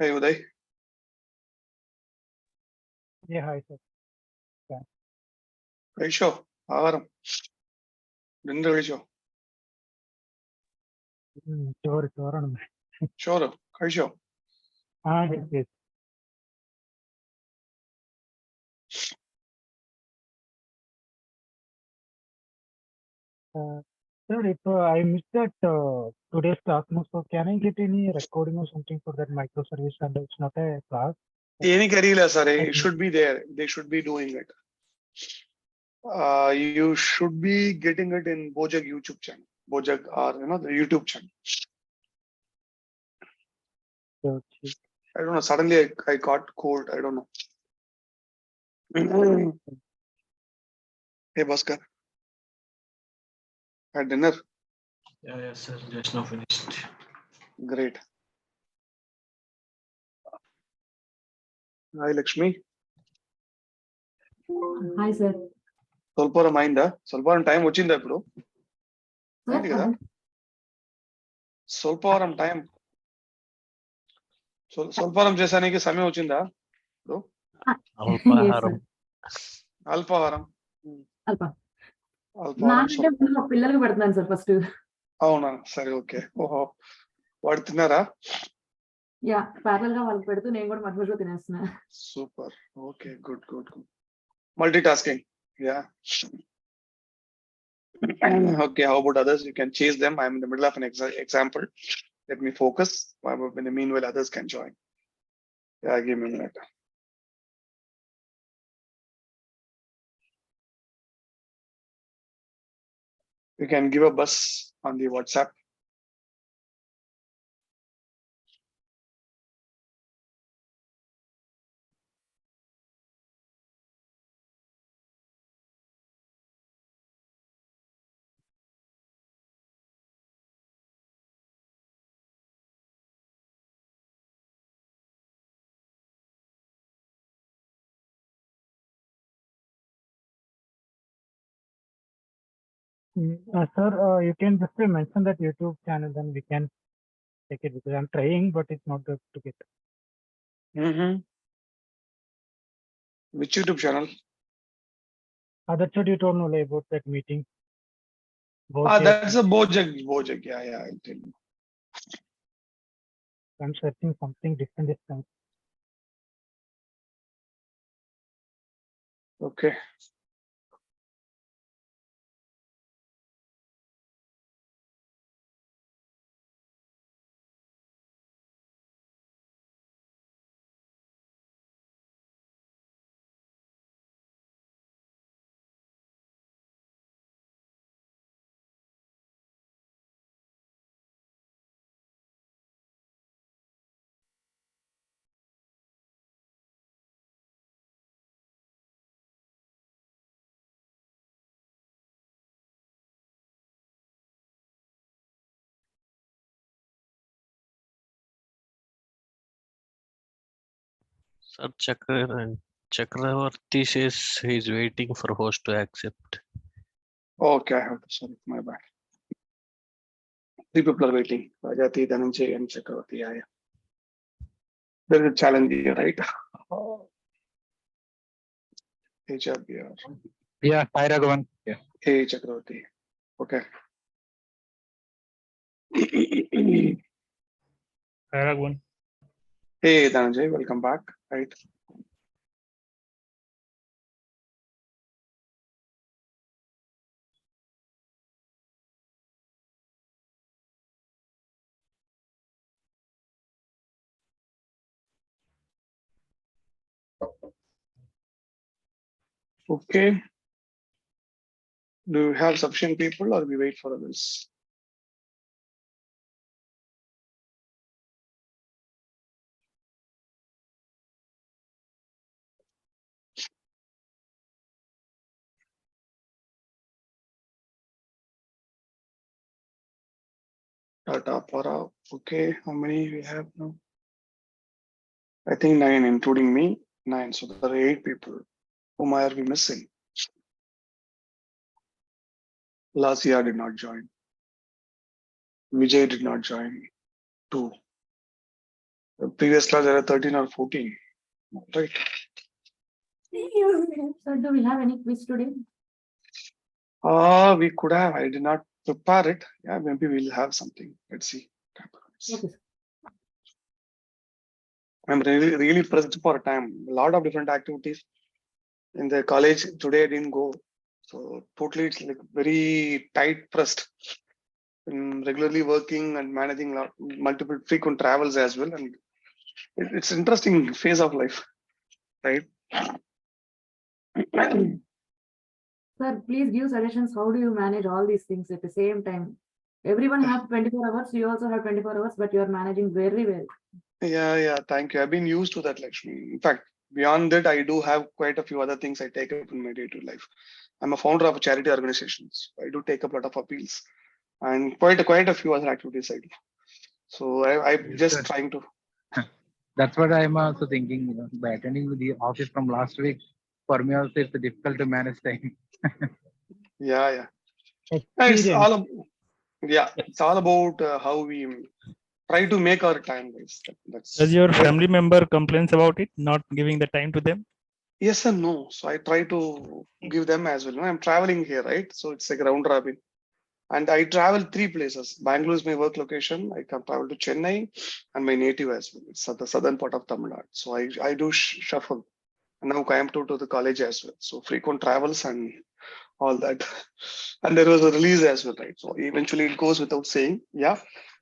Hey Uday. Yeah, hi, sir. Yeah. Show. Avaram. Dinner show. Sure. Sure. Show. Yes. Sir, if I missed that today's class, so can I get any recording or something for that microservice? And it's not a class. Any career, sir. It should be there. They should be doing it. You should be getting it in Bojag YouTube channel. Bojag or the YouTube channel. Okay. I don't know. Suddenly I got cold. I don't know. Hey Bhaskar. Had dinner? Yeah, sir. Just now finished. Great. Hi Lakshmi. Hi, sir. స్వల్పవరం అయిందా? స్వల్పవరం time వచ్చిందా ఇప్పుడు? అయింది కదా? స్వల్పవరం time స్వల్పవరం చేసానికి సమయం వచ్చిందా ఇప్పుడు? అల్పాహారం. అల్పాహారం. పిల్లలకు పెడుతున్నాను సార్ ఫస్ట్. అవునా, సరే, ఓకే. ఓహో, వాడు తిన్నారా? యా, ప్యారలల్ గా వాళ్ళకి పెడుతూ నేను కూడా మధ్యలో తినేస్తున్నా. Super, okay, good good good. Multitasking. Yeah. Okay, how about others? You can chase them. I'm in the middle of an example. Let me focus. In the meanwhile, others can join. Yeah, give me a minute. You can give a buzz on the WhatsApp. Sir, you can just mention that YouTube channel, then we can take it because I'm trying, but it's not good to get. Which YouTube channel? That's what you told me about that meeting. That's a Bojag. Bojag. Yeah, I'll tell you. I'm searching something different this time. Okay. Sir, Chakravarti says he's waiting for host to accept. Okay, I have to. Sorry, my bad. 3 people are waiting. Rajati, Dhananjay, and Chakravarti. Yeah. There is a challenge here, right? HRBR. Yeah, hi Raghavan. Yeah. Hey, Chakravarti. Okay. Hi Raghavan. Hey, Dhananjay, welcome back. Right. Okay. Do you have sufficient people or we wait for others? Tata, Para. Okay, how many we have now? I think 9, including me. 9. So there are 8 people. Whom are we missing? Lasia did not join. Vijay did not join. 2. The previous class there are 13 or 14. Right. So do we have any quiz today? We could have. I did not prepare it. Yeah, maybe we'll have something. Let's see. Okay. I'm really pressed for time. A lot of different activities in the college today. I didn't go, so totally it's like very tight pressed. Regularly working and managing multiple frequent travels as well, and it's interesting phase of life, right? Sir, please give suggestions. How do you manage all these things at the same time? Everyone has 24 hours. You also have 24 hours, but you are managing very well. Yeah. Thank you. I've been used to that, Lakshmi. In fact, beyond that, I do have quite a few other things I take up in my day-to-day life. I'm a founder of a charity organizations. I do take up a lot of appeals and quite a few other activities I do. So I'm Yes, just sir. trying to. That's what I'm also thinking. By attending the office from last week, for me also it's difficult to manage time. Yeah. It's Experience. all. It's all about how we try to make our time, guys. That's Does your family member complains about it, not giving the time to them? yes and no. So I try to give them as well. I'm traveling here, right? So it's like round robin. And I travel 3 places. Bangalore is my work location. I can travel to Chennai and my native as well. It's at the southern part of Tamil Nadu. So I do shuffle. And now Coimbatore to the college as well. So frequent travels and all that. And there was a release as well, right? So eventually it goes without saying, yeah.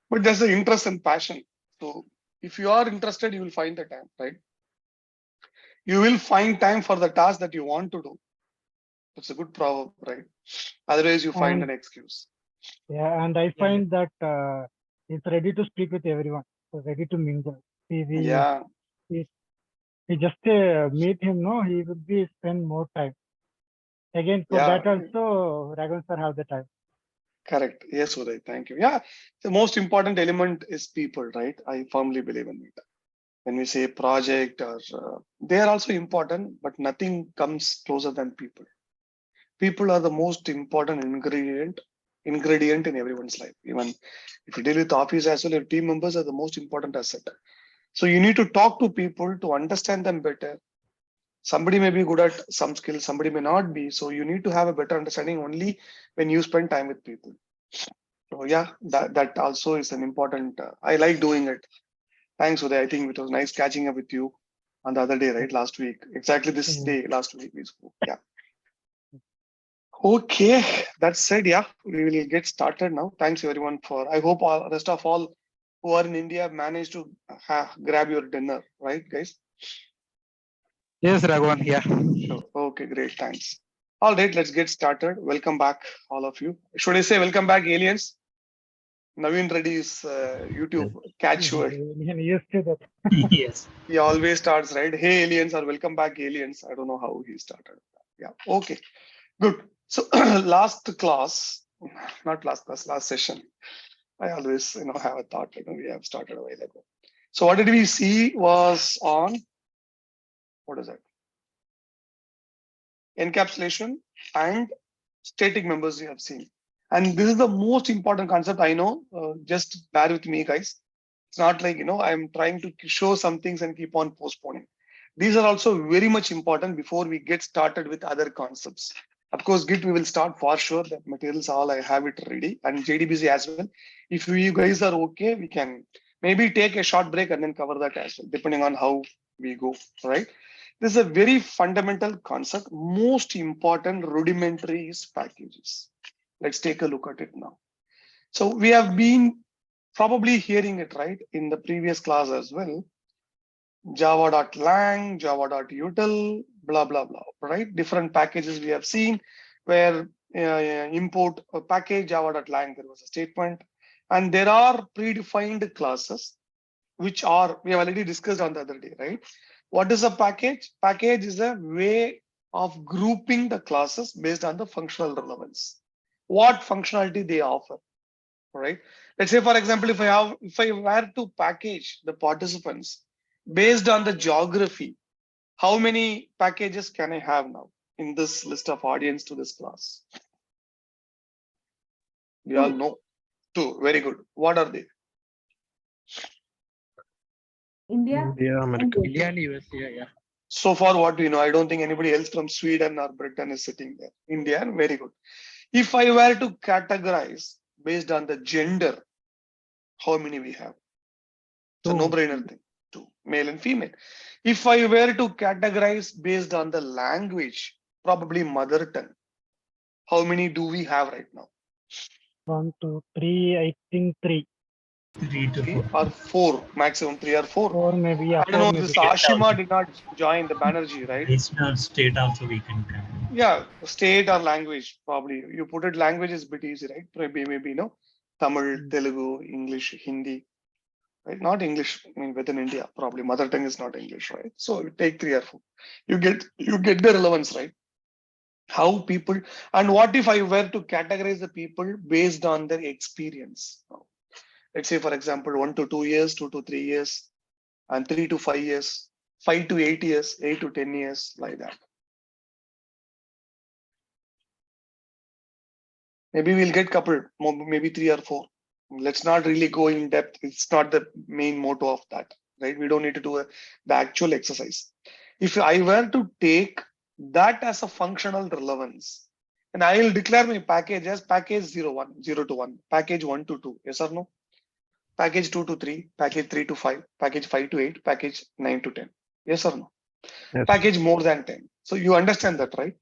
But there's the interest and passion. So if you are interested, you will find the time, right? You will find time for the task that you want to do. It's a good proverb, right? Otherwise, you find an excuse. Yeah, and I find that he's ready to speak with everyone. So ready to mingle. Yeah. We just meet him, no, he would be spend more time. Again, for Yeah. that also, Raghavan sir have the time. Correct. Yes, Uday. Thank you. Yeah. The most important element is people, right? I firmly believe in it. When we say project or they are also important, but nothing comes closer than people. People are the most important ingredient in everyone's life. Even if you deal with office as well, your team members are the most important asset. So you need to talk to people to understand them better. Somebody may be good at some skills, somebody may not be. So you need to have a better understanding only when you spend time with people. So yeah, that also is an important. I like doing it. Thanks, Uday. I think it was nice catching up with you on the other day, right? Last week, exactly this day, last week we spoke. Yeah. Okay, that said, yeah, we will get started now. Thanks everyone for. I hope all rest of all who are in India managed to grab your dinner, right, guys? Yes, Raghavan. Yeah. Okay, great. Thanks. All right, let's get started. Welcome back, all of you. Should I say welcome back, aliens? Naveen Reddy's YouTube catchword. Used to that. Yes. He always starts, right? Hey, aliens, or welcome back, aliens. I don't know how he started. Yeah. Okay. Good. So last session. I always, have a thought, we have started a while ago. So what did we see was on, what is that? Encapsulation and static members we have seen. And this is the most important concept I know. Just bear with me, guys. It's not like, I'm trying to show some things and keep on postponing. These are also very much important before we get started with other concepts. Of course, Git, we will start for sure. The materials, all I have it ready, and JDBC as well. If you guys are okay, we can maybe take a short break and then cover that as well, depending on how we go, right? This is a very fundamental concept. Most important rudimentary is packages. Let's take a look at it now. So we have been probably hearing it, right, in the previous class as well. Java.lang, Java.util, blah, blah, blah, right? Different packages we have seen where import a package, Java.lang, there was a statement. And there are predefined classes, which are, we have already discussed on the other day, right? What is a package? Package is a way of grouping the classes based on the functional relevance. What functionality they offer, right? Let's say, for example, if I were to package the participants based on the geography, how many packages can I have now in this list of audience to this class? We all know. 2. Very good. What are they? India? India, America. India and US, yeah. So far, what we know, I don't think anybody else from Sweden or Britain is sitting there. India, very good. If I were to categorize based on the gender, how many we have? It's a Two. no-brainer thing. Two, male and female. If I were to categorize based on the language, probably mother tongue, how many do we have right now? 1, 2, 3. I think 3. 3 to 3 4. or 4, maximum 3 or 4. 4 maybe. Yeah, I don't know, 4 this maybe. Ashima did not join the Banerjee, right? Regional state also we can count. Yeah, state or language, probably. You put it language is a bit easy, right? Maybe, no? Tamil, Telugu, English, Hindi, right? Not English, I mean, within India, probably mother tongue is not English, right? So you take 3 or 4. You get the relevance, right? How people, and what if I were to categorize the people based on their experience? Let's say, for example, 1 to 2 years, 2 to 3 years, and 3 to 5 years, 5 to 8 years, 8 to 10 years, like that. Maybe we'll get coupled, maybe 3 or 4. Let's not really go in depth. It's not the main motto of that, right? We don't need to do the actual exercise. If I were to take that as a functional relevance, and I will declare my package as package 0 to 1, package 1 to 2, yes or no? Package 2 to 3, package 3 to 5, package 5 to 8, package 9 to 10, yes or no? Yes. Package more than 10. So you understand that, right?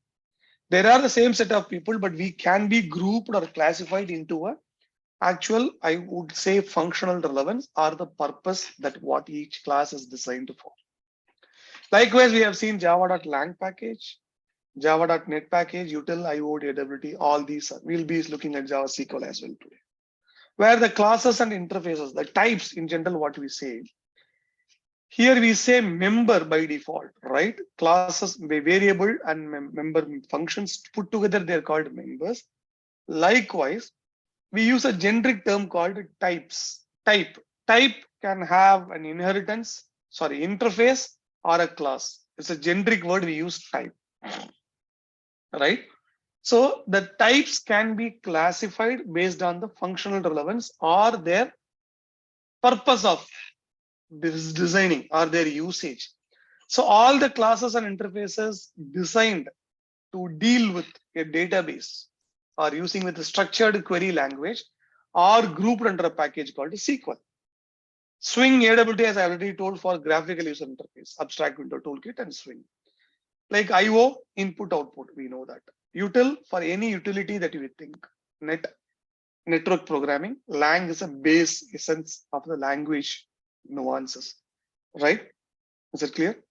There are the same set of people, but we can be grouped or classified into a actual, I would say, functional relevance or the purpose that what each class is designed for. Likewise, we have seen java.lang package, java.net package, util, IO, AWT, all these. We'll be looking at Java SQL as well today. Where the classes and interfaces, the types in general, what we say. Here we say member by default, right? Classes, variable and member functions put together, they're called members. Likewise, we use a generic term called types. Type can have an interface or a class. It's a generic word we use, type, right? So the types can be classified based on the functional relevance or their purpose of this designing or their usage. So all the classes and interfaces designed to deal with a database or using with a structured query language are grouped under a package called SQL. Swing AWT, as I already told, for graphical user interface, abstract window toolkit, and Swing. Like IO, input output, we know that. Util for any utility that you think. Network programming. Lang is a base essence of the language nuances, right? Is it clear?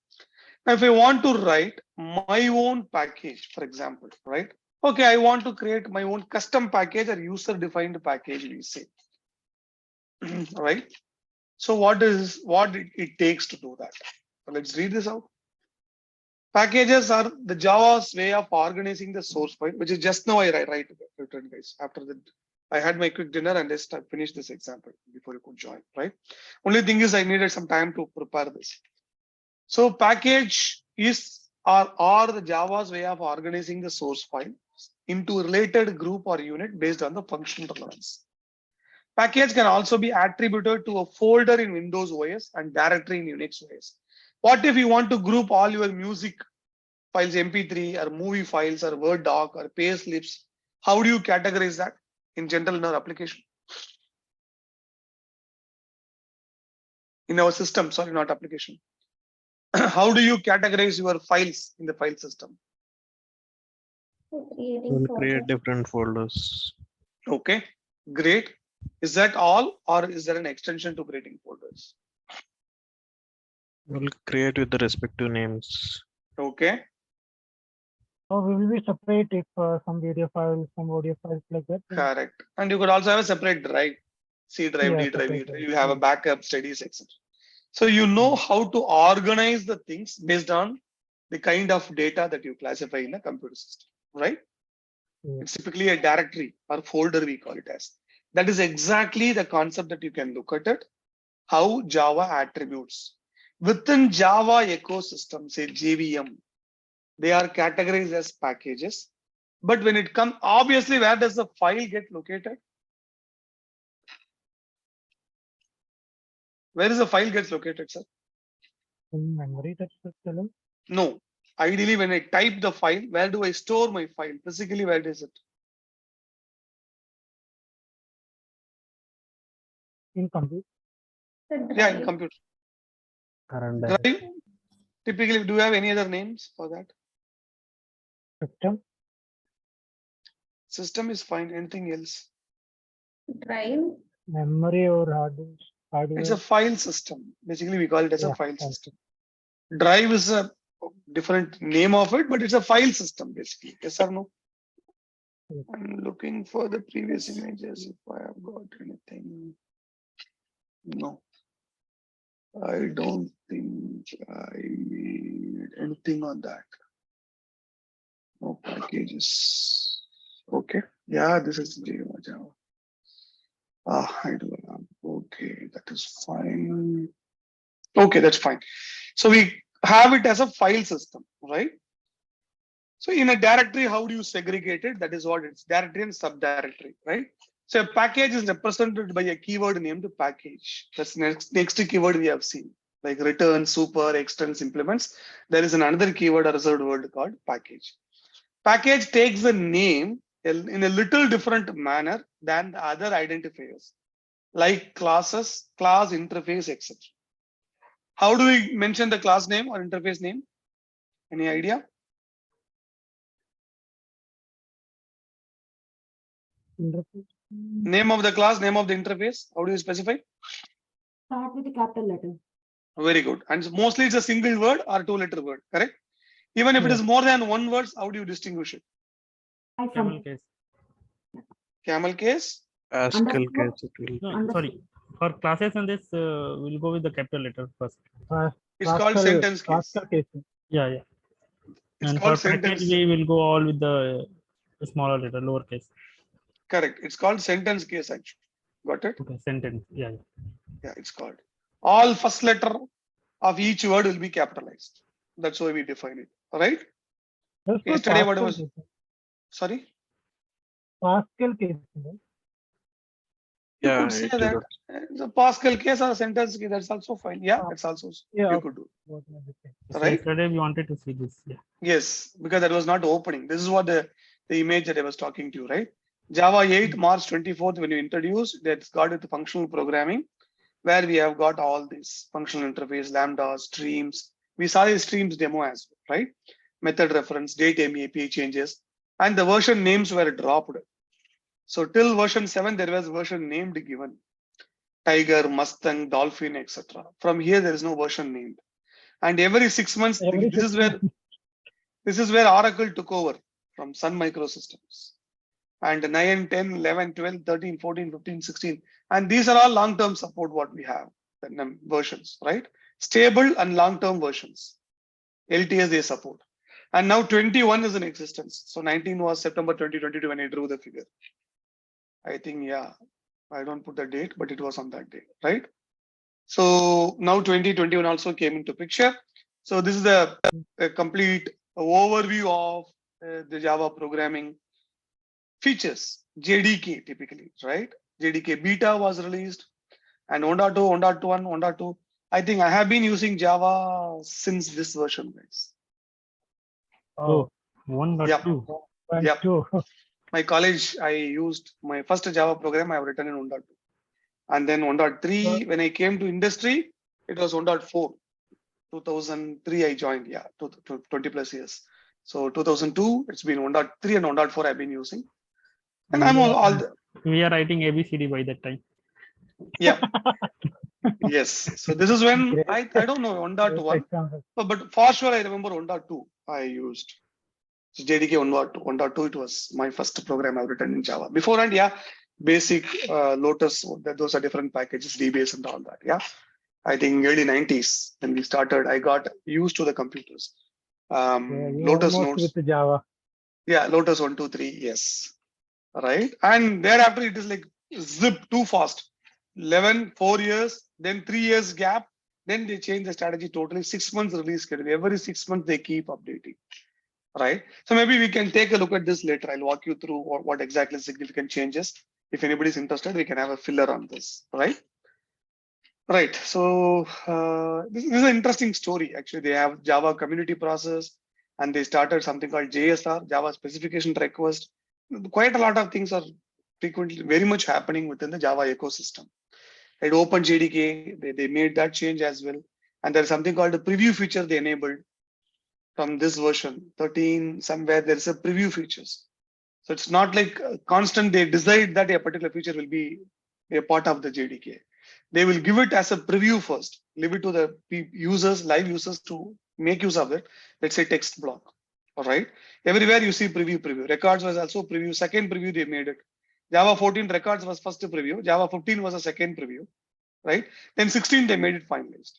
Now, if I want to write my own package, for example, right? Okay, I want to create my own custom package or user-defined package, we say, right? So what it takes to do that? So let's read this out. Packages are the Java's way of organizing the source file, which is just now I written, guys. After that, I had my quick dinner and just finished this example before you could join, right? Only thing is I needed some time to prepare this. So package is or the Java's way of organizing the source file into a related group or unit based on the functional relevance. Package can also be attributed to a folder in Windows OS and directory in Unix OS. What if you want to group all your music files, MP3 or movie files or Word doc or pay slips? How do you categorize that in general in our application? In our system, sorry, not application. How do you categorize your files in the file system? We'll create different folders. Okay, great. Is that all, or is there an extension to creating folders? We'll create with the respective names. Okay, So we will be separate if some video files, some audio files like that. correct. And you could also have a separate drive, C drive, Yeah, D drive, E separate drive. drive, You have a yeah. backup, studies, etc. So you know how to organize the things based on the kind of data that you classify in a computer system, right? Yeah. It's typically a directory or folder, we call it as. That is exactly the concept that you can look at it, how Java attributes. Within Java ecosystem, say JVM, they are categorized as packages. But when it comes, obviously, where does the file get located? Where is the file gets located, sir? in memory, that's the telling. No. Ideally, when I type the file, where do I store my file? Physically, where is it? In computer. Yeah, in computer. Current Drive. Typically, do you have any other names for that? System. System is fine. Anything else? Drive. Memory or hard disk. It's a file system. Basically, we call it as a Yeah, file file system. Drive is a different name of it, but it's a file system basically. Yes or no? Yes. I'm looking for the previous images if I have got anything. No. I don't think I need anything on that. No packages. Okay. Yeah, this is Java. I do have. Okay, that is fine. Okay, that's fine. So we have it as a file system, right? So in a directory, how do you segregate it? That is what it's directory and subdirectory, right? So a package is represented by a keyword named package. That's next keyword we have seen, like return, super, extends, implements. There is another keyword or reserved word called package. Package takes the name in a little different manner than the other identifiers, like classes, class, interface, etc. How do we mention the class name or interface name? Any idea? interface. Name of the class, name of the interface. How do you specify? Start with a capital letter. Very good. And mostly it's a single word or two-letter word, correct? Even if it Yeah. is more than one word, how do you distinguish it? Camel case. Camel case? Pascal Underscore. case it will No, be. Underscore. sorry. For classes and this, we'll go with the capital letter first. It's called sentence case. Pascal case. Yeah, yeah. It's And called for package, sentence. we will go all with the smaller letter, lowercase. Correct. It's called sentence case actually. Got it? Okay, sentence. Yeah, yeah. Yeah, it's called. All first letter of each word will be capitalized. That's why we define it. All right? That's for Yesterday, what Pascal was? case. Sorry? Pascal case. Right? You Yeah, could say it that. would. It's a Pascal case or a sentence case. That's also fine. Yeah, that's also Yeah. you could do. What was it? So Right? yesterday we wanted to see this. Yeah. Yes, because that was not opening. This is what the image that I was talking to you, right? Java 8, March 24th, when you introduced, that's got it functional programming, where we have got all this functional interface, lambda, streams. We saw a streams demo as well, right? Method reference, date API changes, and the version names were dropped. So till version 7, there was version named given. Tiger, Mustang, Dolphin, etc. From here, there is no version named. And every 6 months, this is where Oracle took over from Sun Microsystems. And 9, 10, 11, 12, 13, 14, 15, 16. And these are all long-term support what we have, the versions, right? Stable and long-term versions. LTS they support. And now 21 is in existence. So 19 was September 2022 when I drew the figure. I think, yeah, I don't put the date, but it was on that day, right? So now 2021 also came into picture. So this is a complete overview of the Java programming features. JDK typically, right? JDK beta was released and 1.2, 1.1, 1.2. I think I have been using Java since this version, guys. Oh, 1.2. Yep. My college, I used my first Java program I have written in 1.2. And then 1.3, when I came to industry, it was 1.4. 2003, I joined, yeah, 20 plus years. So 2002, it's been 1.3 and 1.4 I've been using. And I'm all the, We are writing ABCD by that time. yeah. Yes. So this is when I don't know 1.1, but for sure I remember 1.2 I used. So JDK 1.2, it was my first program I've written in Java. Before and yeah, basic Lotus, those are different packages, DBase and all that. Yeah. I think early 90s when we started, I got used to the computers. Lotus nodes. With Java. Yeah, Lotus 1, 2, 3, yes. Right. And thereafter it is like zip too fast. 11, 4 years, then 3 years gap. Then they change the strategy totally. 6 months release schedule. Every 6 months they keep updating. Right. So maybe we can take a look at this later. I'll walk you through what exactly significant changes. If anybody's interested, we can have a filler on this. Right. Right. So this is an interesting story. Actually, they have Java community process, and they started something called JSR, Java specification request. Quite a lot of things are frequently very much happening within the Java ecosystem. Right. Open JDK, they made that change as well. And there's something called a preview feature they enabled from this version 13. Somewhere there's a preview features. So it's not like constant. They decide that a particular feature will be a part of the JDK. They will give it as a preview first, leave it to the users, live users to make use of it. Let's say text block. All right. Everywhere you see preview. Records was also preview. Second preview they made it. Java 14 records was first preview. Java 15 was a second preview. Right. Then 16 they made it finalized.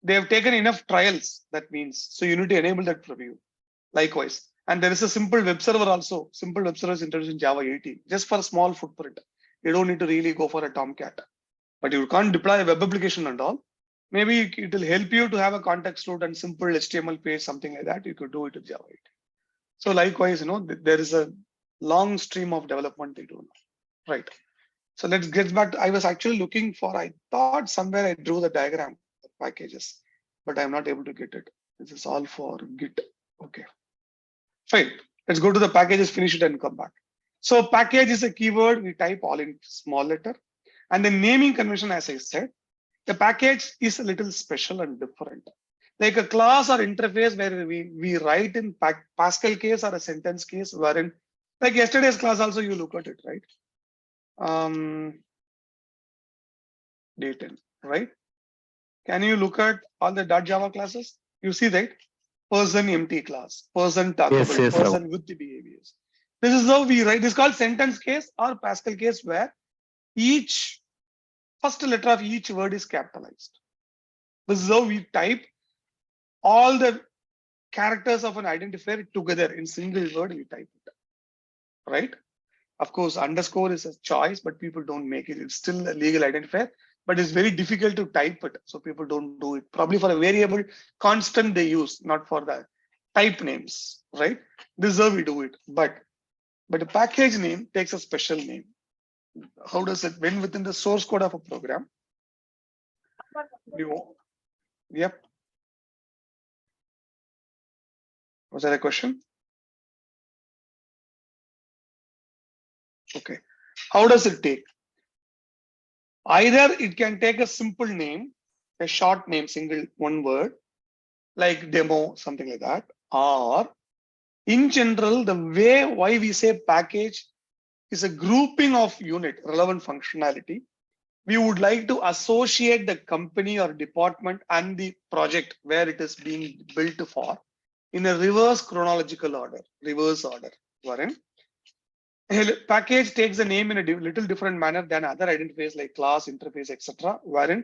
They have taken enough trials. That means so you need to enable that preview. Likewise. And there is a simple web server also. Simple web server is introduced in Java 18, just for a small footprint. You don't need to really go for a Tomcat. But you can't deploy a web application and all. Maybe it will help you to have a context load and simple HTML page, something like that. You could do it with Java 18. So likewise, there is a long stream of development they do now. Right. So let's get back. I was actually looking for, I thought somewhere I drew the diagram of packages, but I'm not able to get it. This is all for Git. Okay. Fine. Let's go to the packages, finish it and come back. So package is a keyword. We type all in small letter. And the naming convention, as I said, the package is a little special and different. Like a class or interface where we write in Pascal case or a sentence case, wherein like yesterday's class also you look at it, right? Dayton, right? Can you look at all the .java classes? You see that person empty class, person talkable, yes, person with the behaviors. This is how we write. This is called sentence case or Pascal case, where each first letter of each word is capitalized. This is how we type all the characters of an identifier together in single word. We type it, right? Of course, underscore is a choice, but people don't make it. It's still a legal identifier, but it's very difficult to type it. So people don't do it. Probably for a variable constant they use, not for the type names, right? This is how we do it. But a package name takes a special name. How does it, when within the source code of a program? Yep. Was that a question? Okay. How does it take? Either it can take a simple name, a short name, single one word, like demo, something like that. Or in general, the way why we say package is a grouping of unit, relevant functionality. We would like to associate the company or department and the project where it is being built for in a reverse chronological order, wherein a package takes the name in a little different manner than other identifiers like class, interface, etc., wherein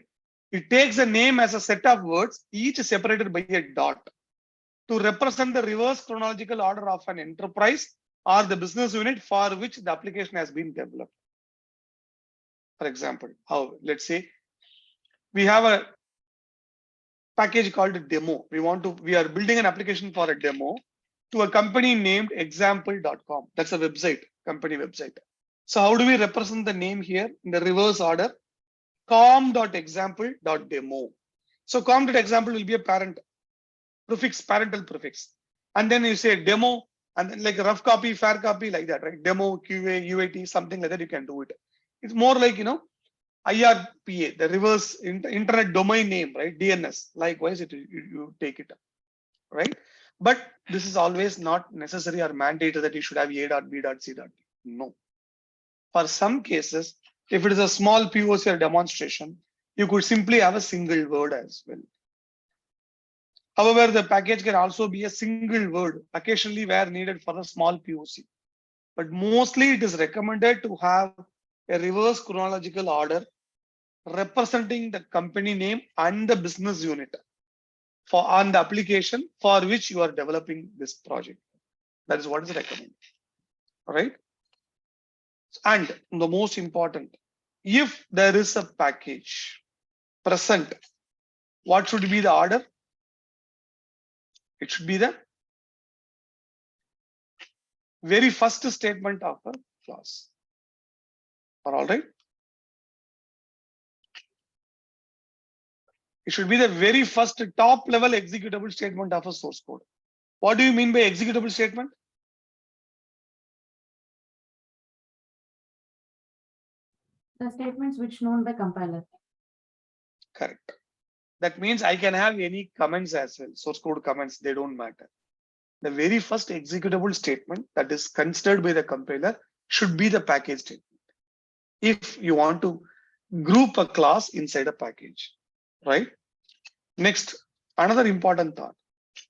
it takes a name as a set of words, each separated by a dot, to represent the reverse chronological order of an enterprise or the business unit for which the application has been developed. For example, let's say we have a package called a demo. We are building an application for a demo to a company named example.com. That's a website, company website. So how do we represent the name here in the reverse order? com.example.demo. So com.example will be a parental prefix. And then you say demo, and then like rough copy, fair copy, like that, right? Demo, QA, UAT, something like that, you can do it. It's more like, IRPA, the reverse internet domain name, right? DNS. Likewise, you take it up, right? But this is always not necessary or mandated that you should have A.B.C. No. For some cases, if it is a small POC or demonstration, you could simply have a single word as well. However, the package can also be a single word, occasionally where needed for a small POC. But mostly it is recommended to have a reverse chronological order representing the company name and the business unit on the application for which you are developing this project. That is what is recommended. All right. And the most important, if there is a package present, what should be the order? It should be the very first statement of a clause. All right. It should be the very first top level executable statement of a source code. What do you mean by executable statement? The statements which known by compiler. Correct. That means I can have any comments as well. Source code comments, they don't matter. The very first executable statement that is considered by the compiler should be the package statement. If you want to group a class inside a package, right? Next, another important thought.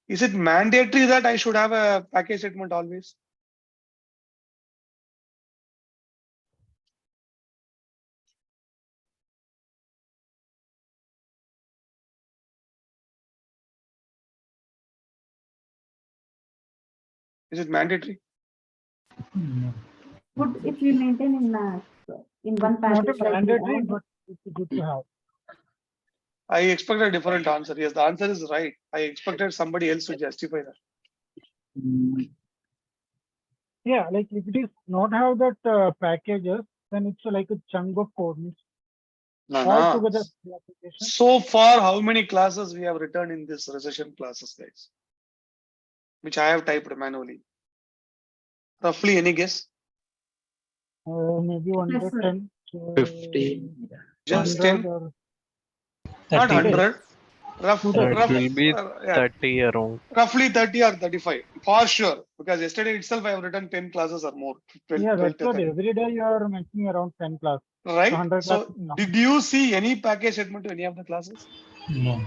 Is it mandatory that I should have a package statement always? Is it mandatory? No. Good if we maintain in one Not a package. like we mandatory, add- but it's good to have. I expected a different answer. Yes, the answer is right. I expected somebody else to justify that. Mm, Yeah, like if it is not have that packages, then it's like a chunk of code. Means No, all no. together the application. So far, how many classes we have written in this ReSession classes, guys? Which I have typed manually. Roughly, any guess? Maybe 1 Yes, to sir. 10. So 50. Just 100 10, or not 30. 100. Rough, It rough, will be yeah, 30 around. roughly 30 or 35 for sure. Because yesterday itself I have written 10 classes or more. 12, yeah, 12 that's to what 30. every day you are mentioning around 10 class. Right? 100 So, classes now. did you see any package statement to any of the classes? No.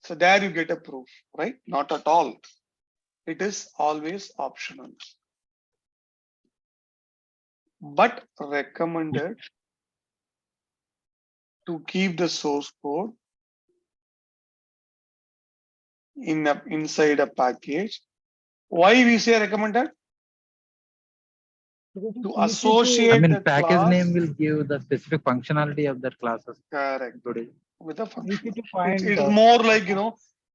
So, there you get a proof, right? Not at all. It is always optional. But recommended to keep the source code inside a package. Why we say recommended? Because To it's easy associate I mean, the package class. name will give the specific functionality of that classes. Correct. Today. With the easy function. to find. It's more like,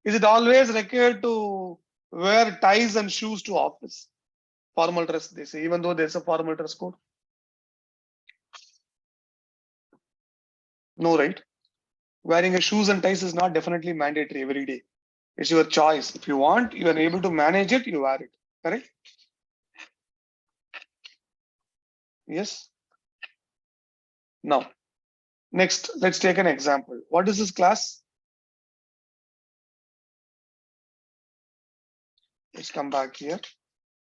is it always required to wear ties and shoes to office? Formal dress, they say, even though there's a formal dress code. No, right? Wearing a shoes and ties is not definitely mandatory every day. It's your choice. If you want, you are able to manage it, you wear it. Correct? Yes. Now, next, let's take an example. What is this class? Let's come back here.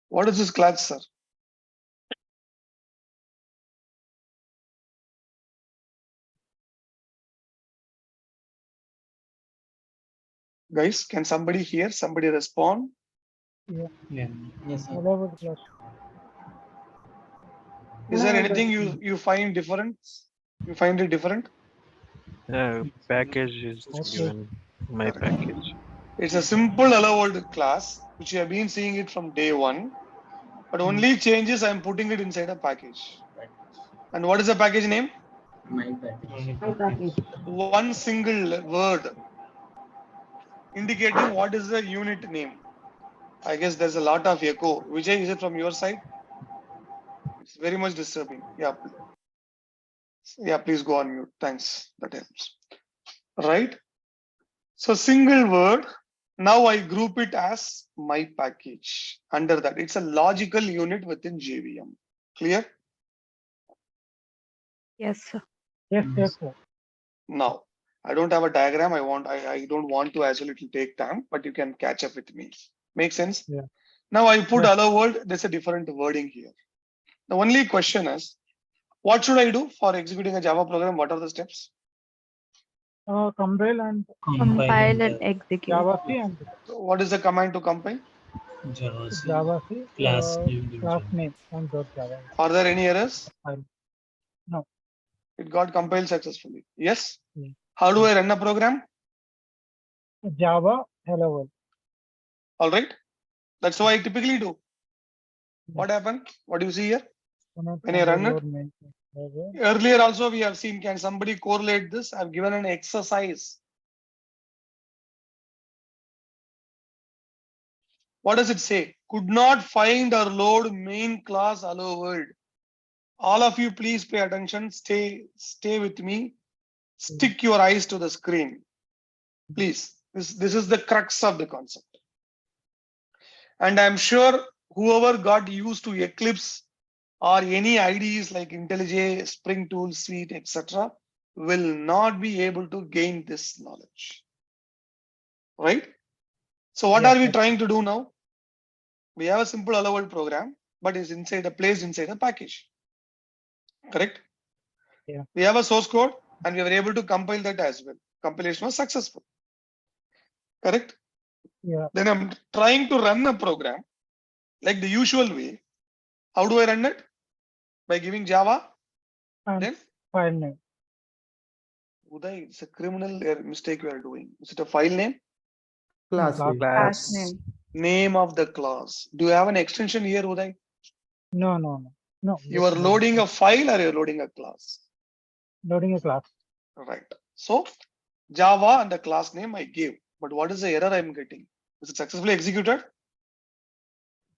What is this class, sir? Guys, can somebody hear? Somebody respond? Yeah. Yes, sir. All over the class. Is there anything you find different? You find it different? Package is Okay. given my Correct. package. It's a simple hello world class, which you have been seeing it from day one. But only changes I'm putting it inside a package. And what is the package name? My package. My package. One single word indicating what is the unit name. I guess there's a lot of echo. Vijay, is it from your side? It's very much disturbing. Yeah. Yeah, please go on mute. Thanks. That helps. Right? So single word. Now I group it as my package. Under that, it's a logical unit within JVM. Clear? Yes, sir. Yes, yes, sir. Now, I don't have a diagram. I don't want to as well. It will take time, but you can catch up with me. Make sense? Yeah. Now I put Yeah. hello world. There's a different wording here. The only question is, what should I do for executing a Java program? What are the steps? Compile and Compile and execute. Java C and So what is the command to compile? Java C. Java C Class name. class name and .java. Are there any errors? No. It got compiled successfully. Yes. Yeah. How do I run a program? Java hello world. All right. That's what I typically do. What happened? What do you see here? When I run it? Earlier also we have seen, can somebody correlate this? I've given an exercise. What does it say? Could not find or load main class hello world. All of you please pay attention. Stay with me. Stick your eyes to the screen. Please, this is the crux of the concept. And I'm sure whoever got used to Eclipse or any IDEs like IntelliJ, Spring Tool Suite, etc., will not be able to gain this knowledge. Right? So what Yeah, are we okay. trying to do now? We have a simple hello world program, but it's placed inside a package. Correct? Yeah. We have a source code and we were able to compile that as well. Compilation was successful. Correct? Yeah. Then I'm trying to run a program like the usual way. How do I run it? By giving Java. And Then file name. Uday, it's a criminal mistake we are doing. Is it a file name? Class Class. name. Class name. Name of the class. Do you have an extension here, Uday? No, no, no. No. You are loading a file or you're loading a class? Loading a class. Right. So Java and the class name I gave. But what is the error I'm getting? Is it successfully executed?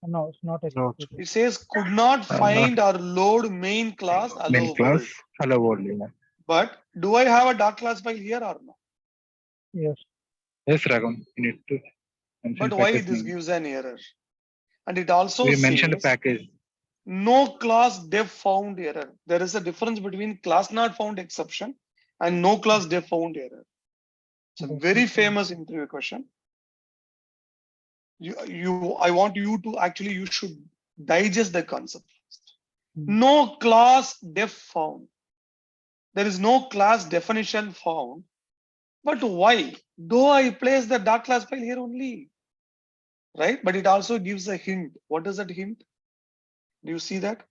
No, it's not No. executed. It says could not find or load main class hello Main class, world. hello world. Yeah. But do I have a dot class file here or no? Yes. Yes, Raghavan, you need to mention But why package this name. gives an error? And it also We mentioned says package. no class def found error. There is a difference between class not found exception and no class def found error. It's a very famous interview question. I want you to actually, you should digest the concept first. No class def found. There is no class definition found. But why? Though I place the dot class file here only, right? But it also gives a hint. What is that hint? Do you see that?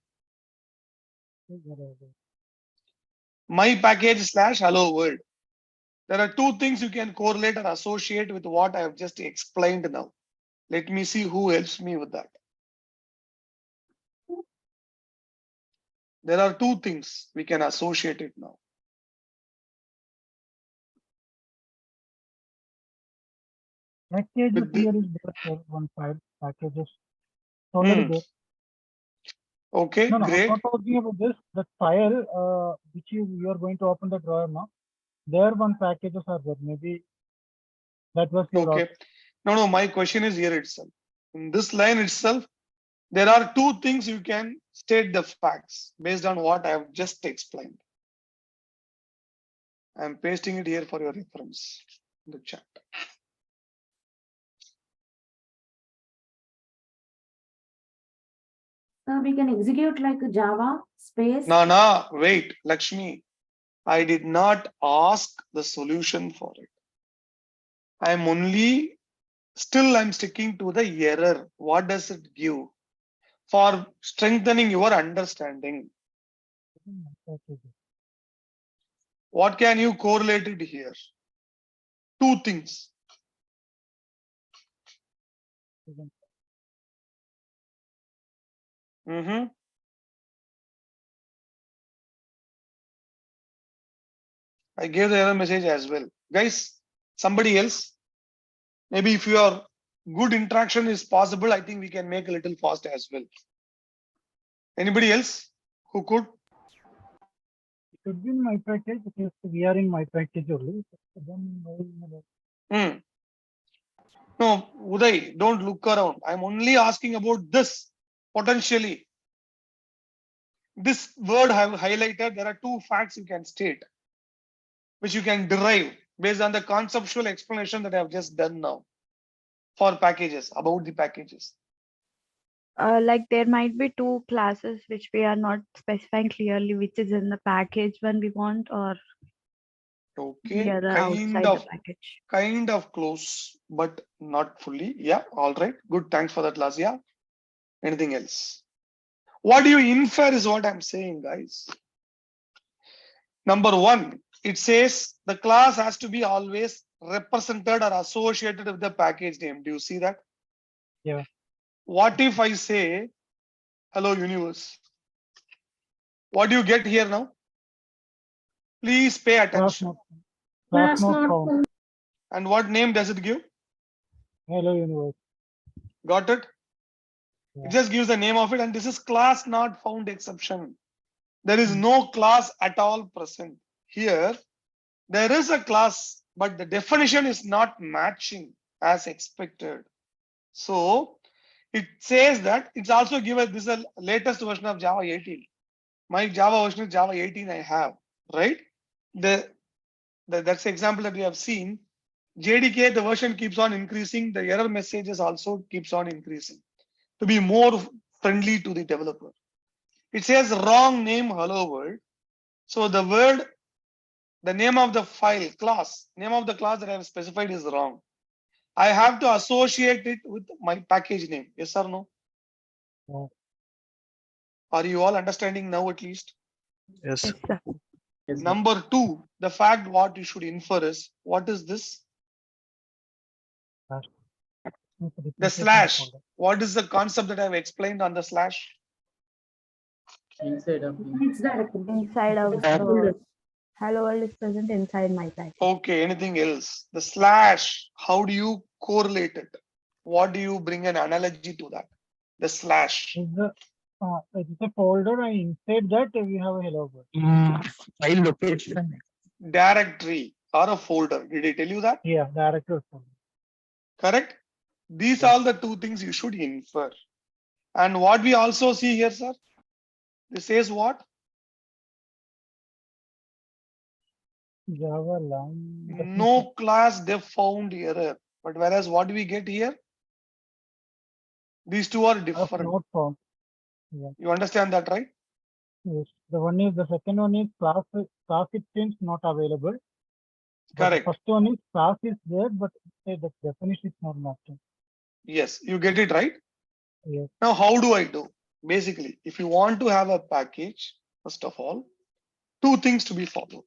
My package / hello world. There are two things you can correlate or associate with what I have just explained now. Let me see who helps me with that. There are two things we can associate it now. Package With the- here is there for one file. Packages. Already there. Okay, No, no, great. I'm not talking about this. That file, which you are going to open the drawer now. There one packages are there. Maybe that was your Okay. No, my question is here itself. In this line itself, there are two things you can state the facts based on what I have just explained. I'm pasting it here for your reference in the chat. So we can execute like a Java space. No, wait, Lakshmi. I did not ask the solution for it. I'm only, still I'm sticking to the error. What does it give? For strengthening your understanding. What can you correlate it here? Two things. I gave the error message as well. Guys, somebody else, maybe if your good interaction is possible, I think we can make a little fast as well. Anybody else who could? It should be in my package because we are in my package only. No, Uday, don't look around. I'm only asking about this potentially. This word I have highlighted. There are two facts you can state, which you can derive based on the conceptual explanation that I have just done now for packages, about the packages. Like there might be two classes which we are not specifying clearly which is in the package when we want or Okay, the other outside the package. Kind of close, but not fully. Yeah, all right. Good. Thanks for that, Lazia. Anything else? What do you infer is what I'm saying, guys. Number one, it says the class has to be always represented or associated with the package name. Do you see that? Yeah. What if I say, hello universe? What do you get here now? Please pay attention. Class not found. And what name does it give? Hello universe. Got it? Yeah. It just gives the name of it, and this is class not found exception. There is no class at all present. Here, there is a class, but the definition is not matching as expected. So it says that it's also given this is the latest version of Java 18. My Java version is Java 18 I have, right? That's the example that we have seen. JDK, the version keeps on increasing. The error messages also keeps on increasing to be more friendly to the developer. It says wrong name hello world. So the word, the name of the file class, name of the class that I have specified is wrong. I have to associate it with my package name. Yes or no? No. Are you all understanding now at least? Yes. Yes, sir. Number two, the fact what you should infer is, what is this? The slash. What is the concept that I have explained on the slash? Inside of It's directly. Inside of hello world is present inside my package. Okay, anything else? The slash, how do you correlate it? What do you bring an analogy to that? The slash. It's a folder, and inside that we have a hello world. File location. Directory or a folder. Did I tell you that? Yeah, directory folder. Correct? These are the two things you should infer. And what we also see here, sir, this says what? Java line. No class def found error. But whereas what do we get here? These two are different. Not found. You understand that, right? Yes. The second one is class it seems not available. But Correct. the first one is class is there, but say the definition is not matching. Yes, you get it right. Yes. Now, how do I do? Basically, if you want to have a package, first of all, two things to be followed.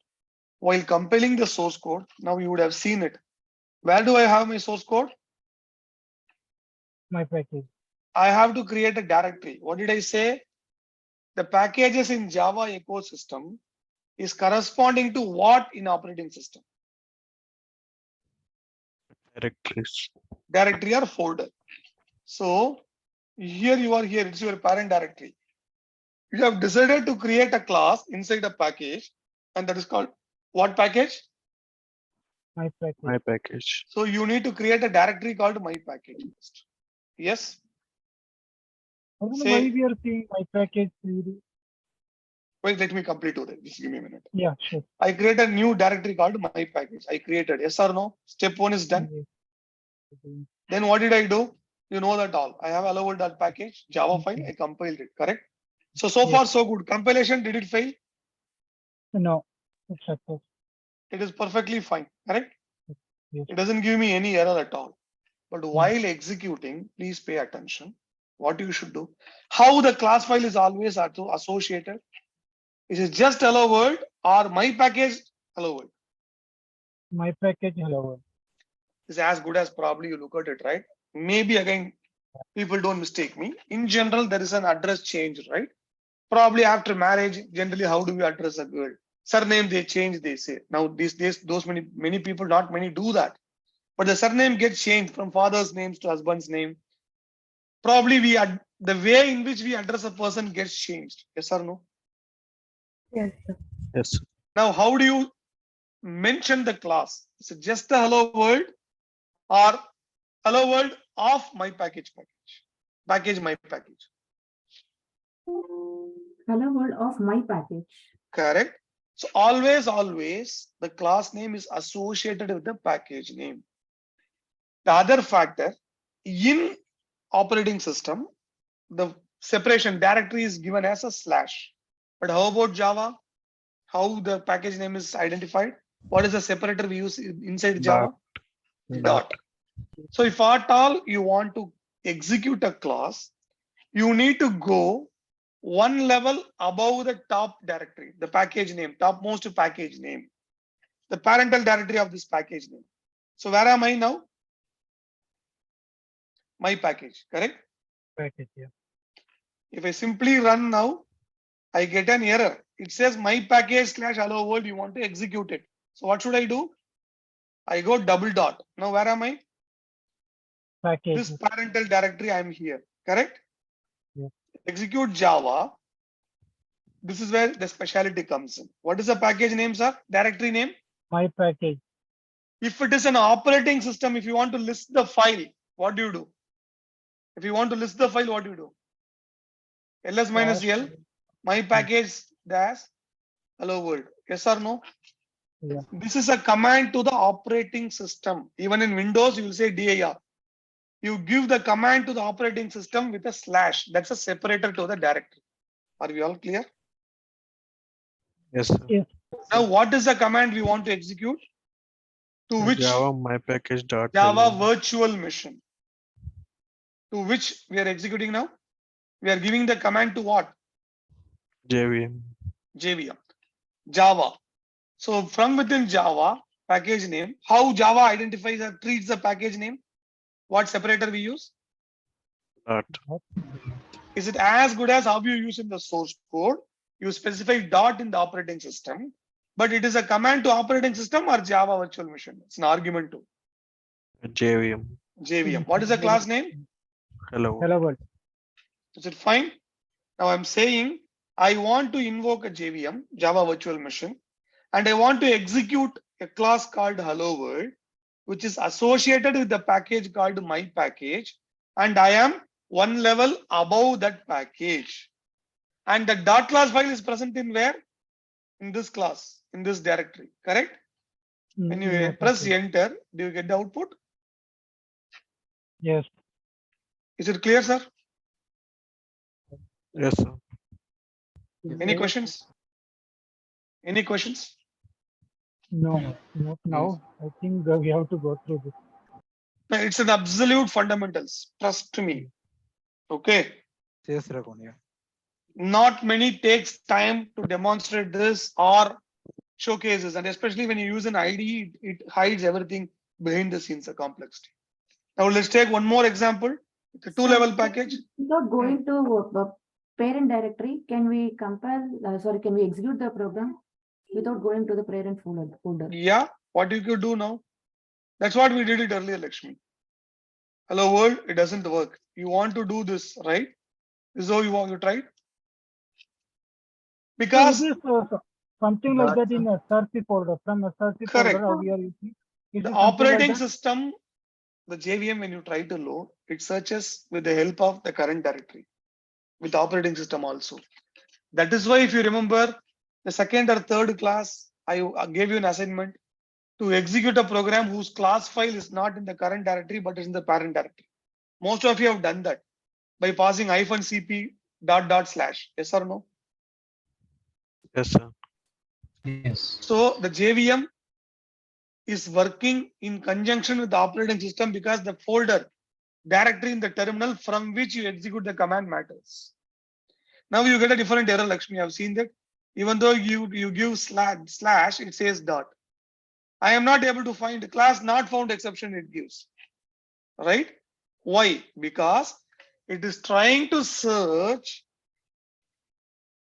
While compiling the source code, now you would have seen it. Where do I have my source code? My package. I have to create a directory. What did I say? The packages in Java ecosystem is corresponding to what in operating system? Directories. Directory or folder. So here you are here, it's your parent directory. You have decided to create a class inside a package, and that is called what package? My package. My package. So you need to create a directory called my package. Yes. I don't know Say- why we are seeing my package. Wait, let me complete with it. Just give me a minute. Yeah, sure. I create a new directory called my package. I created. Yes or no? Step one is done. Yes. Then what did I do? You know that all. I have allowed that package, Java file. I compiled it. Correct. So far so good. Compilation, did it fail? No, it's success. It is perfectly fine. Correct. Yes. It doesn't give me any error at all. But while executing, please pay attention. What you should do. How the class file is always associated. Is it just hello world or my package hello world? My package hello world. Is as good as probably you look at it, right? Maybe again, people don't mistake me. In general, there is an address change, right? Probably after marriage, generally, how do we address a girl? Surname they change, they say. Now these days, those many people, not many do that. But the surname gets changed from father's names to husband's name. Probably the way in which we address a person gets changed. Yes or no? Yes, sir. Yes. Now, how do you mention the class? Is it just the hello world or hello world of my package? Package my package. Hello world of my package. Correct. So always the class name is associated with the package name. The other factor in operating system, the separation directory is given as a slash. But how about Java? How the package name is identified? What is the separator we use inside Java? Dot. So if at all you want to execute a class, you need to go one level above the top directory, the package name, topmost package name, the parental directory of this package name. So where am I now? My package, correct? Package, yeah. If I simply run now, I get an error. It says my package / hello world, you want to execute it. So what should I do? I go double dot. Now where am I? Package. This parental directory, I am here, correct? Yeah. Execute Java. This is where the speciality comes in. What is the package name, sir? Directory name? My package. If it is an operating system, if you want to list the file, what do you do? If you want to list the file, what do you do? ls minus l, my package dash hello world. Yes or no? Yeah. This is a command to the operating system. Even in Windows, you will say dir. You give the command to the operating system with a slash. That's a separator to the directory. Are we all clear? Yes, sir. Yes. Now, what is the command we want to execute? To which Java my package dot Java hello. virtual machine. To which we are executing now? We are giving the command to what? JVM. JVM. Java. So from within Java, package name, how Java identifies or treats the package name? What separator we use? Dot. Is it as good as how you use in the source code? You specify dot in the operating system, but it is a command to operating system or Java virtual machine. It's an argument to JVM. JVM. What is the class name? Hello. Hello world. Is it fine? Now I'm saying I want to invoke a JVM, Java virtual machine, and I want to execute a class called hello world, which is associated with the package called my package, and I am one level above that package. And the dot class file is present in where? In this class, in this directory, correct? When you press enter, do you get the output? Yes. Is it clear, sir? Yes, sir. Any questions? Any questions? No, not now. I think we have to go through this. No, it's an absolute fundamentals. Trust me. Okay. Yes, Rakun, yeah. Not many takes time to demonstrate this or showcases, and especially when you use an IDE, it hides everything behind the scenes, the complexity. Now let's take one more example. The two-level package. Without going to parent directory, can we compile, can we execute the program without going to the parent folder? Yeah, what you could do now? That's what we did it earlier, Lakshmi. Hello world, it doesn't work. You want to do this, right? This is how you want to try. Because So it is something like that in SRC folder. From SRC correct. folder, how we are using. The operating system, the JVM, when you try to load, it searches with the help of the current directory, with the operating system also. That is why, if you remember, the second or third class, I gave you an assignment to execute a program whose class file is not in the current directory, but is in the parent directory. Most of you have done that by passing -cp ... /. Yes or no? Yes, sir. Yes. So the JVM is working in conjunction with the operating system because the folder directory in the terminal from which you execute the command matters. Now you get a different error, Lakshmi. I've seen that. Even though you give slash, it says dot. I am not able to find the class not found exception it gives. Right? Why? Because it is trying to search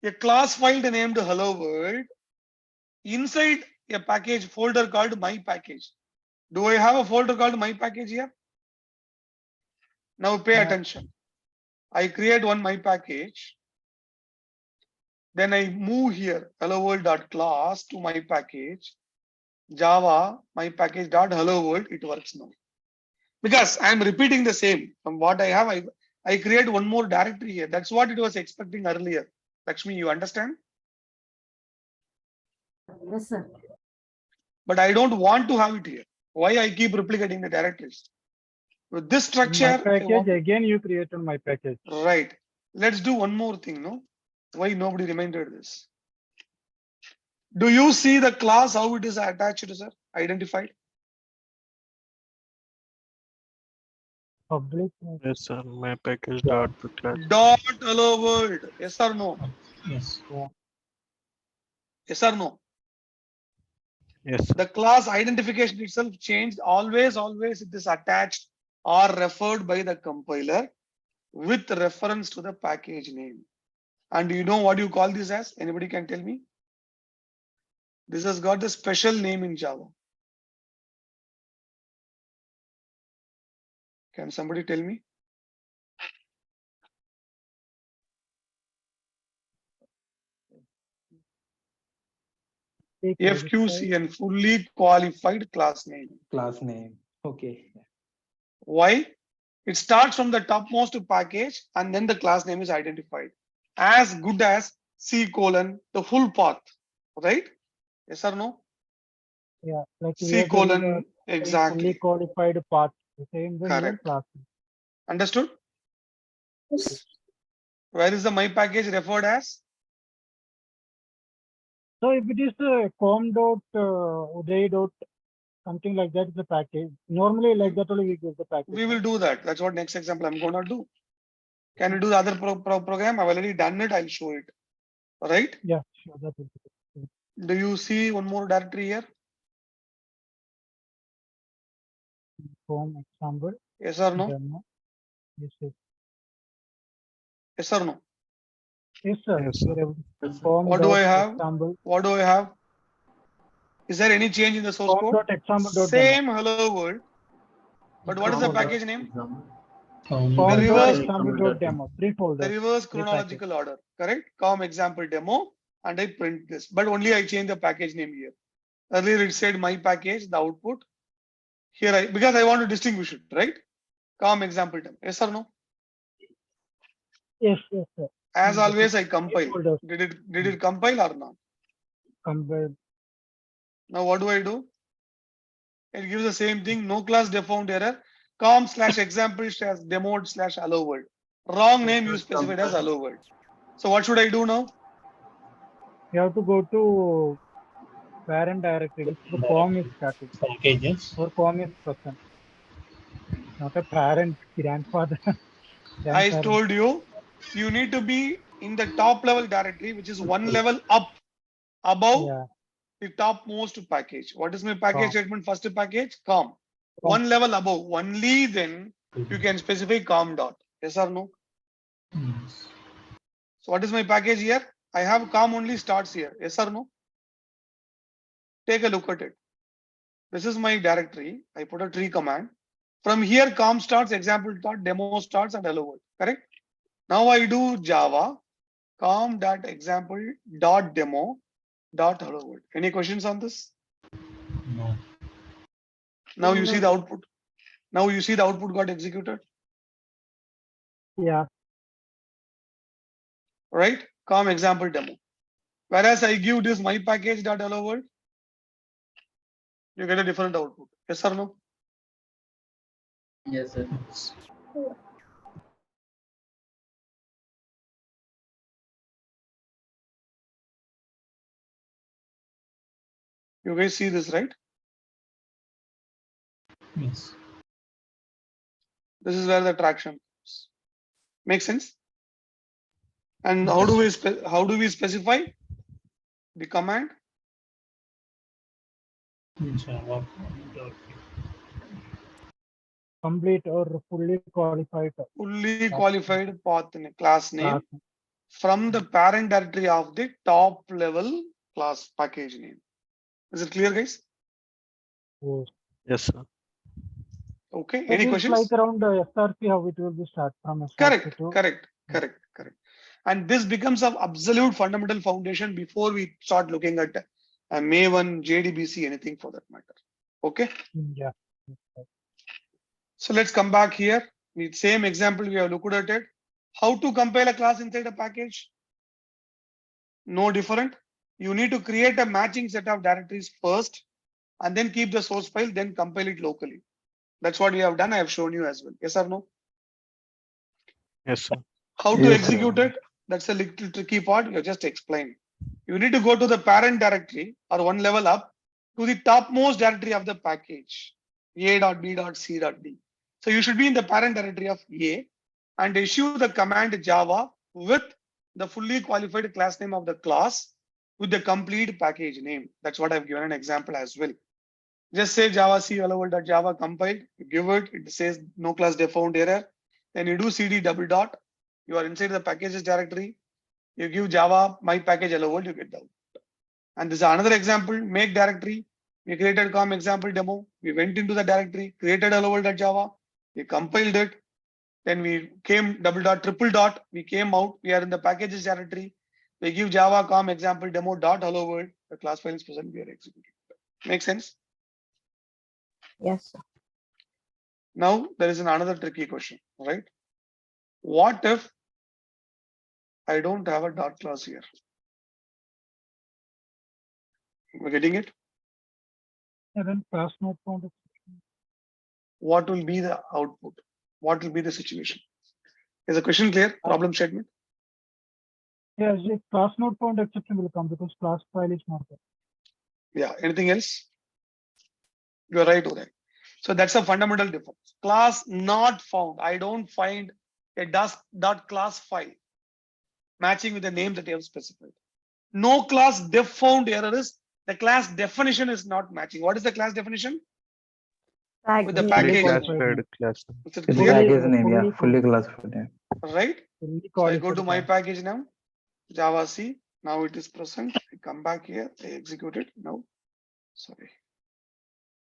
a class file named hello world inside a package folder called my package. Do I have a folder called my package here? Now pay attention. I create one my package. Then I move here hello world.class to my package. Java my package dot hello world. It works now. Because I'm repeating the same from what I have. I create one more directory here. That's what it was expecting earlier. Lakshmi, you understand? Yes, sir. But I don't want to have it here. Why I keep replicating the directories? With this structure, my package again you created my package. Right. Let's do one more thing. No, why nobody reminded this? Do you see the class how it is attached, sir? Identified. Public. Yes, sir. My package dot class. Dot hello world. Yes or no? Yes. Yes or no? Yes, sir. The class identification itself changed. Always it is attached or referred by the compiler with reference to the package name. And you know what you call this as? Anybody can tell me? This has got the special name in Java. Can somebody tell me? FQCN, fully qualified class name. Class name. Okay. Why? It starts from the topmost package and then the class name is identified as good as C colon, the full path, right? Yes or no? Yeah, like C here there is colon, a fully exactly. qualified path. The same way here Correct. class. Understood? Where is the my package referred as? So if it is com dot uday dot something like that is the package. Normally like that only we give the package. We will do that. That's what next example I'm going to do. Can you do the other program? I've already done it. I'll show it. Right? Yeah, sure. That will be good. Do you see one more directory here? Com example. Yes or no? Demo. Yes, yes. Yes or no? Yes, sir. Yes, sir. Com What do I dot have? example. What do I have? Is there any change in the source Com code? dot example dot Same hello world. But what is the demo. package name? Com The dot reverse- example dot demo. Three The folders. reverse chronological order, correct? Com example demo, and I print this. But only I change the package name here. Earlier it said my package, the output. Here because I want to distinguish it, right? Com example demo. Yes or no? Yes, yes, sir. As Mm, always, I compile. folders. Did it compile or not? Compare. Now what do I do? It gives the same thing. No class defound error. Com slash example slash demo slash hello world. Wrong name you specified as hello world. So what should I do now? You have to go to parent directory which the com is started Packages. or com is present. Not a parent, grandfather. I grandparent. told you, you need to be in the top level directory, which is one level up above Yeah. the topmost package. What is my package Com. statement? First package, com. One level above, only then you can specify com dot. Yes or no? Yes. So what is my package here? I have com only starts here. Yes or no? Take a look at it. This is my directory. I put a tree command. From here, com starts, example dot, demo starts, and hello world. Correct? Now I do Java com dot example dot demo dot hello world. Any questions on this? No. Now you see the output. Now you see the output got executed, Yeah. right? Com example demo. Whereas I give this my package dot hello world, you get a different output. Yes or no? Yes, sir. Yes. You guys see this, right? Yes. This is where the traction comes. Make sense? And how do we specify the command? Java. Complete or fully qualified Fully qualified path in a class name class. from the parent directory of the top level class package name. Is it clear, guys? Oh. Yes, sir. Okay. So Any this questions? like around SRC, how it will be start from SRC Correct, to correct. And this becomes an absolute fundamental foundation before we start looking at Maven, JDBC, anything for that matter. Okay. yeah. So let's come back here. With same example, we have looked at it. How to compile a class inside a package? No different. You need to create a matching set of directories first, and then keep the source file, then compile it locally. That's what we have done. I have shown you as well. Yes or no? Yes, sir. How to execute it? That's a little tricky part. You just explained. You need to go to the parent directory or one level up to the topmost directory of the package, a.b.c.d. So you should be in the parent directory of A and issue the command Java with the fully qualified class name of the class with the complete package name. That's what I've given an example as well. Just say Java C hello world.java compiled. You give it. It says no class defound error. Then you do cd double dot. You are inside the packages directory. You give Java my package hello world. You get the output. And this is another example. Make directory. We created com example demo. We went into the directory, created hello world.java. We compiled it. Then we came double dot triple dot. We came out. We are in the packages directory. We give Java com example demo dot hello world. The class file is present. We are executing. Make sense? Yes, sir. Now there is another tricky question, right? What if I don't have a dot class here? We're getting it. And then class not found. What will be the output? What will be the situation? Is the question clear? Problem statement. Yes, if class not found exception will come because class file is not there. Yeah. Anything else? You're right, Uday. So that's a fundamental difference. Class not found. I don't find a dot class file matching with the name that you have specified. No class def found error is the class definition is not matching. What is the class definition? With the Fully package qualified. name. Classified class. Is it With clear? package name, yeah, fully fully classified. Yeah. Right? Fully So I go to qualified my class. package now. Java C. Now it is present. I come back here. I execute it. Now, sorry.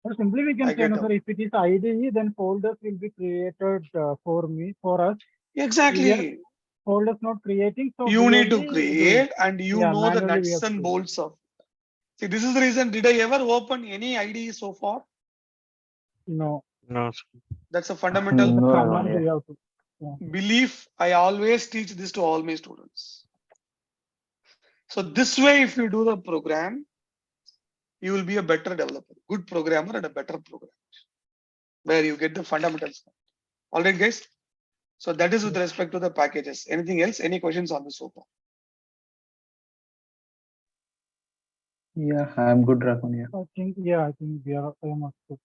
Or simply we I can say, get no, out. sir, if it is IDE, then folders will be created for us. Exactly. Folders not creating. So You we need to only create doing. and you Yeah, know the manually we nuts have and to. bolts of. See, this is the reason. Did I ever open any IDE so far? No, No, sir. That's a fundamental No, command yeah. we have to. Yeah. belief. I always teach this to all my students. So this way, if you do the program, you will be a better developer, good programmer and a better programmer, where you get the fundamentals. All right, guys. So that is with respect to the packages. Anything else? Any questions on this so far? Yeah, I'm good, Rakun. Yeah. I think we are. I am also.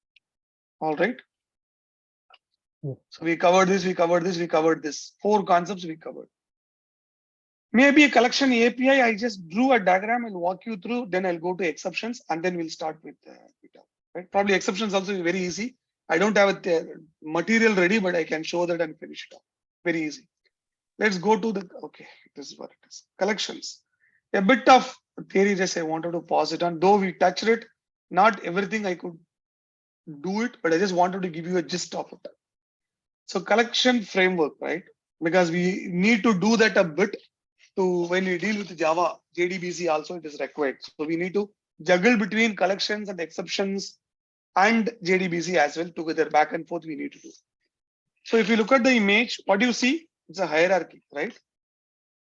All right. Yeah. So we covered this, we covered this, we covered this. 4 concepts we covered. Maybe a collection API, I just drew a diagram, I'll walk you through, then I'll go to exceptions and then we'll start with right? Probably exceptions also is very easy. I don't have a material ready, but I can show that and finish it up. Very easy. Let's go to the, okay, this is what it is. Collections. A bit of theory just I wanted to pause it on, though we touched it, not everything I could do it, but I just wanted to give you a gist of it. So collection framework, right? Because we need to do that a bit to when we deal with Java, JDBC also it is required. So we need to juggle between collections and exceptions and JDBC as well together, back and forth we need to do. So if you look at the image, what do you see? It's a hierarchy, right?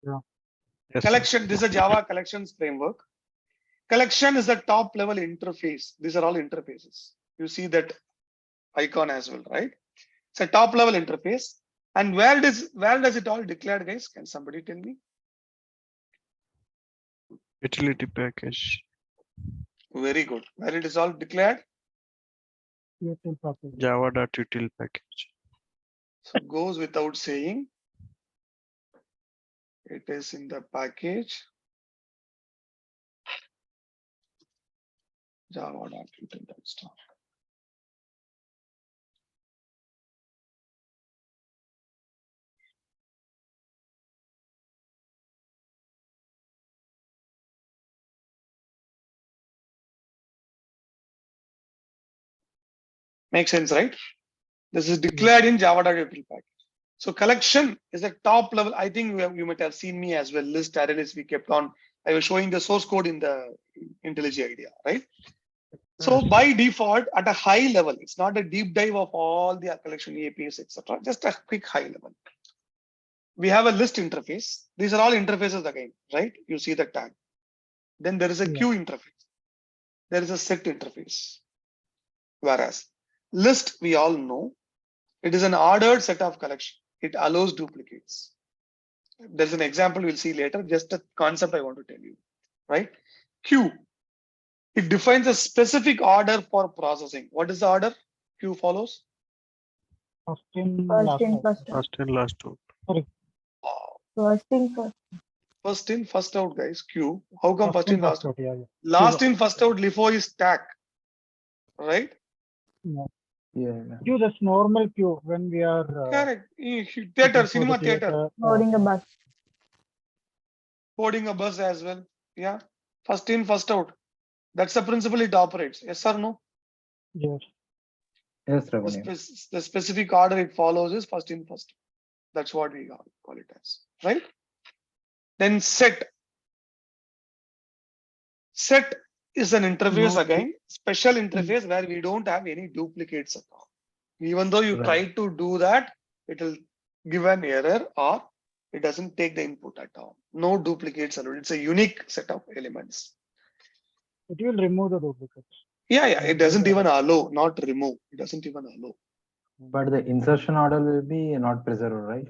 Yeah. Yes, sir. Collection, this is a Java collections framework. Collection is the top level interface. These are all interfaces. You see that icon as well, right? It's a top level interface. And where does it all declared, guys? Can somebody tell me? Utility package. Very good. Where it is all declared? UTL package. Java.util package. So goes without saying. It is in the package. Java.util.start. Makes sense, right? This is declared in Java.util package. So collection is a top level. I think you might have seen me as well. List, array list, we kept on. I was showing the source code in the IntelliJ idea, right? So by default, at a high level, it's not a deep dive of all the collection APIs, etc. Just a quick high level. We have a list interface. These are all interfaces again, right? You see the tag. Then there is a queue interface. There is a set interface. Whereas list, we all know, it is an ordered set of collection. It allows duplicates. There's an example we'll see later, just a concept I want to tell you, right? Queue, it defines a specific order for processing. What is the order queue follows? First in, First last in, out. first out. First and last out. First in, first. First in, first out, guys. Queue. How come first in, last out? Yeah. Last in, first out, LIFO is stack, right? No. Yeah. Queue, that's normal queue when we are. Correct. Looking Theater, for cinema the theater. Loading a bus. Boarding a bus as well. Yeah. First in, first out. That's the principle it operates. Yes or no? Yes. Yes, Rakun. The specific order it follows is first in, first out. That's what we call it as, right? Then set. Set is an interface No. again, special interface where we don't have any duplicates at all. Even though you Right. try to do that, it will give an error or it doesn't take the input at all. No duplicates allowed. It's a unique set of elements. It will remove the duplicates. Yeah, it doesn't even allow, not remove. It doesn't even allow. But the insertion order will be not preserved, right?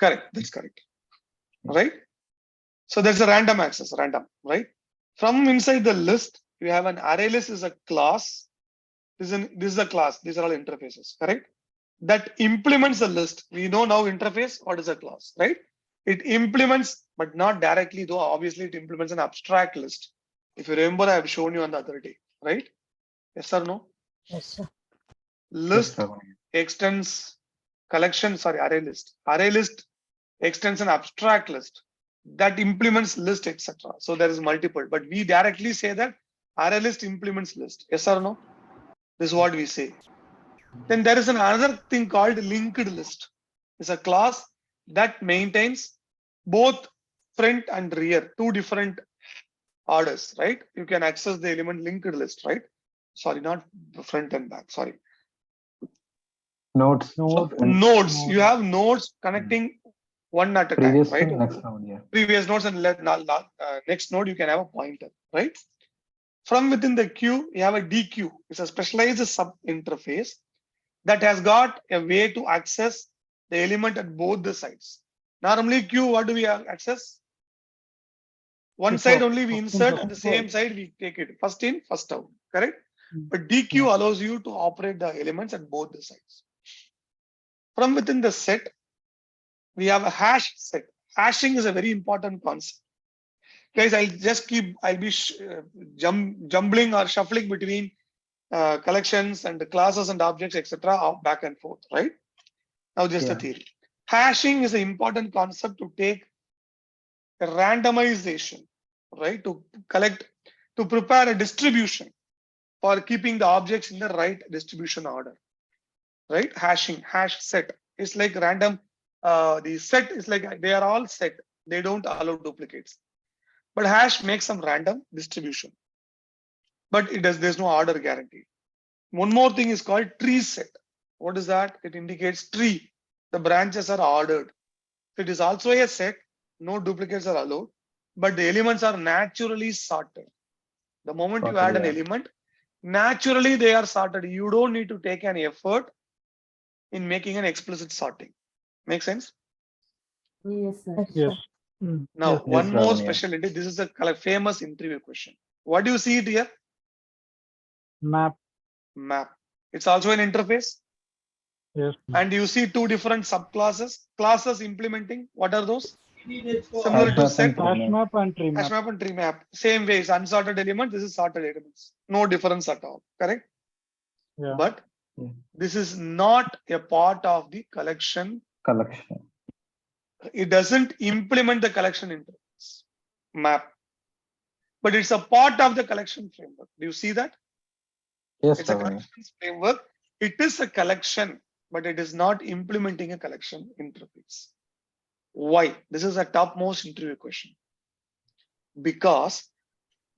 Correct. That's correct. Right. So there's a random access, random, right? From inside the list, you have an array list is a class. This is a class. These are all interfaces, correct? That implements the list. We know now interface, what is a class, right? It implements, but not directly, though obviously it implements an abstract list. If you remember, I have shown you on the other day, right? Yes or no? Yes, sir. List Yes, Raghunath. extends collection, sorry, array list. Array list extends an abstract list that implements list, etc. So there is multiple, but we directly say that array list implements list. Yes or no? This is what we say. Then there is another thing called linked list. It's a class that maintains both front and rear, two different orders, right? You can access the element linked list, right? Sorry, not front and back, sorry. Nodes. Node. Nodes. You have nodes connecting one at a time, Previous right? to next node, yeah. Previous nodes and next node, you can have a pointer, right? From within the queue, you have a DQ. It's a specialized sub interface that has got a way to access the element at both the sides. Normally, queue, what do we have access? One It's side a- only we insert, and the same side we take it first in, first out, correct? But DQ allows you to operate the elements at both the sides. From within the set, we have a hash set. Hashing is a very important concept. Guys, I'll be jumbling or shuffling between collections and the classes and objects, etc. back and forth, right? Now just a Yeah. theory. Hashing is an important concept to take a randomization, right? To prepare a distribution for keeping the objects in the right distribution order, right? Hashing, hash set is like random. The set is like they are all set. They don't allow duplicates. But hash makes some random distribution. But there's no order guarantee. One more thing is called tree set. What is that? It indicates tree. The branches are ordered. It is also a set. No duplicates are allowed. But the elements are naturally sorted. The moment you add an element, naturally they are sorted. You don't need to take any effort in making an explicit sorting. Make sense? Yes, sir. Yes. Now, Yes, one yes, more Ravanya. specialty. This is a famous interview question. What do you see it here? Map. Map. It's also an interface. Yes. And you see two different subclasses. Classes implementing. What are those? Similar to Hash set. map and Hash tree map. map and tree Hash map. map and tree map. Same way. It's unsorted element. This is sorted elements. No difference at all. Correct? Yeah. But Yeah. this is not a part of the collection. Collection. It doesn't implement the collection interface map. But it's a part of the collection framework. Do you see that? Yes, It's a Ravanya. collection framework. It is a collection, but it is not implementing a collection interface. Why? This is a topmost interview question. Because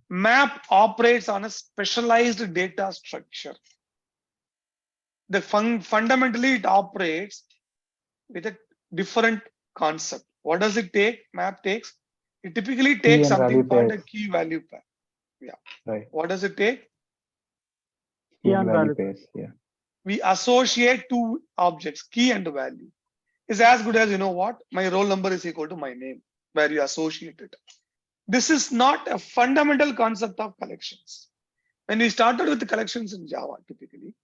map operates on a specialized data structure. Fundamentally, it operates with a different concept. What does it take? Map takes. It typically takes and something value called pairs. a key value pair. Yeah. Right. What does it take? Key and and value value pairs. Yeah. We associate two objects, key and value. Is as good as, you know what? My roll number is equal to my name, where you associate it. This is not a fundamental concept of collections. When we started with the collections in Java, typically,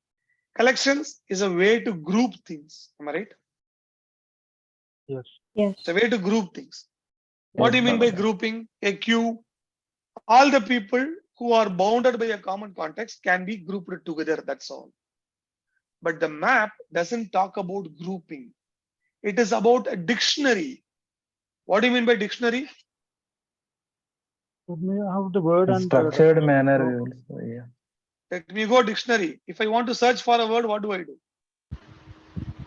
collections is a way to group things. Am I right? Yes. Yes. It's a way to group things. What do you Yes, mean by Ravanya. grouping? A queue. All the people who are bounded by a common context can be grouped together. That's all. But the map doesn't talk about grouping. It is about a dictionary. What do you mean by dictionary? Would we have the word In and structured manner. Also, yeah. Let me go dictionary. If I want to search for a word, what do I do?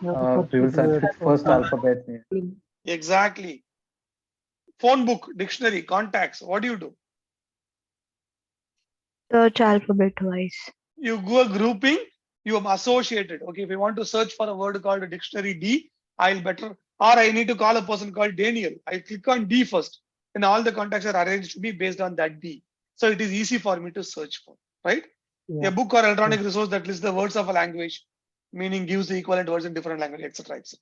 We will search with first alphabet. Yeah. Exactly. Phone book, dictionary, contacts. What do you do? Search alphabet wise. You go grouping, you have associated. Okay, if I want to search for a word called a dictionary D, I'll better, or I need to call a person called Daniel. I click on D first, and all the contacts are arranged to me based on that D. So it is easy for me to search for, right? Yeah. A book or electronic resource that lists the words of a language, meaning gives the equivalent words in different language, etc., etc.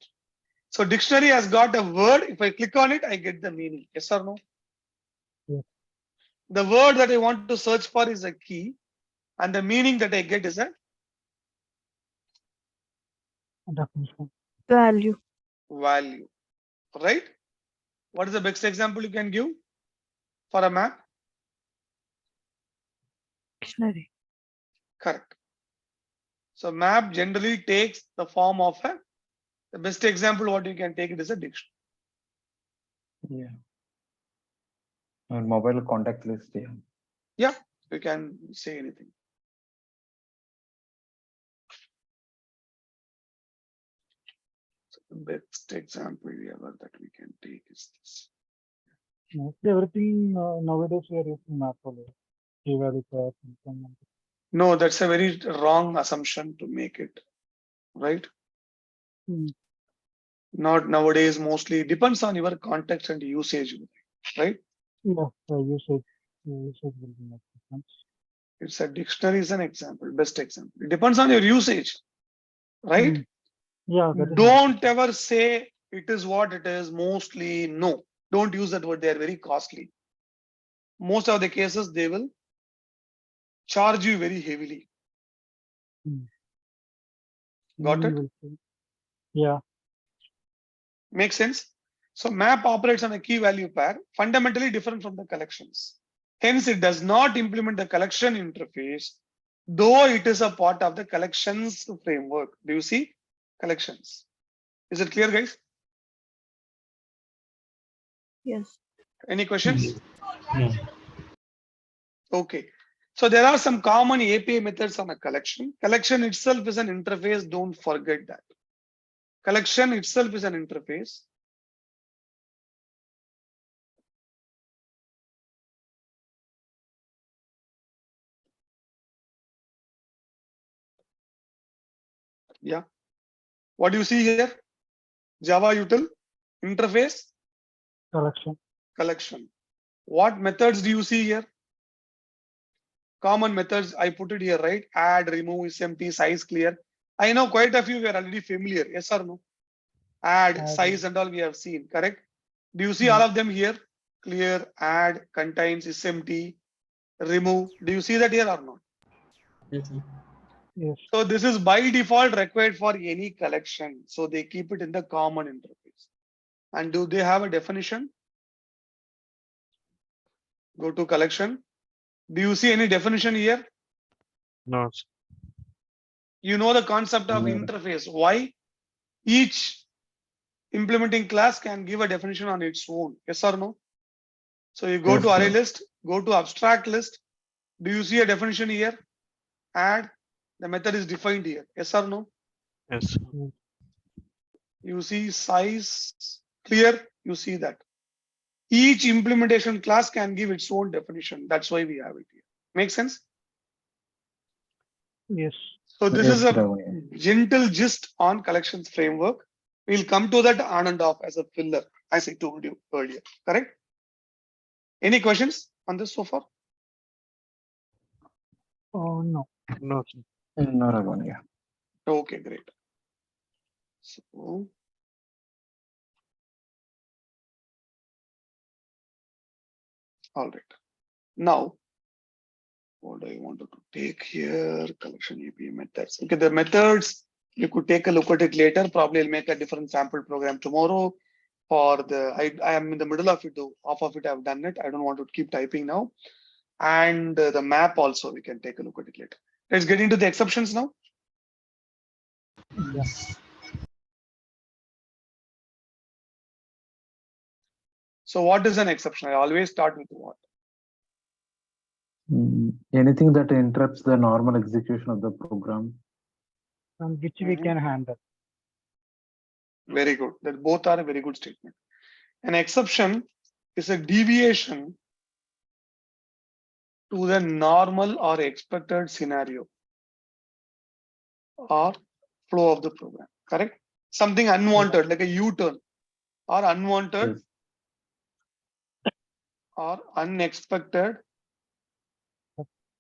So dictionary has got a word. If I click on it, I get the meaning. Yes or no? Yes. The word that I want to search for is a key, and the meaning that I get is a Definition. Value. value, right? What is the best example you can give for a map? Dictionary. Correct. So map generally takes the form of a, the best example what you can take it is a dictionary. Yeah. Or mobile contact list. Yeah. Yeah, you can say anything. So the best example ever that we can take is this. Mostly everything nowadays we are using map only. Keyword research and so on. No, that's a very wrong assumption to make it, right? Hmm. Not nowadays, mostly depends on your context and usage, right? Yeah, usage will be much different. It's a dictionary is an example, best example. It depends on your usage, right? Hmm. Yeah, that is Don't ever say it is what it is, mostly. No, don't use that word. They are very costly. Most of the cases, they will charge you very heavily. Hmm. Got it? will say. Yeah. Makes sense? So map operates on a key value pair, fundamentally different from the collections. Hence, it does not implement the collection interface, though it is a part of the collections framework. Do you see? Collections. Is it clear, guys? Yes. Any questions? No. Okay. So there are some common API methods on a collection. Collection itself is an interface. Don't forget that. Collection itself is an interface. Yeah. What do you see here? Java util, interface, Collection. collection. What methods do you see here? Common methods, I put it here, right? Add, remove, is empty, size clear. I know quite a few we are already familiar. Yes or no? Add, size and all we have seen, correct? Do you see all of them here? Clear, add, contains, is empty, remove. Do you see that here or not? Yes. So this is by default required for any collection. So they keep it in the common interface. And do they have a definition? Go to collection. Do you see any definition here? No. You know the concept of interface. Why? Each implementing class can give a definition on its own. Yes or no? So you go Yes, to array sir. list, go to abstract list. Do you see a definition here? Add. The method is defined here. Yes or no? Yes. You see size clear. You see that. Each implementation class can give its own definition. That's why we have it here. Make sense? Yes. So this Yes, is a Ravani. gentle gist on collections framework. We'll come to that on and off as a filler, as I told you earlier. Correct? Any questions on this so far? Oh no. No. No, Ravani. Yeah. Okay, great. So all right. Now, what do I want to take here? Collection API methods. Okay, the methods, you could take a look at it later. Probably I'll make a different sample program tomorrow. For the I am in the middle of it though. Half of it I've done it. I don't want to keep typing now. And the map also, we can take a look at it later. Let's get into the exceptions now. Yes. So what is an exception? I always start with what? Anything that interrupts the normal execution of the program. And which we can handle. Very good. That both are a very good statement. An exception is a deviation to the normal or expected scenario or flow of the program, correct? Something unwanted, like a U-turn, or unwanted Yes. or unexpected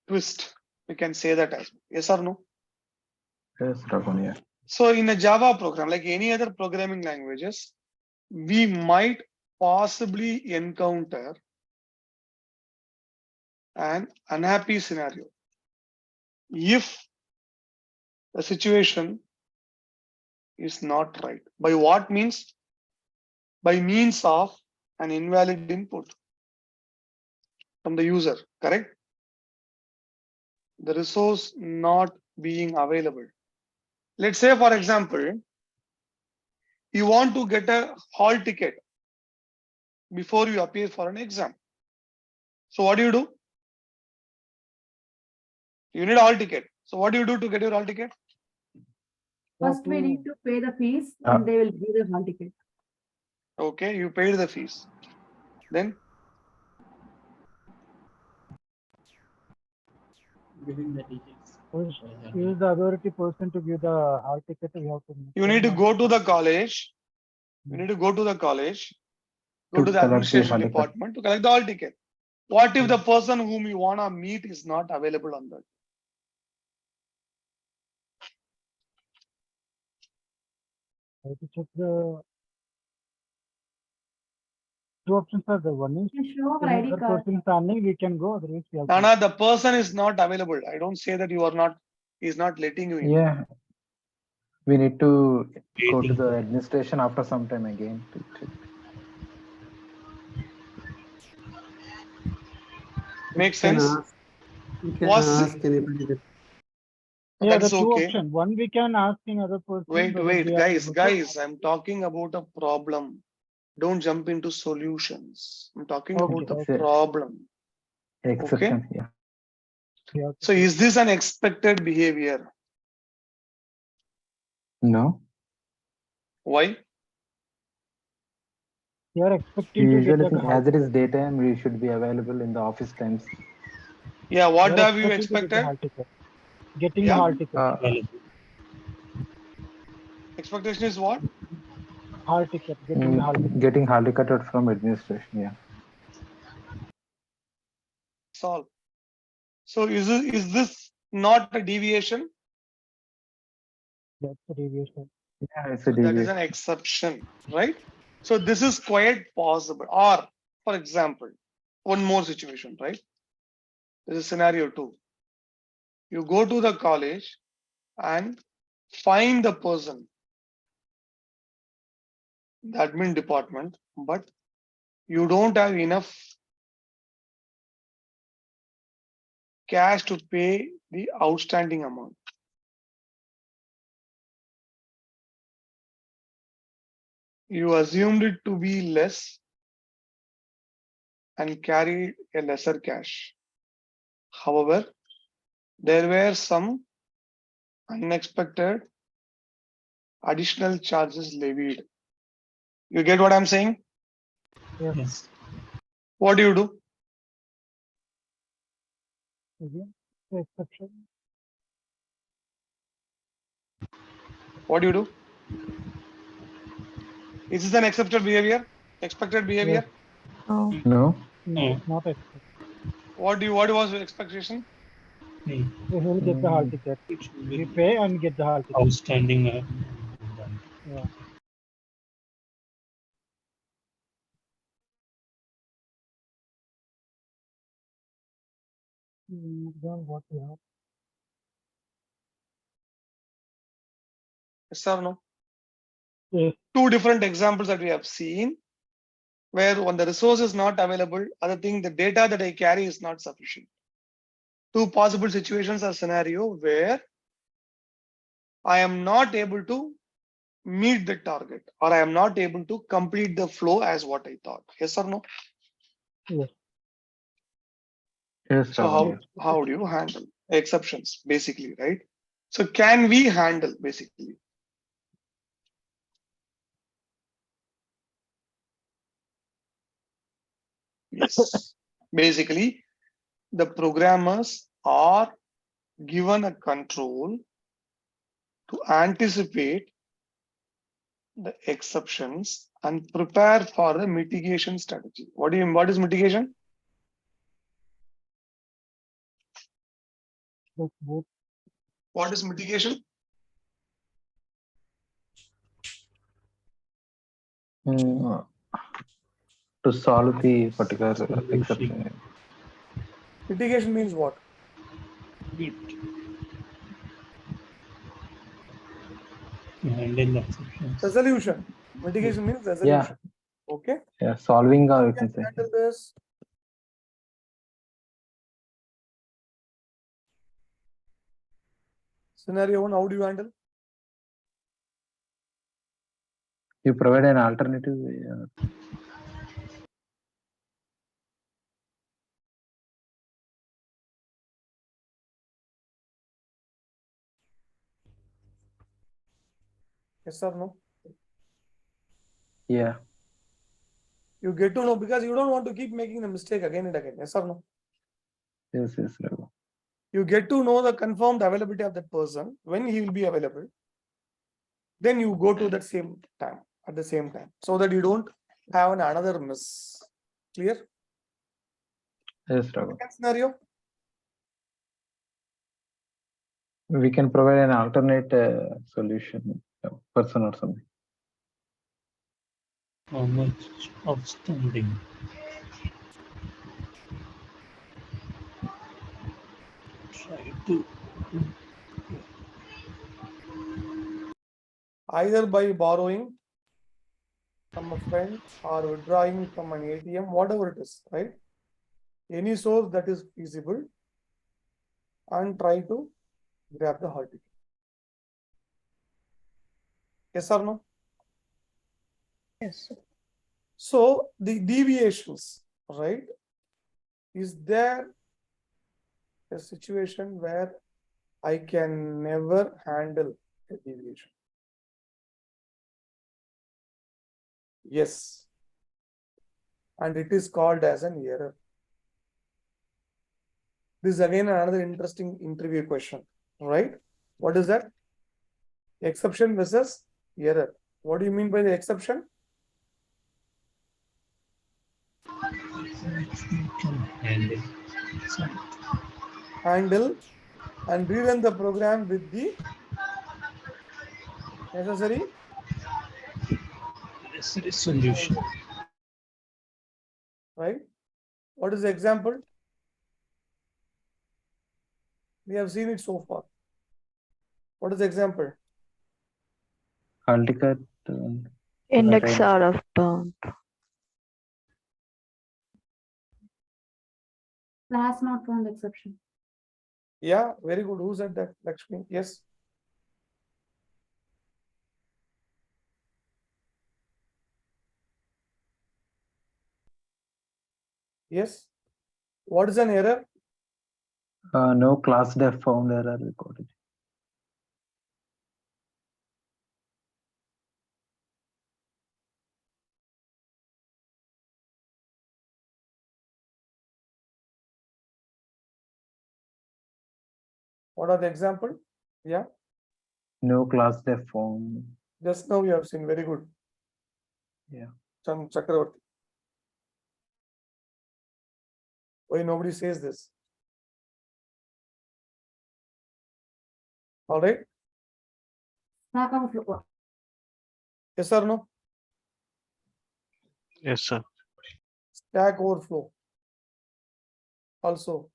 twist. We can say that as well. Yes or no? Yes, Raghuvan, yeah. So in a Java program, like any other programming languages, we might possibly encounter an unhappy scenario if the situation is not right. By what means? By means of an invalid input from the user, correct? The resource not being available. Let's say, for example, you want to get a hall ticket before you appear for an exam. So what do? You need a hall ticket. So what do you do to get your hall ticket? First, we need to pay the fees Uh, and they will give the hall ticket. Okay, you paid the fees. Then Giving the details. Is the authority person to give the hall ticket? We have to. you need to go to the college. You need to go to the college, go To to the collect the administration hall ticket. department to collect the hall ticket. What if the person whom you wanna meet is not available on that? I have to check the two options are there. One is You show our any ID other card. person standing, we can go. Otherwise, we have to. Nana, the person is not available. I don't say that you are not. He's not letting you in. Yeah. We need to go to Waiting. the administration after some time again. Makes sense. You can Was ask anybody that Yeah, the that's two okay. options. One we can ask in other person. Wait, whether wait, they are guys, able to- guys. I'm talking about a problem. Don't jump into solutions. I'm talking Okay, about the okay. problem. Exception, yeah. we have to So check. is this an expected behavior? No. Why? We are We expecting to get usually the think hall as it ticket. is daytime, we should be available in the office times. Yeah, We what are have you expecting to get the expected? hall ticket. Getting the Yeah. hall ticket. Available. Expectation is what? Hall ticket. Getting the hall ticket. Getting hall ticketed from administration, yeah. Solve. So is this not a deviation? That's the deviation. Yeah, it's a So that is deviation. an exception, right? So this is quite possible. Or, for example, one more situation, right? This is scenario 2. You go to the college and find the person, the admin department, but you don't have enough cash to pay the outstanding amount. You assumed it to be less and carried a lesser cash. However, there were some unexpected additional charges levied. You get what I'm saying? Yes. What do you do? Again, the exception. What do you do? Is this an accepted behavior? Expected behavior? No. No. No, not expected. What was the expectation? Hmm. We will get the hall ticket. It should We be pay and get the hall ticket. outstanding. Yeah. Then what we have? Yes or no? Yes. Two different examples that we have seen where when the resource is not available, other thing, the data that I carry is not sufficient. Two possible situations or scenario where I am not able to meet the target or I am not able to complete the flow as what I thought. Yes or no? Yes. Yes, So Raghuvan, how do you handle exceptions basically, right? So can we handle basically? Yes. Basically, the programmers are given a control to anticipate the exceptions and prepare for the mitigation strategy. What is mitigation? What is mitigation? To solve the particular exception. Mitigation means what? To handle the exceptions. Resolution. Mitigation means resolution. Okay. Yeah, solving or you can say. Handle this. Scenario 1, how do you handle? You provide an alternative. Yes or no? Yeah. You get to know because you don't want to keep making the mistake again and again. Yes or no? Yes, Raghu. You get to know the confirmed availability of that person, when he will be available. Then you go to that same time, at the same time, so that you don't have another miss. Clear? Yes, Raghu. Second scenario. We can provide an alternate solution, person or something. How much outstanding? Try to. Either by borrowing from a friend or withdrawing from an ATM, whatever it is, right? Any source that is feasible, and try to grab the hall ticket. Yes or no? Yes. So the deviations, right? Is there a situation where I can never handle a deviation? Yes. And it is called as an error. This is again another interesting interview question, right? What is that? Exception versus error. What do you mean by the exception? Handle. Handle and rerun the program with the necessary Solution. right? What is the example? We have seen it so far. What is the example? Hall ticket. Index out of bound. Class not found exception. Yeah, very good. Who said that? Lakshmi? Yes. Yes. What is an error? No class def found error recorded. What are the example? Yeah. No class def found. Just now you have seen. Very good. Yeah. Chakravarti. Why nobody says this? All right. Stack Overflow. Yes or no? Yes, sir. Stack Overflow. Also.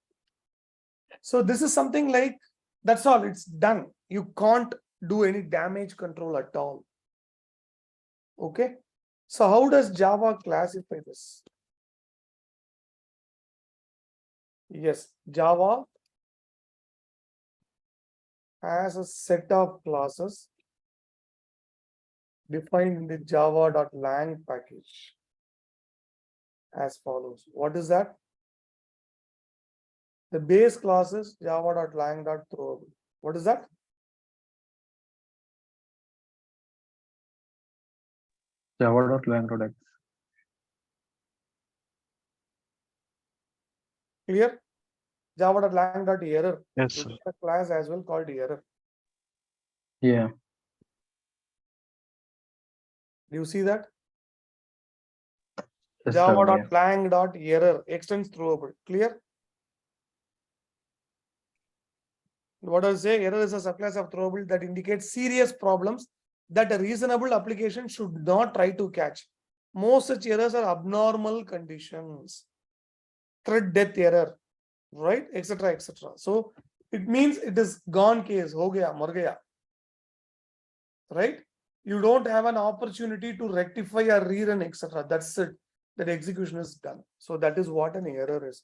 So this is something like, that's all, it's done. You can't do any damage control at all. Okay. So how does Java classify this? Yes, Java has a set of classes defined in the java.lang package as follows. What is that? The base class is java.lang.throwable. What is that? Java.lang.x. Clear? java.lang.error. Yes, You sir. got a class as well called error. Yeah. Do you see that? Yes, sir, yeah. Java.lang.error extends throwable. Clear? What does it say? Error is a subclass of throwable that indicates serious problems that a reasonable application should not try to catch. Most such errors are abnormal conditions. Thread death error, right? Etc. etc. So it means it is gone case. Ho gaya, mar gaya. Right? You don't have an opportunity to rectify or rerun, etc. That's it. That execution is done. So that is what an error is.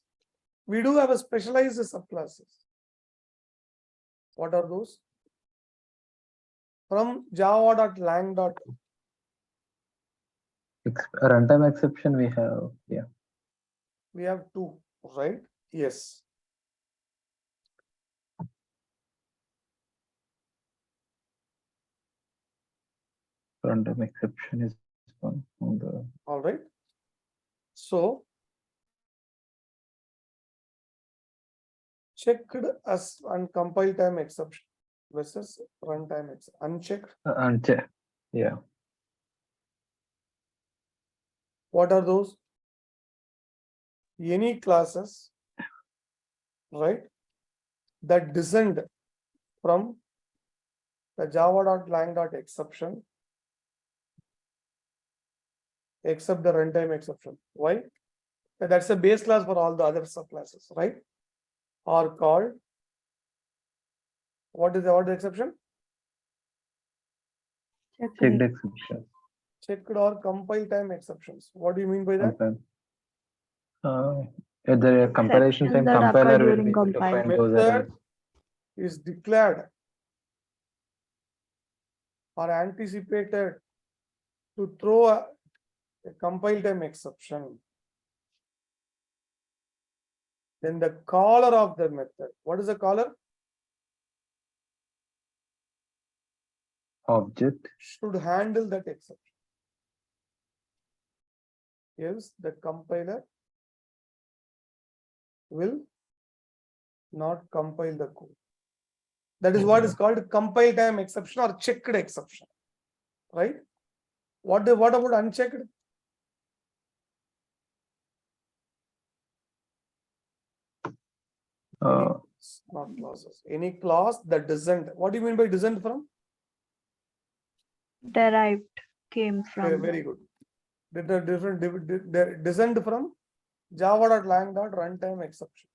We do have a specialized subclasses. What are those? From java.lang. Runtime exception we have. Yeah. We have two, right? Yes. Runtime exception is one on the. All right. So checked as and compile time exception versus runtime exception. Unchecked. Uncheck. Yeah. What are those? Any classes, right, that descend from the java.lang.exception except the runtime exception. Why? That's the base class for all the other subclasses, right? Are called, what is the exception? Checked exception. Checked or compile time exceptions. What do you mean by that? At the compilation time, Exceptions that occur compiler will during be able to compile. find those errors. Method is declared or anticipated to throw a compile time exception. Then the caller of the method. What is the caller? Object. Should handle that exception. Else the compiler will not compile the code. That is what is called compile time exception or checked exception. Right? What about unchecked? Not clauses. Any clause that doesn't. What do you mean by doesn't from? Derived came from. Very good. Doesn't from java.lang.runtime exception.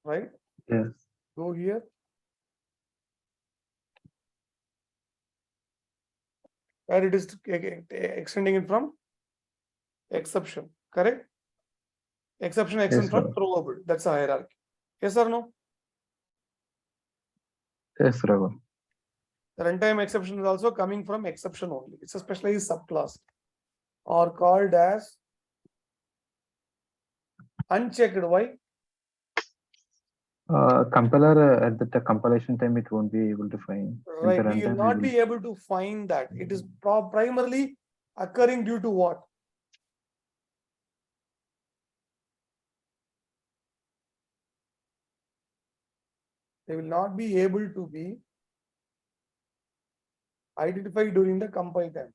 Right? Yes. Go here. Where it is extending it from exception. Correct? Exception extends from throwable. That's a hierarchy. Yes or no? Yes, Raghu. The runtime exception is also coming from exception only. It's a specialized subclass or called as unchecked. Why? Compiler at the compilation time, it won't be able to find. Right. We will not be able to find that. It is primarily occurring due to what? They will not be able to be identified during the compile time.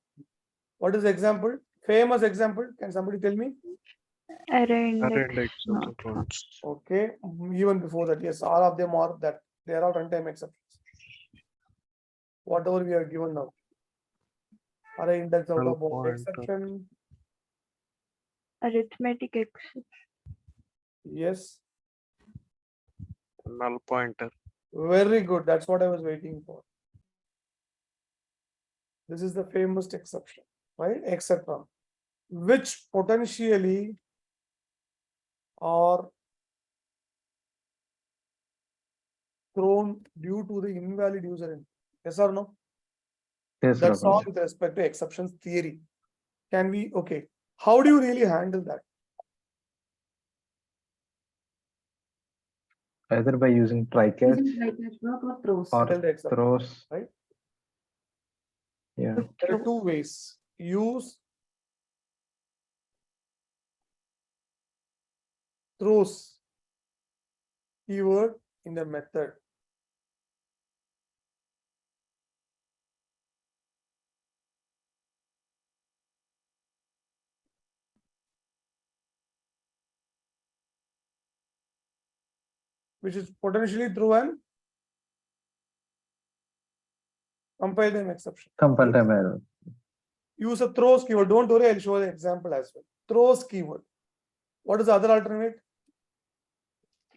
What is the example? Famous example. Can somebody tell me? Array Array index. index of No. the points. Okay. Even before that, yes, all of them are that. They are all runtime exceptions. Whatever we are given now. Array index out Null of bound pointer. exception. Arithmetic exception. Yes. Null pointer. Very good. That's what I was waiting for. This is the famous exception, right? Etc. Which potentially are thrown due to the invalid user input. Yes or no? Yes, That's Raghu. all with respect to exceptions theory. Can we, okay. How do you really handle that? Either by using try-catch Using try-catch block or throws. or Handle the exception, throws. right? Yeah. There are two ways. Use throws. keyword in the method. Which is potentially through an compile time exception. Compile time error. Use a throws keyword. Don't worry, I'll show the example as well. Throws keyword. What is the other alternate?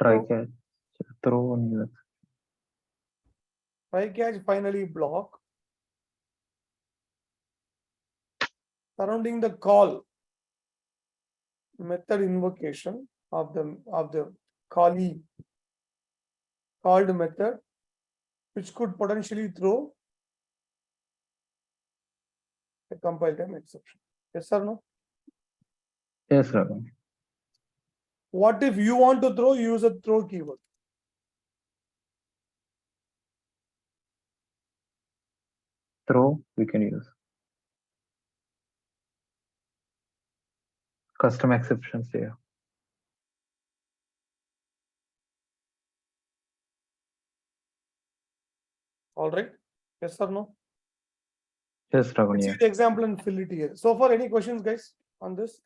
Try catch. Throw on. Try catch, finally block. Surrounding the call method invocation of the callee called method, which could potentially throw a compile time exception. Yes or no? Yes, Raghav. What if you want to throw? Use a throw keyword. Throw we can use. Custom exceptions here. All right. Yes or no? Yes, Raghav. Let's Yeah. see the example and fill it here. So far, any questions, guys, on this?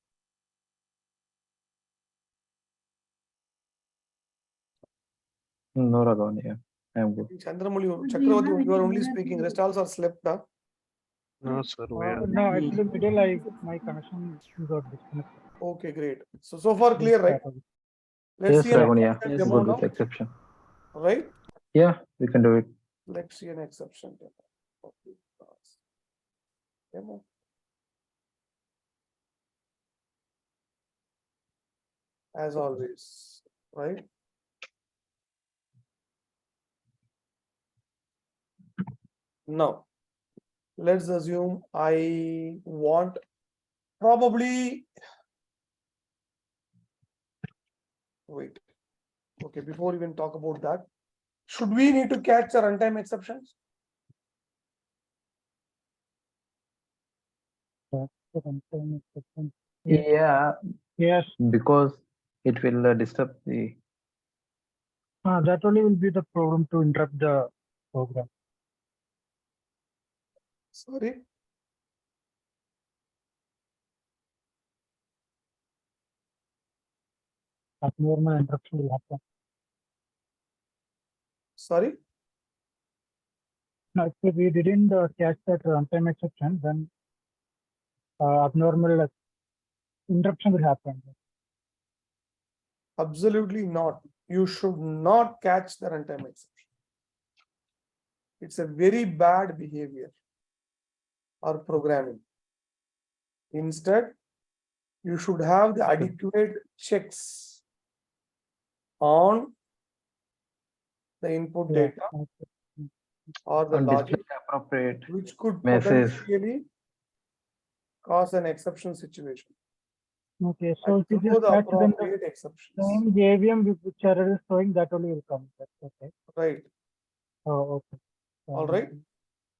No, Raghav. Yeah. I am good. Chandramouli, But we Chakravarti, have you are any only error speaking. to- Rest also are slept. Huh? No, sir. We are. No, actually middle my connection got disconnected. Okay, great. So far clear, right? Let's Yes, see an Raghav. Yeah. exception demo Good now. with exception. Right? Yeah, we can do it. Let's see an exception demo. Okay. Demo. As always, right? Now, let's assume I want probably, wait. Okay, before we even talk about that, should we need to catch the runtime exceptions? Yeah, Yes, because it will disturb the. that only will be the problem to interrupt the program. Sorry. Abnormal interruption will happen. Sorry. Now, if we didn't catch that runtime exception, then abnormal interruption will happen. Absolutely not. You should not catch the runtime exception. It's a very bad behavior or programming. Instead, you should have the adequate checks on the input data or the And logic, display appropriate which could message. potentially cause an exception situation. Okay, so And if you throw just the catch them the appropriate exceptions. same JVM which error is showing, that only will come. That's okay. Right. Oh, okay. All right.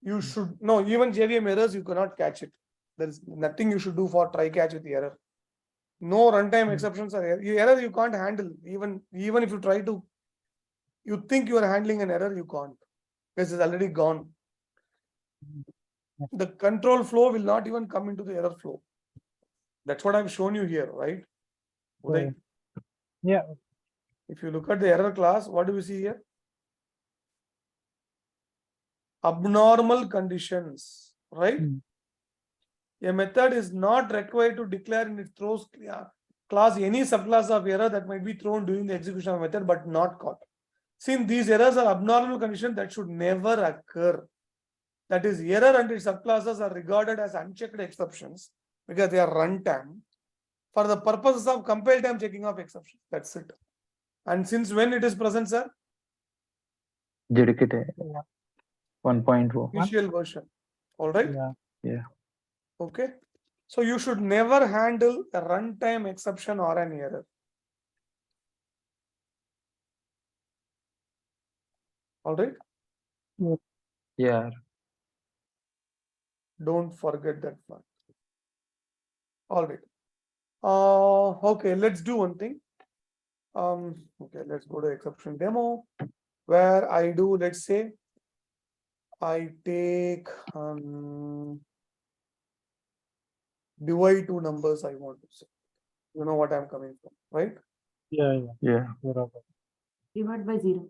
You should no, even JVM errors, you cannot catch it. There is nothing you should do for try catch with the error. No runtime exceptions are error you can't handle. Even if you try to, you think you are handling an error, you can't. Because it's already gone. The control flow will not even come into the error flow. That's what I've shown you here, right? Uday, Yeah. if you look at the error class, what do we see here? Abnormal conditions, right? A method is not required to declare in its throws class any subclass of error that might be thrown during the execution of a method but not caught. Since these errors are abnormal conditions that should never occur. That is, error and its subclasses are regarded as unchecked exceptions because they are runtime for the purposes of compile time checking of exceptions. That's it. And since when it is present, sir? JDK 1.0. Initial version. All right. Yeah. Okay. So you should never handle a runtime exception or an error. All right. Yeah. Don't forget that part. All right. Okay, let's do one thing. Okay, let's go to exception demo where I do, let's say, I take divide two numbers I want to say. You know what I'm coming from, right? Yeah. Yeah. Divide by 0.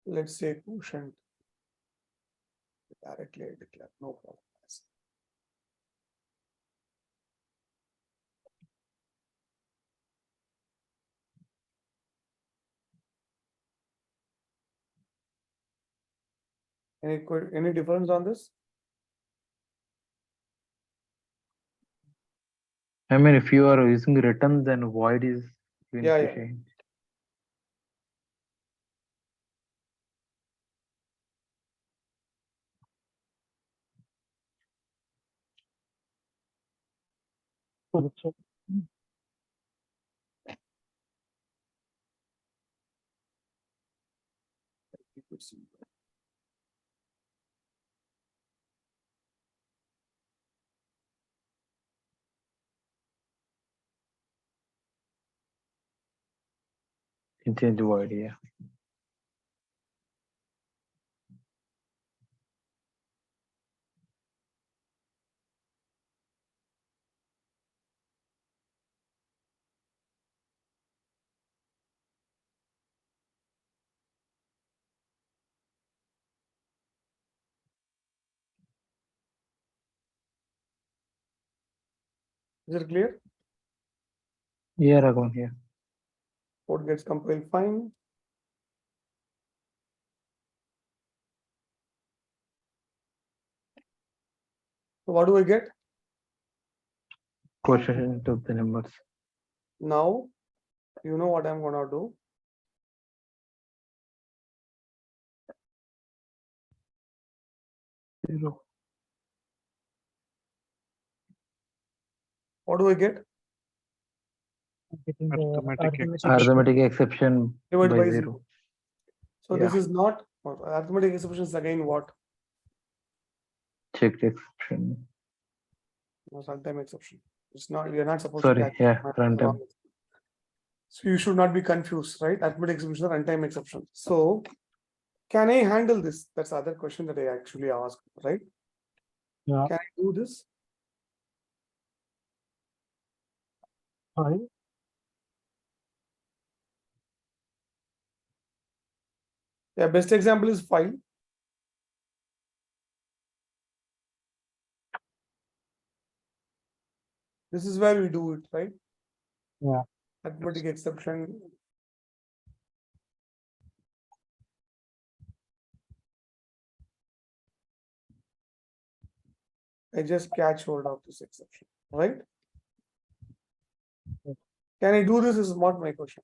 Let's say quotient. Directly I declare, no problem. Any difference on this? I mean, if you are using return, then void is Yeah. inefficient. Change void, yeah. Is it clear? Yeah, Raghavan, yeah. Code gets compiled fine. So what do I get? Quotient of the numbers. Now, you know what I'm gonna do. Zero. What do I get? Getting the Arithmetic exception Divided by by 0. So Yeah. this is not arithmetic exception is again what? Checked exception. No, runtime exception. It's not, we are not supposed Sorry, to catch yeah, runtime. So you should not be confused, right? Arithmetic exception, runtime exception. So can I handle this? That's the other question that I actually asked, right? Yeah. Can I do this? Sorry. Yeah, best example is file. This is where we do it, right? Yeah. Arithmetic exception. I just catch hold of this exception, right? Can I do this? Is not my question.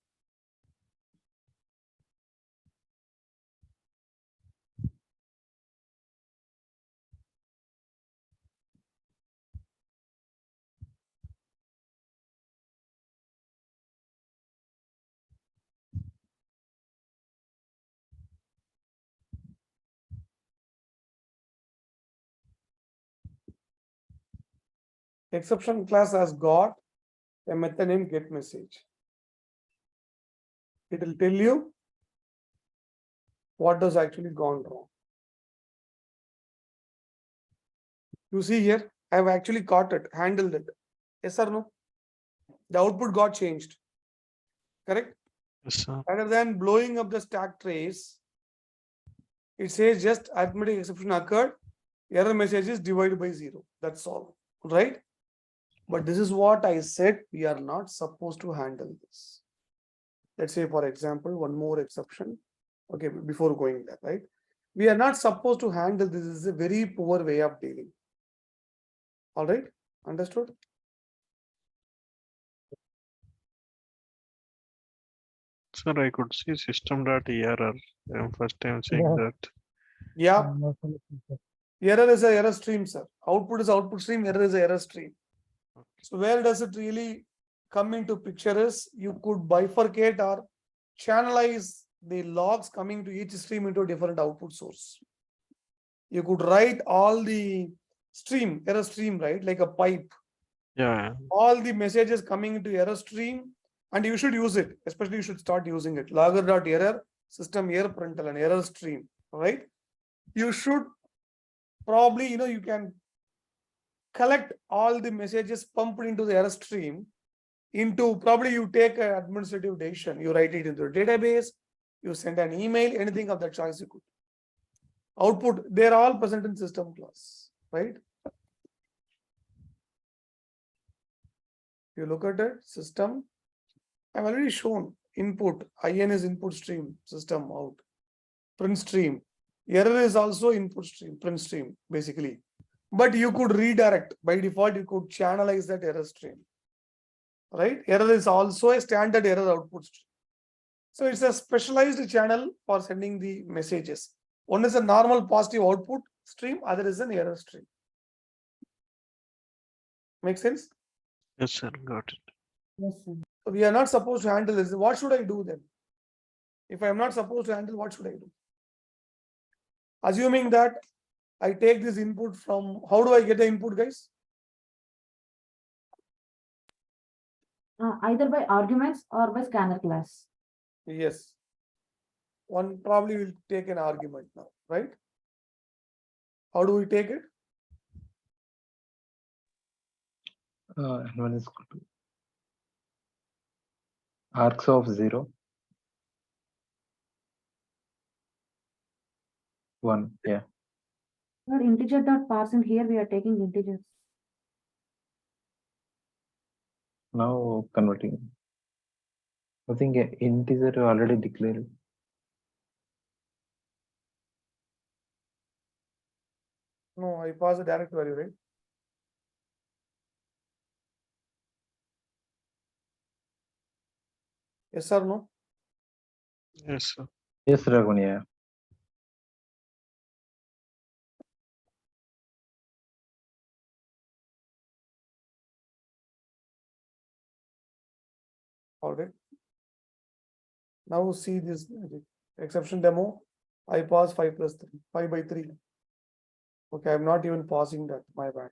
Exception class has got a method named getMessage. It will tell you what has actually gone wrong. You see here, I have actually caught it, handled it. Yes or no? The output got changed. Correct? Yes, sir. Rather than blowing up the stack trace, it says just arithmetic exception occurred. Error message is divided by 0. That's all. Right? But this is what I said. We are not supposed to handle this. Let's say, for example, one more exception. Okay, before going there, right? We are not supposed to handle this. This is a very poor way of dealing. All right? Understood? Sir, I could see system.error. I'm first time seeing that. Yeah. Error is a error stream, sir. Output is output stream, error is a error stream. So where does it really come into picture is you could bifurcate or channelize the logs coming to each stream into a different output source. You could write all the stream, error stream, right? Like a pipe. Yeah. all the messages coming into error stream, and you should use it, especially you should start using it. Logger.error, system error println and error stream, right? You should probably, you can collect all the messages pumped into the error stream into, probably you take an administrative decision. You write it into a database, you send an email, anything of that choice you could. Output, they're all present in system class, right? You look at it, system, I've already shown input, IN is input stream, system out, print stream, error is also input stream, print stream, basically. But you could redirect, by default, you could channelize that error stream, right? Error is also a standard error output stream. So it's a specialized channel for sending the messages. One is a normal positive output stream, other is an error stream. Make sense? Yes, sir. Got it. Yes, sir. So we are not supposed to handle this. What should I do then? If I am not supposed to handle, what should I do? Assuming that I take this input from, how do I get the input, guys? Either by arguments or by scanner class. Yes. One probably will take an argument now, right? How do we take it? N1 is equal to arcs of 0, 1. Yeah. For integer dot parsing, here we are taking integers. Now converting. I think integer already declared. No, I pass a direct value, right? Yes or no? Yes, sir. Yes, Raghuvan, yeah. All right. Now see this magic. Exception demo. I pass 5 plus 3, 5 by 3. Okay, I'm not even passing that. My bad.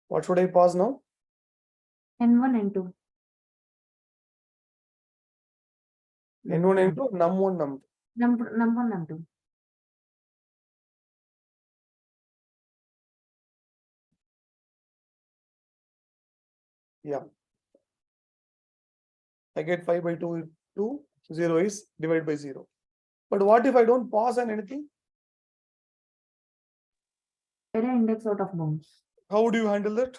What should I pass now? N1, N2. N1, N2, num1, num2. Num1, Num2. Yeah. I get 5 by 2, 2, 0 is divided by 0. But what if I don't pass on anything? Array index out of bounds. How would you handle that?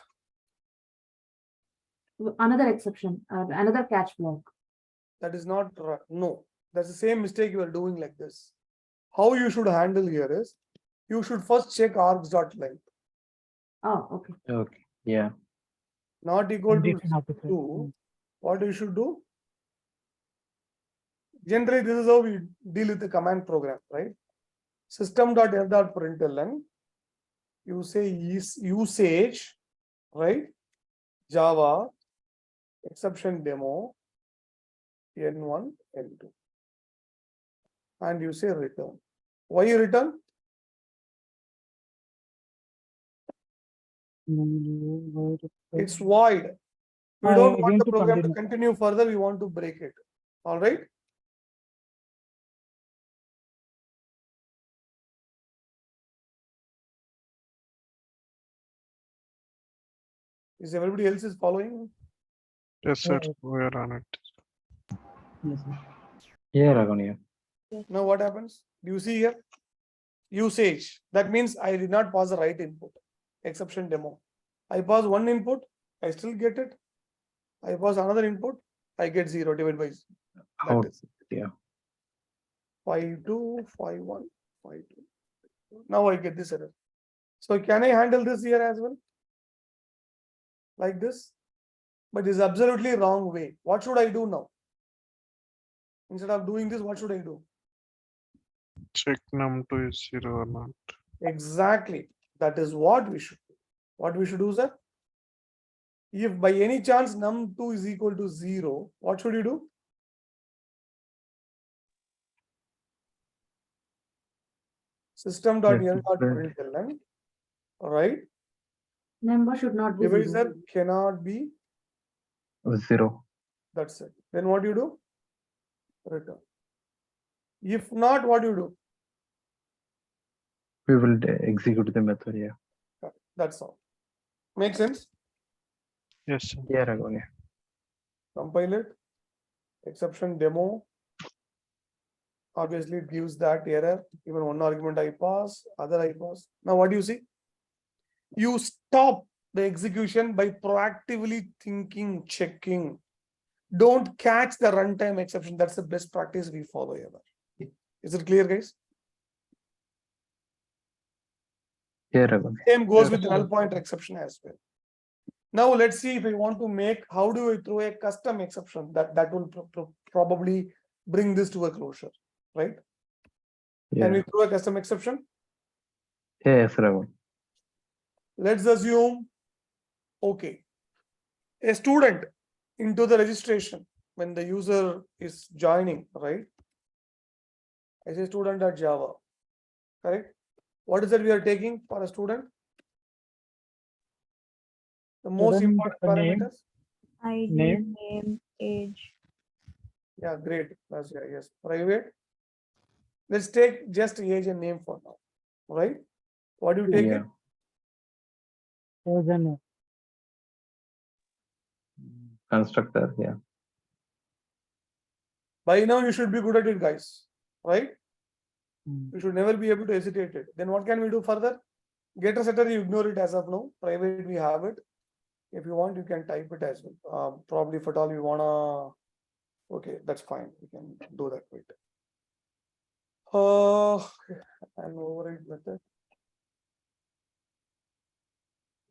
Another exception, another catch block. That is not right. No. That's the same mistake you are doing like this. How you should handle here is, you should first check args.length. Oh, okay. Okay. Yeah. Not equal to Condition of the set. 2. What you should do? Generally, this is how we deal with the command program, right? System.f.println. You say is usage, right? Java, exception demo, N1, N2. And you say return. Why you return? It's void. We don't want the program to continue further. We want to break it. All right. Is everybody else is following? Yes, sir. We are on it. Yes, sir. Yeah, Raghuvan, yeah. Now what happens? Do you see here? Usage. That means I did not pass the right input. Exception demo. I pass one input, I still get it. I pass another input, I get 0 divided by 0. That Out. is Yeah. 5, 2, 5, 1, 5, 2. Now I get this error. So can I handle this here as well? Like this? But this is absolutely wrong way. What should I do now? Instead of doing this, what should I do? Check num2 is 0 or not. Exactly. That is what we should do. What we should do, sir? If by any chance num2 is equal to 0, what should you do? System.n.println, all right? Number should not be Divisor zero. cannot be 0. That's it. Then what do you do? Return. If not, what do you do? We will execute the method. Yeah. That's all. Make sense? Yes, sir. Yeah, Raghav. Yeah. Compile it. Exception demo. Obviously, it gives that error. Even one argument I pass, other I pass. Now, what do you see? You stop the execution by proactively thinking, checking. Don't catch the runtime exception. That's the best practice we follow ever. Is it clear, guys? Yeah, Raghav. Same goes Yes, with the null pointer exception as well. Now let's see if I want to make, how do I throw a custom exception that will probably bring this to a closure, right? Yeah. Can we throw a custom exception? Yes, Raghav. Let's assume, okay, a student into the registration when the user is joining, right? I say student.java, correct? What is that we are taking for a student? The most Student important name. parameters? ID, Name. name, age. Yeah, great. That's yeah, yes. Private. Let's take just age and name for now, right? What do you take Yeah. it? Age and name. Constructor. Yeah. By now you should be good at it, guys, right? Hmm. You should never be able to hesitate it. Then what can we do further? Getter setter, you ignore it as of now. Private, we have it. If you want, you can type it as well. Probably if at all you wanna, okay, that's fine. You can do that. Wait. And override method.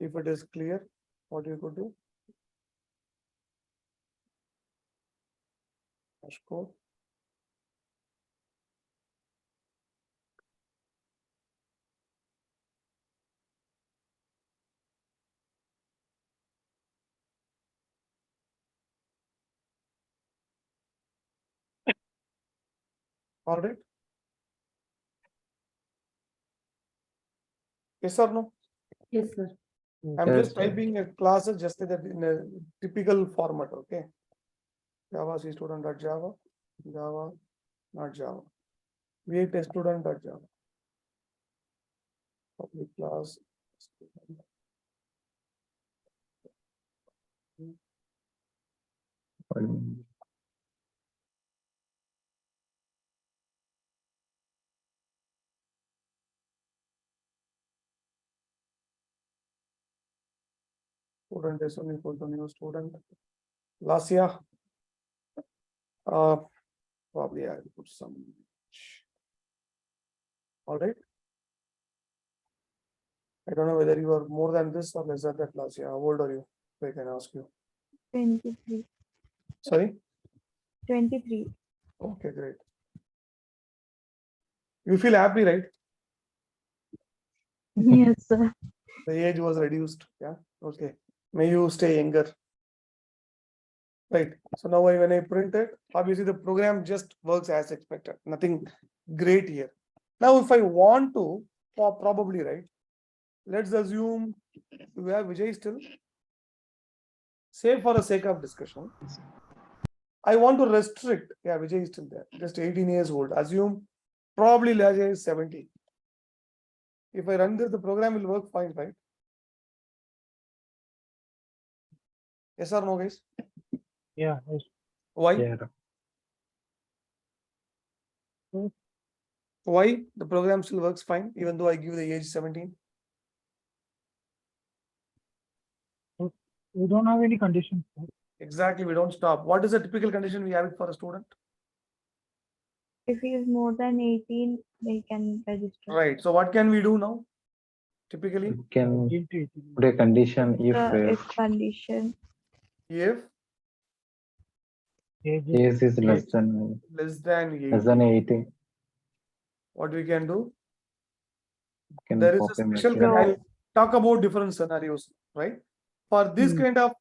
If it is clear, what you could do? Code. All right. Yes or no? Yes, sir. I'm Yes, just sir. typing a class just like that in a typical format. Okay. Java C student.java, Java, not Java. V test student.java. Public class. Student is only equal to new student. Last year, probably I'll put some. All right. I don't know whether you are more than this or less than that last year. How old are you? I can ask you. 23. Sorry. 23. Okay, great. You feel happy, right? Yes, sir. The age was reduced. Yeah. Okay. May you stay younger. Right. So now when I print it, obviously the program just works as expected. Nothing great here. Now, if I want to, probably, right? Let's assume we have Vijay still. Say for the sake of discussion, I want to restrict. Yeah, Vijay is still there. Just 18 years old. Assume probably Vijay is 17. If I run this, the program will work fine, right? Yes or no, guys? Yeah. Yes. Why? Yeah. Why the program still works fine, even though I give the age 17? We don't have any conditions. Right? Exactly, we don't stop. What is the typical condition we have it for a student? If he is more than 18, they can register. Right. So what can we do now? Typically, We can 18 to 18. put a condition If condition. if Age age is less age than less than 18, what we can do? can There is pop a a special. message. I'll talk about different scenarios, right? For this kind of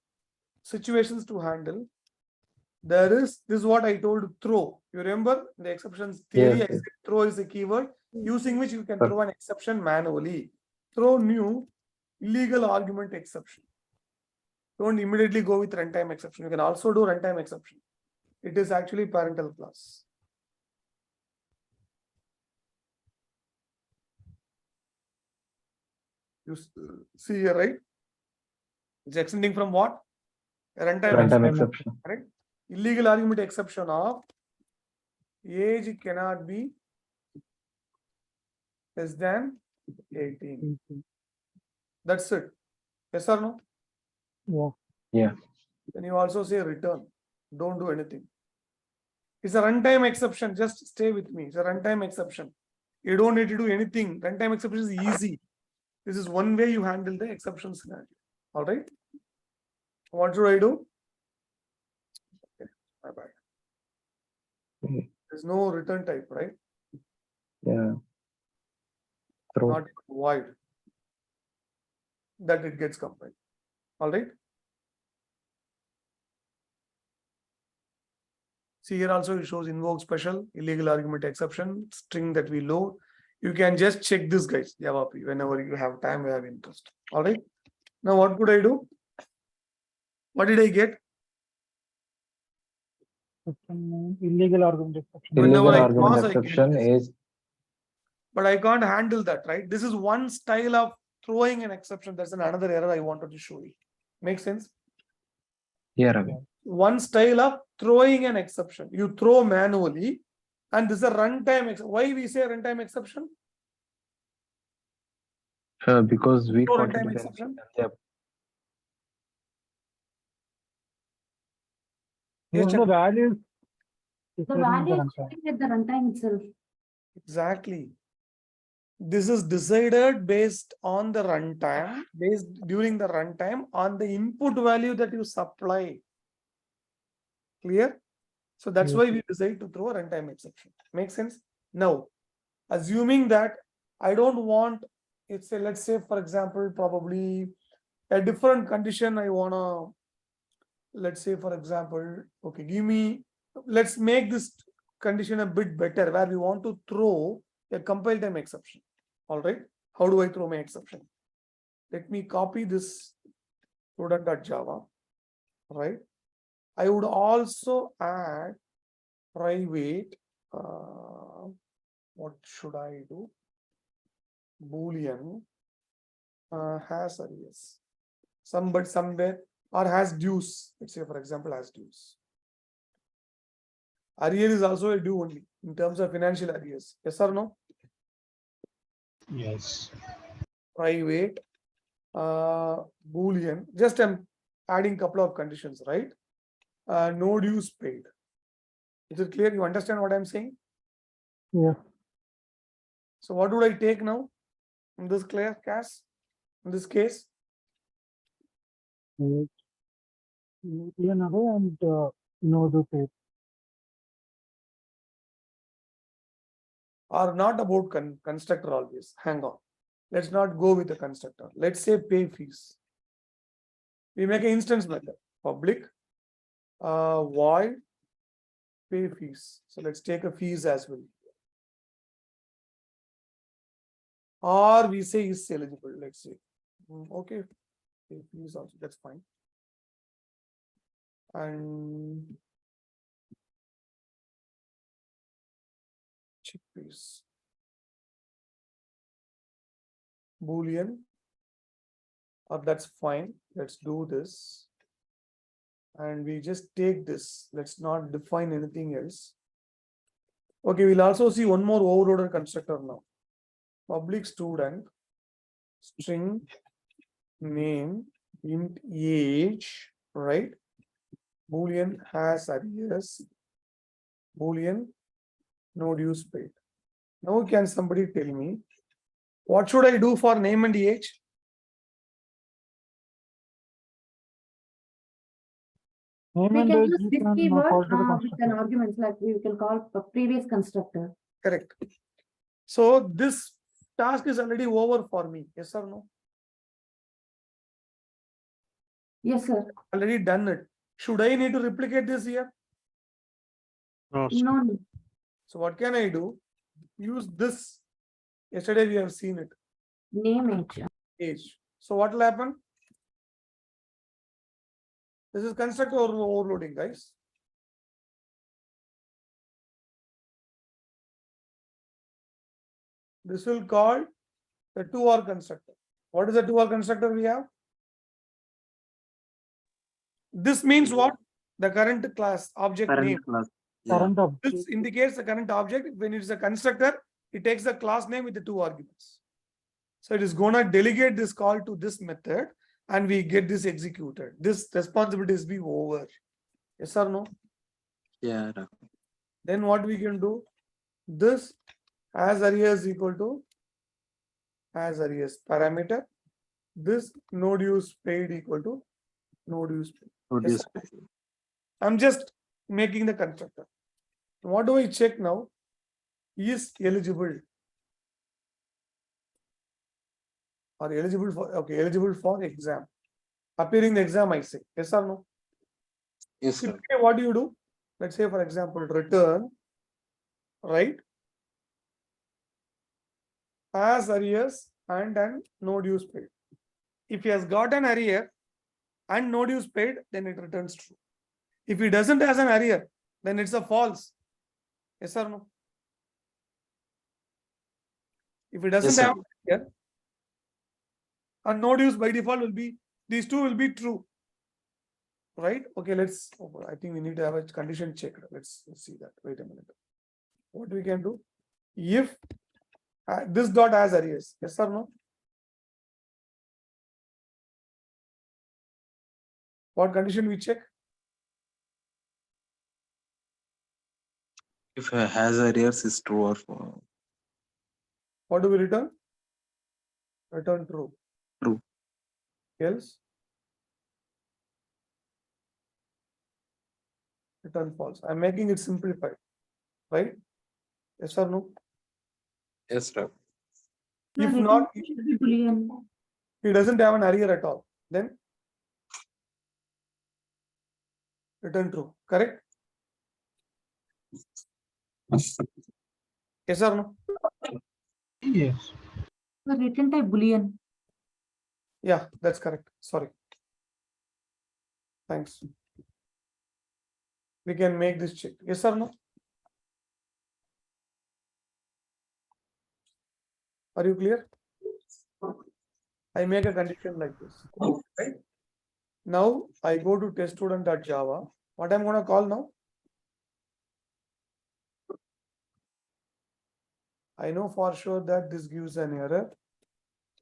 situations to handle, this is what I told throw. You remember the exceptions theory? Yes, I yes. said throw is a keyword using which you can Sir. throw an exception manually. Throw new illegal argument exception. Don't immediately go with runtime exception. You can also do runtime exception. It is actually parental class. You see here, right? It's extending from what? A Runtime exception. Correct? Illegal argument exception of age cannot be less than 18. That's it. Yes or no? Yeah. Yeah. Then you also say return. Don't do anything. It's a runtime exception. Just stay with me. It's a runtime exception. You don't need to do anything. Runtime exception is easy. This is one way you handle the exception scenario. All right. What should I do? Okay. Bye-bye. There's no return type, right? Yeah. Throw. Not void. That it gets compiled. All right. See here also it shows invoke special, illegal argument exception, string that we load. You can just check this, guys, JavaP, whenever you have time, you have interest. All right. Now what could I do? What did I get? Illegal argument exception. Illegal Whenever I argument pause, I can exception use is but I can't handle that, right? This is one style of throwing an exception. That's another error I wanted to show you. Make sense? here again. One style of throwing an exception. You throw manually, and this is a runtime. Why we say runtime exception? Because we Throw called it runtime an exception. Even the values. The value is showing at the runtime itself. Exactly. This is decided based on the runtime, based during the runtime on the input value that you supply. Clear? So that's why we decide to throw a runtime exception. Make sense? Now, assuming that I don't want, it's a, let's say, for example, probably a different condition I wanna, let's say, for example, okay, give me, let's make this condition a bit better where we want to throw a compile time exception. All right. How do I throw my exception? Let me copy this product.java. Right. I would also add private. What should I do? Boolean has arrays. But somewhere or has dues. Let's say, for example, has dues. Arrear is also a due only in terms of financial arrears. Yes or no? Yes. Private Boolean. Just I'm adding couple of conditions, right? No dues paid. Is it clear? You understand what I'm saying? Yeah. So what would I take now in this case? In this case, Boolean array and no do pay. are not about constructor always. Hang on. Let's not go with the constructor. Let's say pay fees. We make an instance method. Public void pay fees. So let's take a fees as well. Or we say is eligible. Let's say. Okay. Pay fees also. That's fine. And chickpeas. Boolean. That's fine. Let's do this. And we just take this. Let's not define anything else. Okay, we'll also see one more overloader constructor now. Public student string name int age, right? Boolean has arrears. Boolean no dues paid. Now can somebody tell me what should I do for name and age? We can use this keyword with an argument, like we can call a previous constructor. Correct. So this task is already over for me. Yes or no? Yes, sir. Already done it. Should I need to replicate this here? No, No. So what can I do? Use this. Yesterday we have seen it. Name age. Age. So what will happen? This is constructor overloading, guys. This will call the 2R constructor. What is the 2R constructor we have? This means what? The current class object name. Class. Current object. This indicates the current object. When it is a constructor, it takes the class name with the 2 arguments. So it is going to delegate this call to this method and we get this executed. This responsibility is be over. Yes or no? Yeah. Then what we can do? This as array is equal to as array is parameter. This node use paid equal to node use paid. Yes, I'm just making the constructor. What do I check now? Is eligible or eligible for eligible for exam. Appearing the exam, I say yes or no? Yes, sir. What do you do? Let's say, for example, return, right? As arrears and node use paid. If he has got an arrear and node use paid, then it returns true. If he doesn't has an arrear, then it's a false. Yes or no? If it doesn't have an arrear, and node use by default will be, these two will be true. Right? Okay, I think we need to have a condition check. Let's see that. Wait a minute. What we can do? If this dot has arrears, yes or no? What condition we check? If has arrears is true or false. What do we return? Return true. True. Else? Return false. I'm making it simplified. Right? Yes or no? Yes, sir. If not, he doesn't have an arrear at all. Then return true. Correct? Yes or no? Yes. The return type boolean. Yeah, that's correct. Sorry. Thanks. We can make this check. Yes or no? Are you clear? I make a condition like this. Right? Now I go to teststudent.java. What I'm going to call now? I know for sure that this gives an error.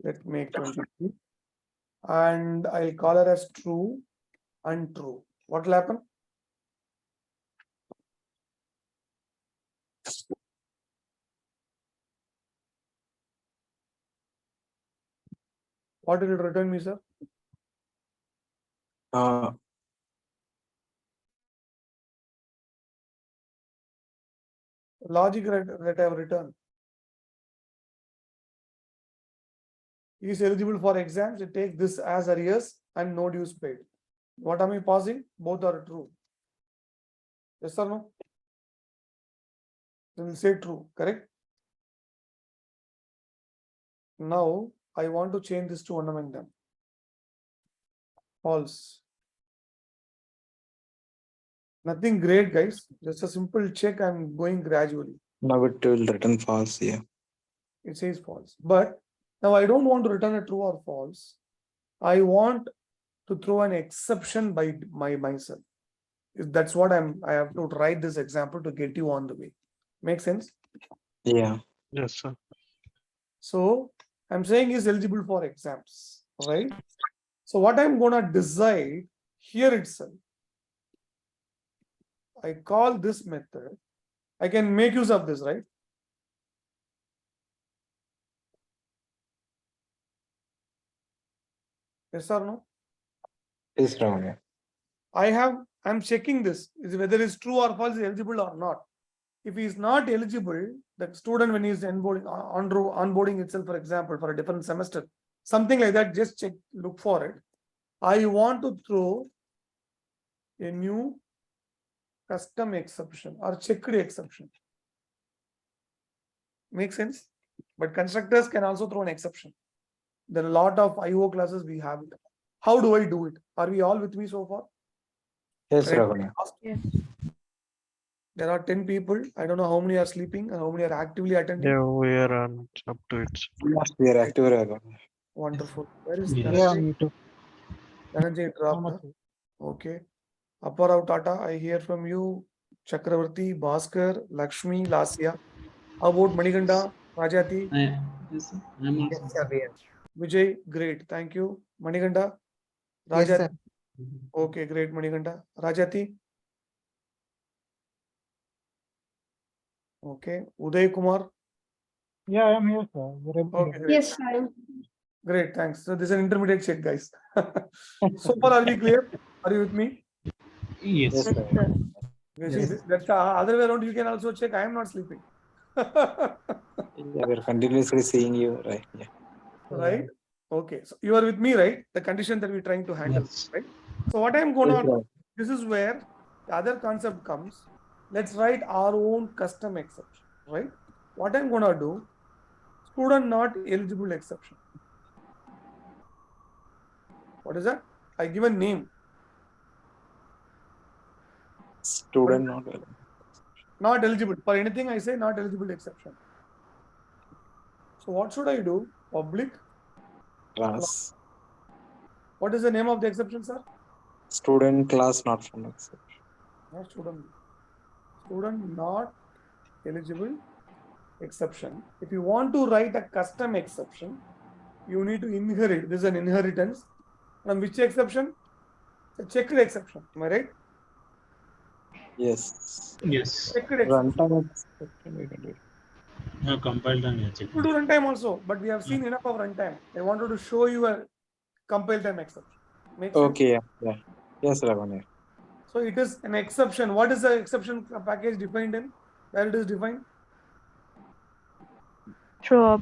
Let's make 23. And I'll call her as true and true. What will happen? What will it return me, sir? Logic that I have returned. He is eligible for exams. It takes this as arrears and node use paid. What am I passing? Both are true. Yes or no? Then we'll say true, correct? Now I want to change this to one among them. False. Nothing great, guys. Just a simple check. I'm going gradually. Now it will return false. Yeah. It says false. But now I don't want to return a true or false. I want to throw an exception by myself. That's what I have to write this example to get you on the way. Make sense? Yeah. Yes, sir. So I'm saying is eligible for exams, right? So what I'm going to decide here itself, I call this method. I can make use of this, right? Yes or no? Yes, wrong. I'm checking this, is whether it's true or false, is eligible or not. If he is not eligible, the student, when he is onboarding itself, for example, for a different semester, something like that, just check, look for it. I want to throw a new custom exception or checked exception. Make sense? But constructors can also throw an exception. Then a lot of IO classes we have it. How do I do it? Are we all with me so far? Yes, Right. Ravana. Yes. There are 10 people. I don't know how many are sleeping and how many are actively attending. Yeah, we are on up to it. We are active, Ravana. Wonderful. Where is Yes. Yeah, Dhananjay? me too. Dhananjay dropped. Thomas. Huh? Okay. Aparav Tata, I hear from you. Chakravarti, Bhaskar, Lakshmi, Lasya. How about Manikanda, Rajati? Yes, sir. I'm also. Yes, sir. We are. Vijay, great. Thank you. Manikanda, Yes, Rajati. sir. Okay, great, Manikanda. Rajati. Okay. Uday Kumar. Yeah, I am here, sir. You're able to Okay, hear me. great. Yes, I am. Great, thanks. So this is an intermediate check, guys. So far, are we clear? Are you with me? Yes. Yes, Yes, Ravana. sir. You see, Yes. that's the other way around. You can also check. I am not sleeping. Yeah, we are continuously seeing you, right? Yeah. Right? Okay. So you are with me, right? The condition that we're trying to handle, Yes. right? So what I'm going Yes, to, Ravana. this is where the other concept comes. Let's write our own custom exception, right? What I'm going to do, student not eligible exception. What is that? I give a name. Student not available. Not eligible. For anything I say not eligible exception. So what should I do? Public. Class. What is the name of the exception, sir? Student class not found exception. Not student. Student not eligible exception. If you want to write a custom exception, you need to inherit. This is an inheritance. From which exception? A checked exception. Am I right? Yes. Yes. Checked exception. Runtime exception we can do. Compiled and checked. We do runtime also, but we have seen enough of runtime. I wanted to show you a compile time exception. Make sense? Okay, yeah, yeah. Yes, Ravana. So it is an exception. What is the exception package defined in? Where it is defined? Throw up.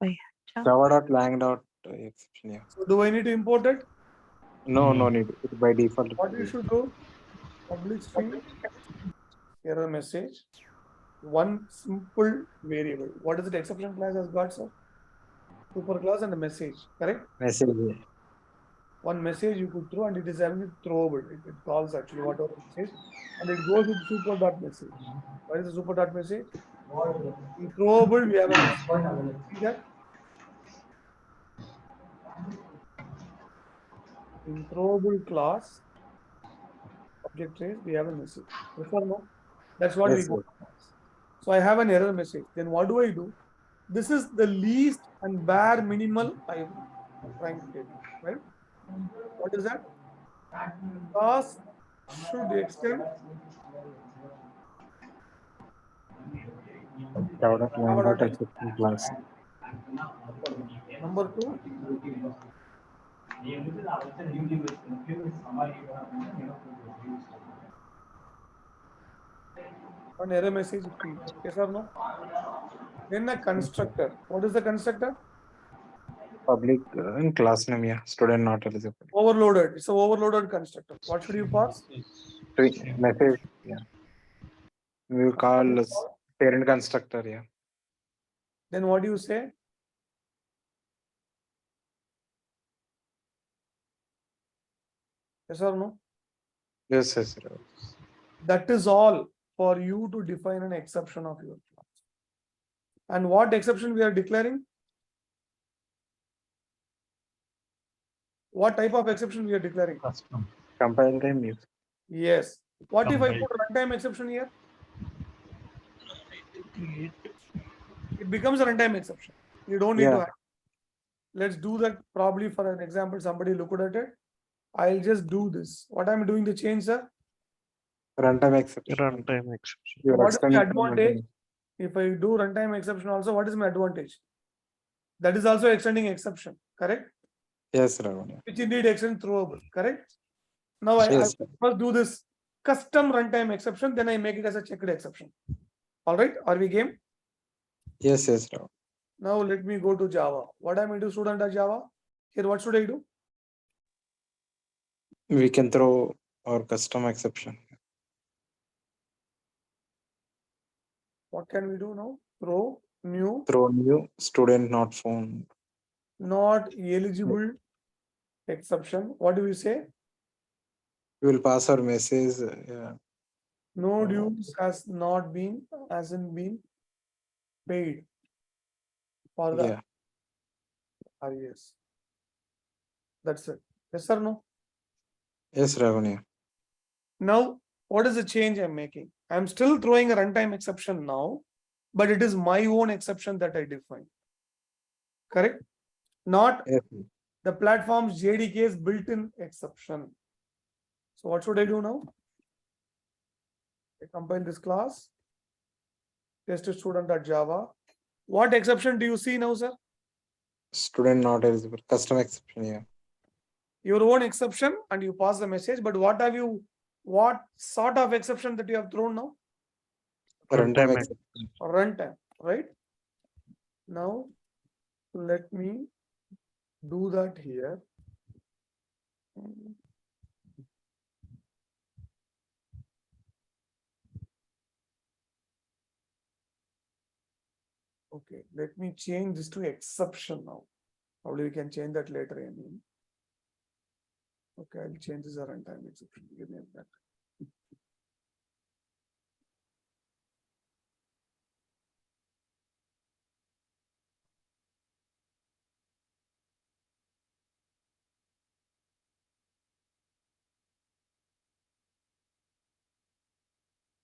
Wait, Java.lang.exception, yeah. So do I need to import it? No, No. no need. It by default. What you should do? Public string error message. One simple variable. What is it? Exception class has got, sir? Super class and a message. Correct? Message. Yeah. One message you put through and it is having throwable. It calls actually whatever message and it goes with super dot message. What is the super dot message? In throwable we have a message. See that? In throwable class object trace we have a message. Yes or no? That's what we Yes, go. sir. So I have an error message. Then what do I do? This is the least and bare minimal I'm trying to get, right? What is that? Class should extend Java.lang.exception class. number two. An error message P. Yes or no? Then a constructor. What is the constructor? Public in class name, yeah. Student not eligible. Overloaded. It's a overloaded constructor. What should you pass? Message, yeah. We will call this parent constructor, yeah. Then what do you say? Yes or no? Yes, yes, sir. That is all for you to define an exception of your class. And what exception we are declaring? What type of exception we are declaring? Custom. Compile time use. Yes. What if I Compile. put runtime exception here? It becomes a runtime exception. You don't need to Yeah. have. Let's do that probably for an example. Somebody looked at it. I'll just do this. What I'm doing the change, sir? Runtime exception. Runtime exception. You are What is the extending from advantage? runtime. If I do runtime exception also, what is my advantage? That is also extending exception, correct? Yes, Ravana. Which indeed extend throwable, correct? Now I Yes. first do this custom runtime exception, then I make it as a checked exception. All right, are we game? Yes, yes, Ravana. Now let me go to Java. What am I do student at Java? Here, what should I do? We can throw our custom exception. What can we do now? Throw new Throw new student not found. not eligible exception. What do we say? We will pass our message. Yeah. No dues hasn't been paid for the Yeah. RES. That's it. Yes or no? Yes, Ravanya. Now, what is the change I'm making? I'm still throwing a runtime exception now, but it is my own exception that I define. Correct? Not Yes. the platform's JDK's built-in exception. So what should I do now? I compile this class, test student.java. What exception do you see now, sir? Student not eligible. Custom exception. Yeah. Your own exception, and you pass the message. But what sort of exception that you have thrown now? Runtime exception. Runtime, right? Now, let me do that here. Okay, let me change this to exception now. Probably we can change that later. I mean. Okay, I'll change this as runtime exception. Give me a minute.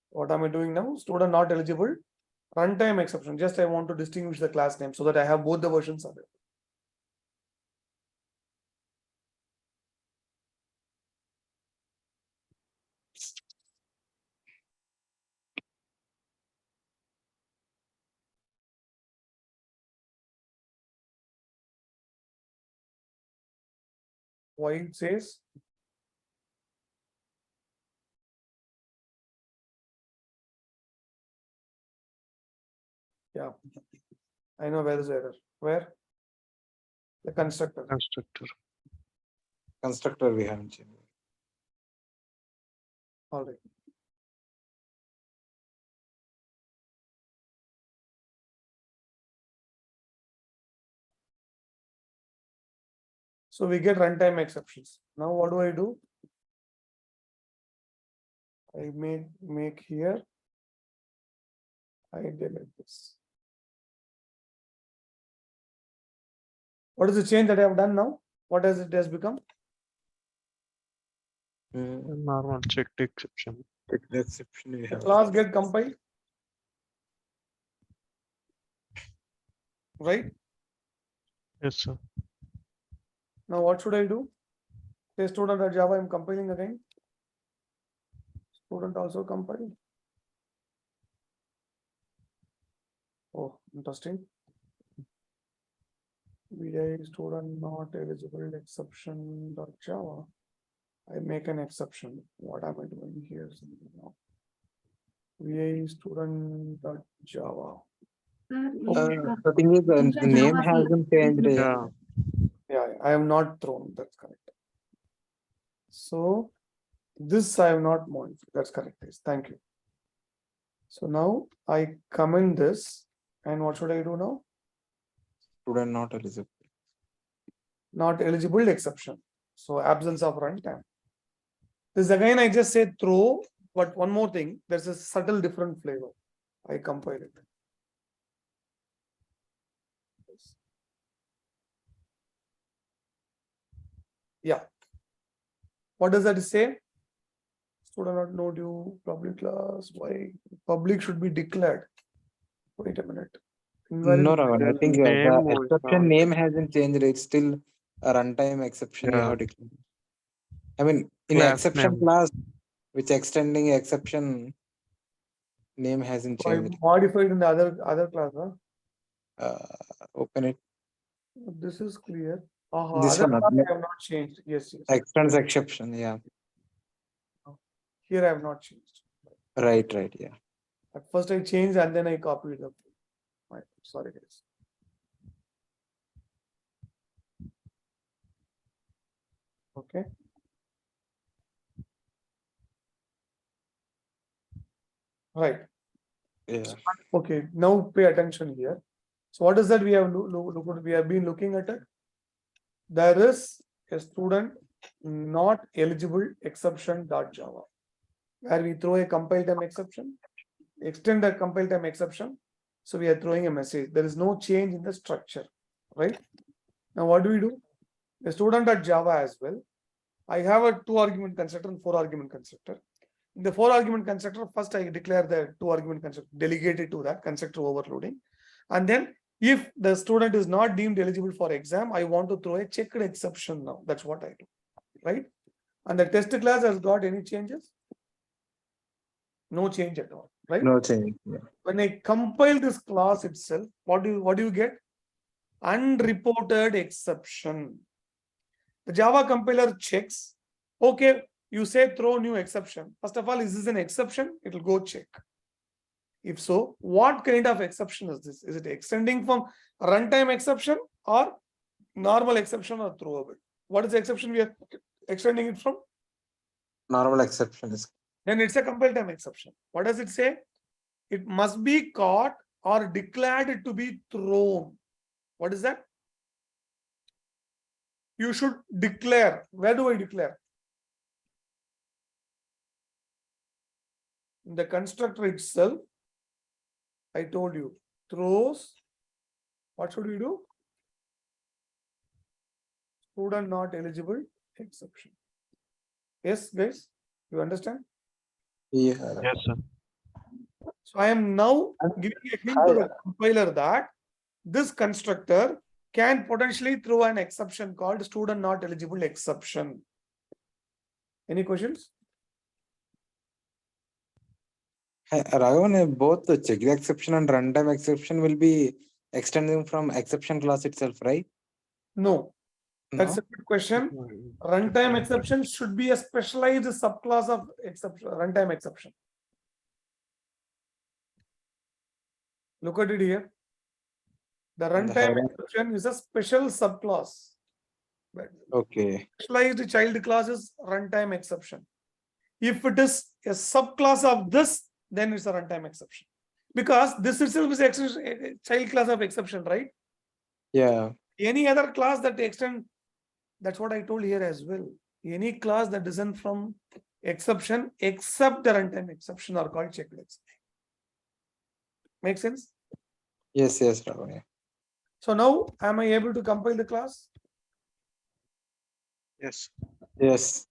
What am I doing now? Student not eligible. Runtime exception. Just I want to distinguish the class name so that I have both the versions of it. Why it says yeah, I know where is the error. Where? The constructor. Constructor we haven't changed. All right. So we get runtime exceptions. Now what do? I make here. I delete this. What is the change that I have done now? What has it become? Normal checked exception. Checked exception we The have. class get compiled. Right? Yes, sir. Now what should I do? Say student.java, I'm compiling again. Student also compiled. Oh, interesting. VI student not eligible exception.java. I make an exception. What am I doing here? Now? VI student.java. The thing is, the name hasn't changed. Yeah, I have not thrown. That's correct. So this I have not modified. That's correct. Thank you. So now I comment this, and what should I do now? Student not eligible. Not eligible exception. So absence of runtime. This again I just said throw, but one more thing, there's a subtle different flavor. I compile it. Yeah. What does that say? Student not know due public class. Why? Public should be declared. Wait a minute. No, Ravan, I think the exception name hasn't changed. It's still a runtime exception you have declared. I mean, in Class exception name. class, which extending exception name hasn't So I changed. modified in the other class. Huh? Open it. This is clear. This Other one, class I have not changed. Yes. extends exception. Yeah. Here I have not changed. Right. Yeah. At first I changed and then I copied the. Sorry, guys. Okay. Right. Yeah. Okay. Now pay attention here. So what is that we have we have been looking at it? there is a student not eligible exception.java, where we throw a compile time exception, extend the compile time exception. So we are throwing a message. There is no change in the structure, right? Now what do? The student.java as well. I have a 2-argument constructor and 4-argument constructor. In the 4-argument constructor, first I declare the 2-argument constructor, delegate it to that constructor overloading. And then if the student is not deemed eligible for exam, I want to throw a checked exception now. That's what I do, right? And the test class has got any changes? No change at all, right? No change. Yeah. When I compile this class itself, what do you get? Unreported exception. The Java compiler checks, okay, you say throw new exception. First of all, is this an exception? It will go check. If so, what kind of exception is this? Is it extending from runtime exception or normal exception or throwable? What is the exception we are extending it from? Normal exception is. Then it's a compile time exception. What does it say? It must be caught or declared to be thrown. What is that? You should declare. Where do I declare? In the constructor itself, I told you, throws. What should we do? Student not eligible exception. Yes, guys, you understand? Yeah. Yes, sir. So I am now giving a hint to the compiler that this constructor can potentially throw an exception called student not eligible exception. Any questions? Raghavan, both the checked exception and runtime exception will be extending from exception class itself, right? No. That's No? a good question. Runtime exception should be a specialized subclass of exception, runtime exception. Look at it here. The runtime exception is a special subclass. Okay. Specialized child class is runtime exception. If it is a subclass of this, then it's a runtime exception. Because this itself is a child class of exception, right? Yeah. Any other class that extend, that's what I told here as well. Any class that isn't from exception except the runtime exception are called checked exception. Make sense? Yes, yes, Raghavan. So now, am I able to compile the class? Yes. Yes.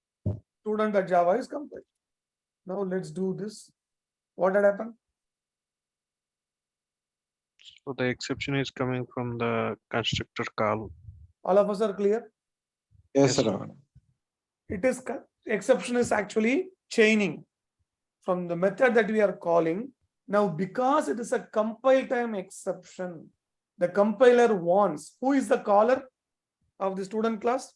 Student.java is compiled. Now let's do this. What had happened? So the exception is coming from the constructor call. All of us are clear? Yes, Yes, Raghavan. It is exception is actually chaining from the method that we are calling. Now, because it is a compile time exception, the compiler wants, who is the caller of the student class?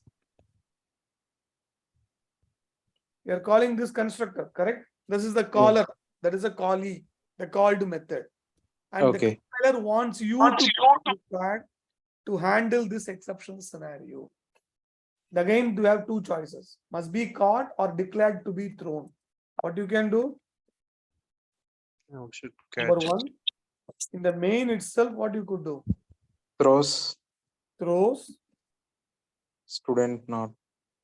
We are calling this constructor, correct? This is the caller, that is a callee, the called method. And the compiler wants you to be prepared to handle this exception scenario. Again, you have two choices. Must be caught or declared to be thrown. What you can do? You should catch. Number one, in the main itself, what you could do? Throws student not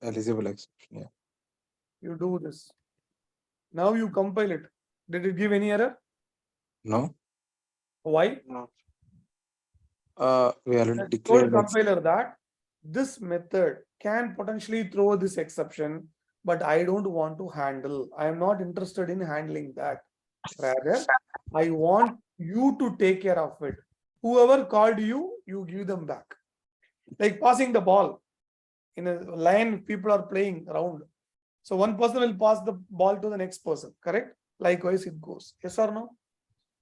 eligible exception. Yeah. You do this. Now you compile it. Did it give any error? No. Why? No. We already Told declared compiler that this method can potentially throw this exception, but I don't want to handle. I am not interested in handling that. Rather, I want you to take care of it. Whoever called you, you give them back. Like passing the ball. In a line, people are playing around. So one person will pass the ball to the next person, correct? Likewise, it goes. Yes or no?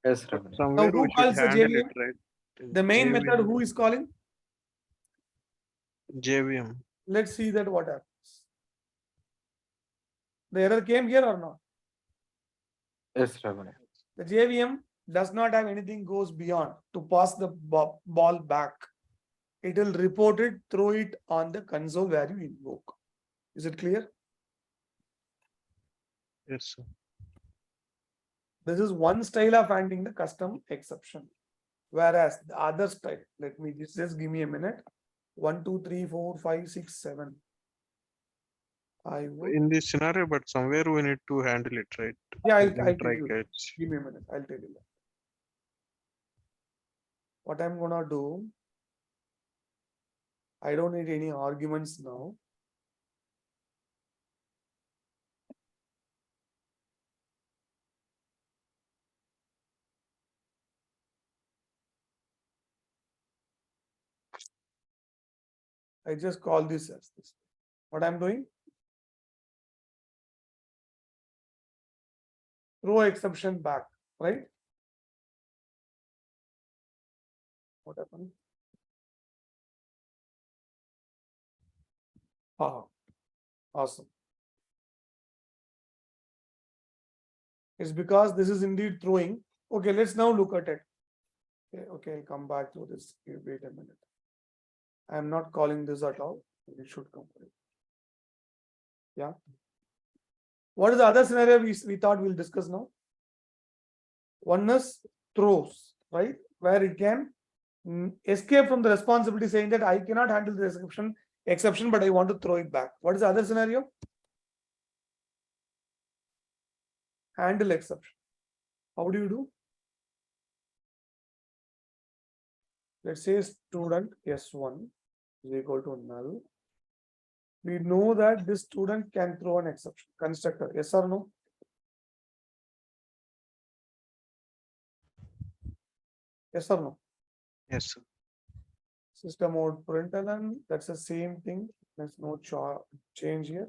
Yes, Somewhere who we calls should the handle JVM? it, right? The main JVM. method, who is calling? JVM. Let's see that what happens. The error came here or not? Yes, Raghavan. The JVM does not have anything goes beyond to pass the ball back. It will report it, throw it on the console where you invoke. Is it clear? Yes, sir. This is one style of handling the custom exception. Whereas the other style, let me just give me a minute. 1, 2, 3, 4, 5, 6, 7. I would. In this scenario, but somewhere we need to handle it, right? Yeah, I'll Using tell try you. catch. Give me a minute. I'll tell you that. What I'm gonna do, I don't need any arguments now. I just call this as this. What I'm doing? Throw exception back, right? What happened? Ah, awesome. It's because this is indeed throwing. Okay, let's now look at it. Okay, I'll come back to this. Wait a minute. I'm not calling this at all. It should come. Yeah. What is the other scenario we thought we'll discuss now? One is throws, right? Where it can escape from the responsibility, saying that I cannot handle the exception, but I want to throw it back. What is the other scenario? Handle exception. How do you do? Let's say student S1 is equal to null. We know that this student can throw an exception. Constructor, yes or no? Yes or no? Yes, sir. System mode println, that's the same thing. There's no change here.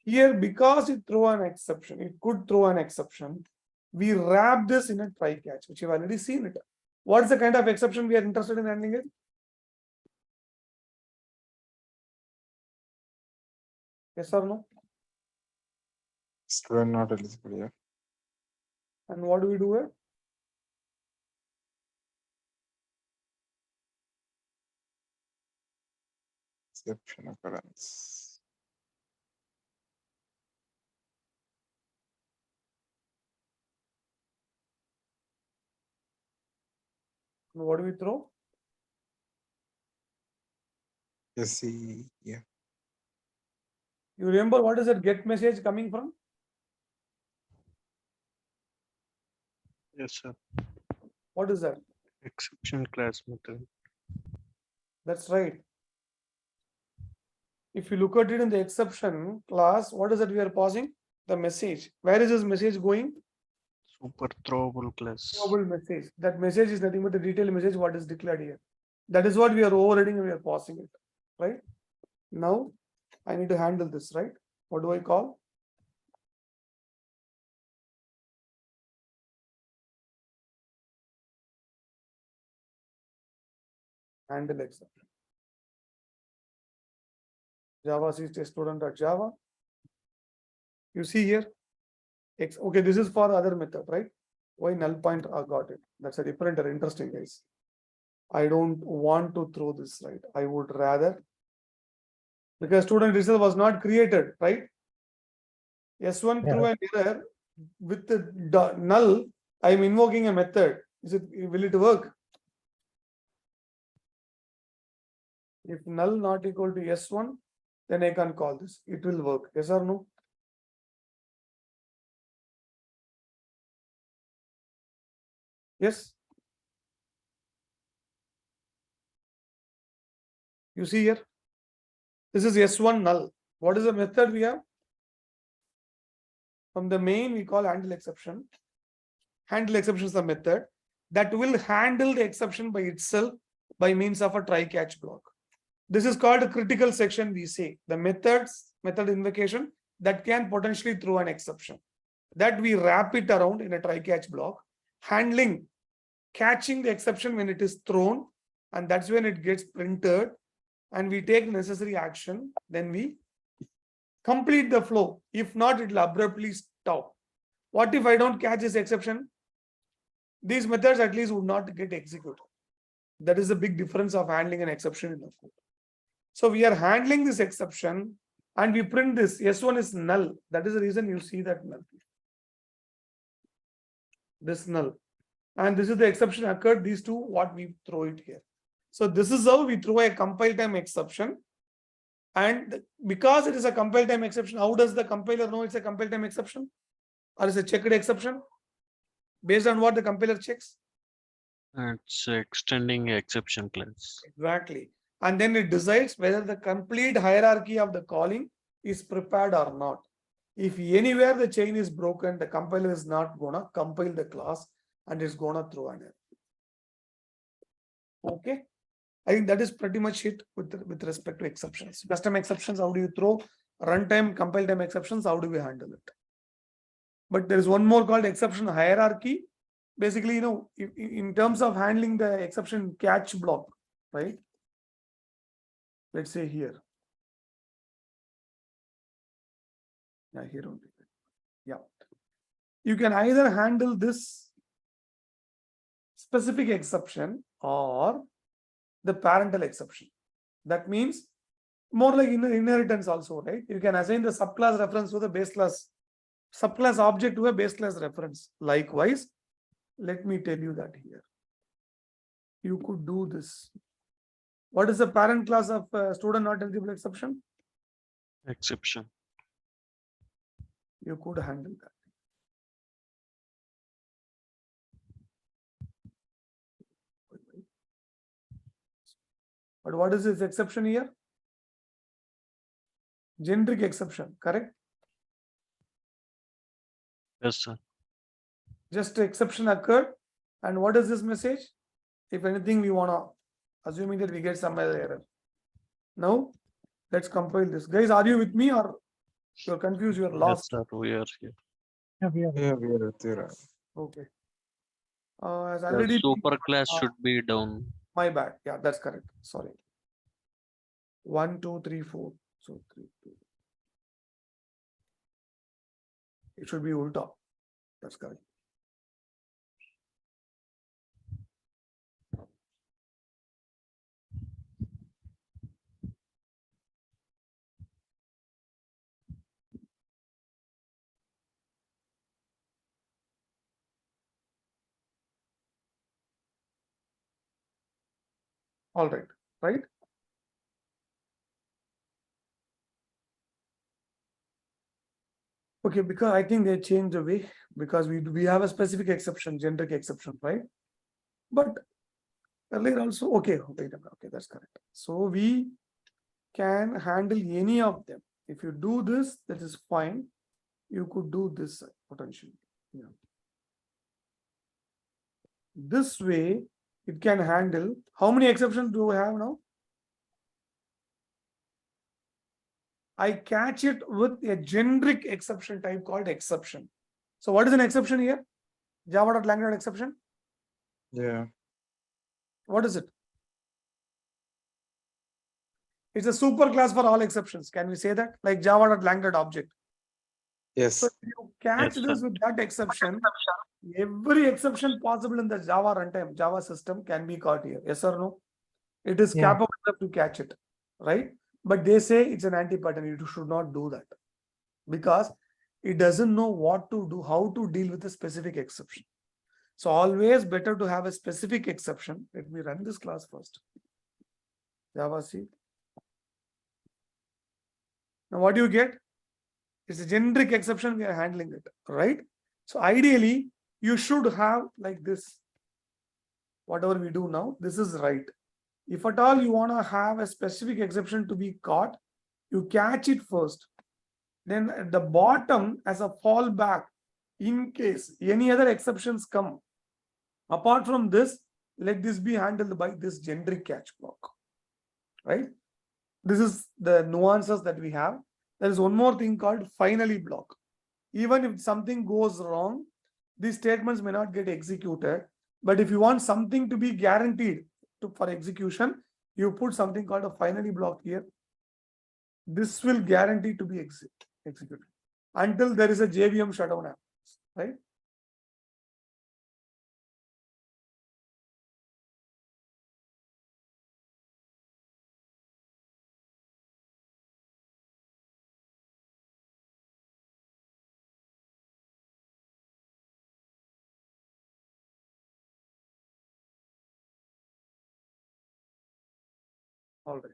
Here, because it throw an exception, it could throw an exception. We wrap this in a try catch, which you've already seen it. What is the kind of exception we are interested in handling it? Yes or no? Student not eligible, yeah. And what do we do here? Exception occurrence. And what do we throw? SE, yeah. You remember what is that get message coming from? Yes, sir. What is that? Exception class method. That's right. If you look at it in the exception class, what is that we are passing? The message. Where is this message going? Super throwable class. Throwable message. That message is nothing but the detailed message what is declared here. That is what we are overriding and we are passing it. Right? Now I need to handle this, right? What do I call? Handle exception. Java C student.java. You see here. Okay, this is for other method, right? Why null point? I got it. That's a different or interesting case. I don't want to throw this, right? I would rather, because student result was not created, right? S1 through an error with the null. I'm invoking a method. Will it work? If null not equal to S1, then I can call this. It will work. Yes or no? Yes. You see here. This is S1 null. What is the method we have? From the main, we call handle exception. Handle exception is the method that will handle the exception by itself by means of a try catch block. This is called a critical section, we say. The method invocation that can potentially throw an exception. That we wrap it around in a try catch block, handling, catching the exception when it is thrown, and that's when it gets printed, and we take necessary action, then we complete the flow. If not, it will abruptly stop. What if I don't catch this exception? These methods at least would not get executed. That is the big difference of handling an exception in the code. So we are handling this exception and we print this, S1 is null. That is the reason you see that null. This null. And this is the exception occurred, these two, what we throw it here. So this is how we throw a compile time exception. And because it is a compile time exception, how does the compiler know it's a compile time exception? Or is a checked exception? Based on what the compiler checks? It's extending exception class. Exactly. And then it decides whether the complete hierarchy of the calling is prepared or not. If anywhere the chain is broken, the compiler is not gonna compile the class and it's gonna throw an error. Okay. I think that is pretty much it with respect to exceptions. Custom exceptions, how do you throw? Runtime, compile time exceptions, how do we handle it? But there is one more called exception hierarchy. Basically, in terms of handling the exception catch block, right? Let's say here. Yeah, here only. Yeah. You can either handle this specific exception or the parental exception. That means more like inheritance also, right? You can assign the subclass reference to the base class, subclass object to a base class reference. Likewise, let me tell you that here. You could do this. What is the parent class of student not eligible exception? Exception. You could handle that. But what is this exception here? Generic exception, correct? Yes, sir. Just exception occurred. And what is this message? If anything, we want to, assuming that we get some other error. Now, let's compile this. Guys, are you with me or you're confused? You're lost? Yes, sir. We are here. Yeah, we are. Yeah, we are with you, Ram. Okay. As The already super class should be down. my bad. Yeah, that's correct. Sorry. 1, 2, 3, 4. So 3, 2. It should be ulta. That's correct. All right, right? Okay, because I think they changed the way because we have a specific exception, generic exception, right? But earlier also, okay, wait a minute, okay, that's correct. So we can handle any of them. If you do this, that is fine. You could do this potentially. Yeah. This way, it can handle. How many exceptions do we have now? I catch it with a generic exception type called exception. So what is an exception here? Java.lang exception. Yeah. What is it? It's a super class for all exceptions. Can we say that? Like Java.lang object. Yes. So if you catch Yes, this sir. with that exception, every exception possible in the Java runtime, Java system can be caught here. Yes or no? It is Yeah. capable enough to catch it, right? But they say it's an anti-pattern. You should not do that because it doesn't know what to do, how to deal with a specific exception. So always better to have a specific exception. Let me run this class first. Java C. Now what do you get? It's a generic exception. We are handling it, right? So ideally, you should have like this. Whatever we do now, this is right. If at all you want to have a specific exception to be caught, you catch it first. Then at the bottom as a fallback, in case any other exceptions come. Apart from this, let this be handled by this generic catch block, right? This is the nuances that we have. There is one more thing called finally block. Even if something goes wrong, these statements may not get executed. But if you want something to be guaranteed for execution, you put something called a finally block here. This will guarantee to be executed until there is a JVM shutdown, right? All right,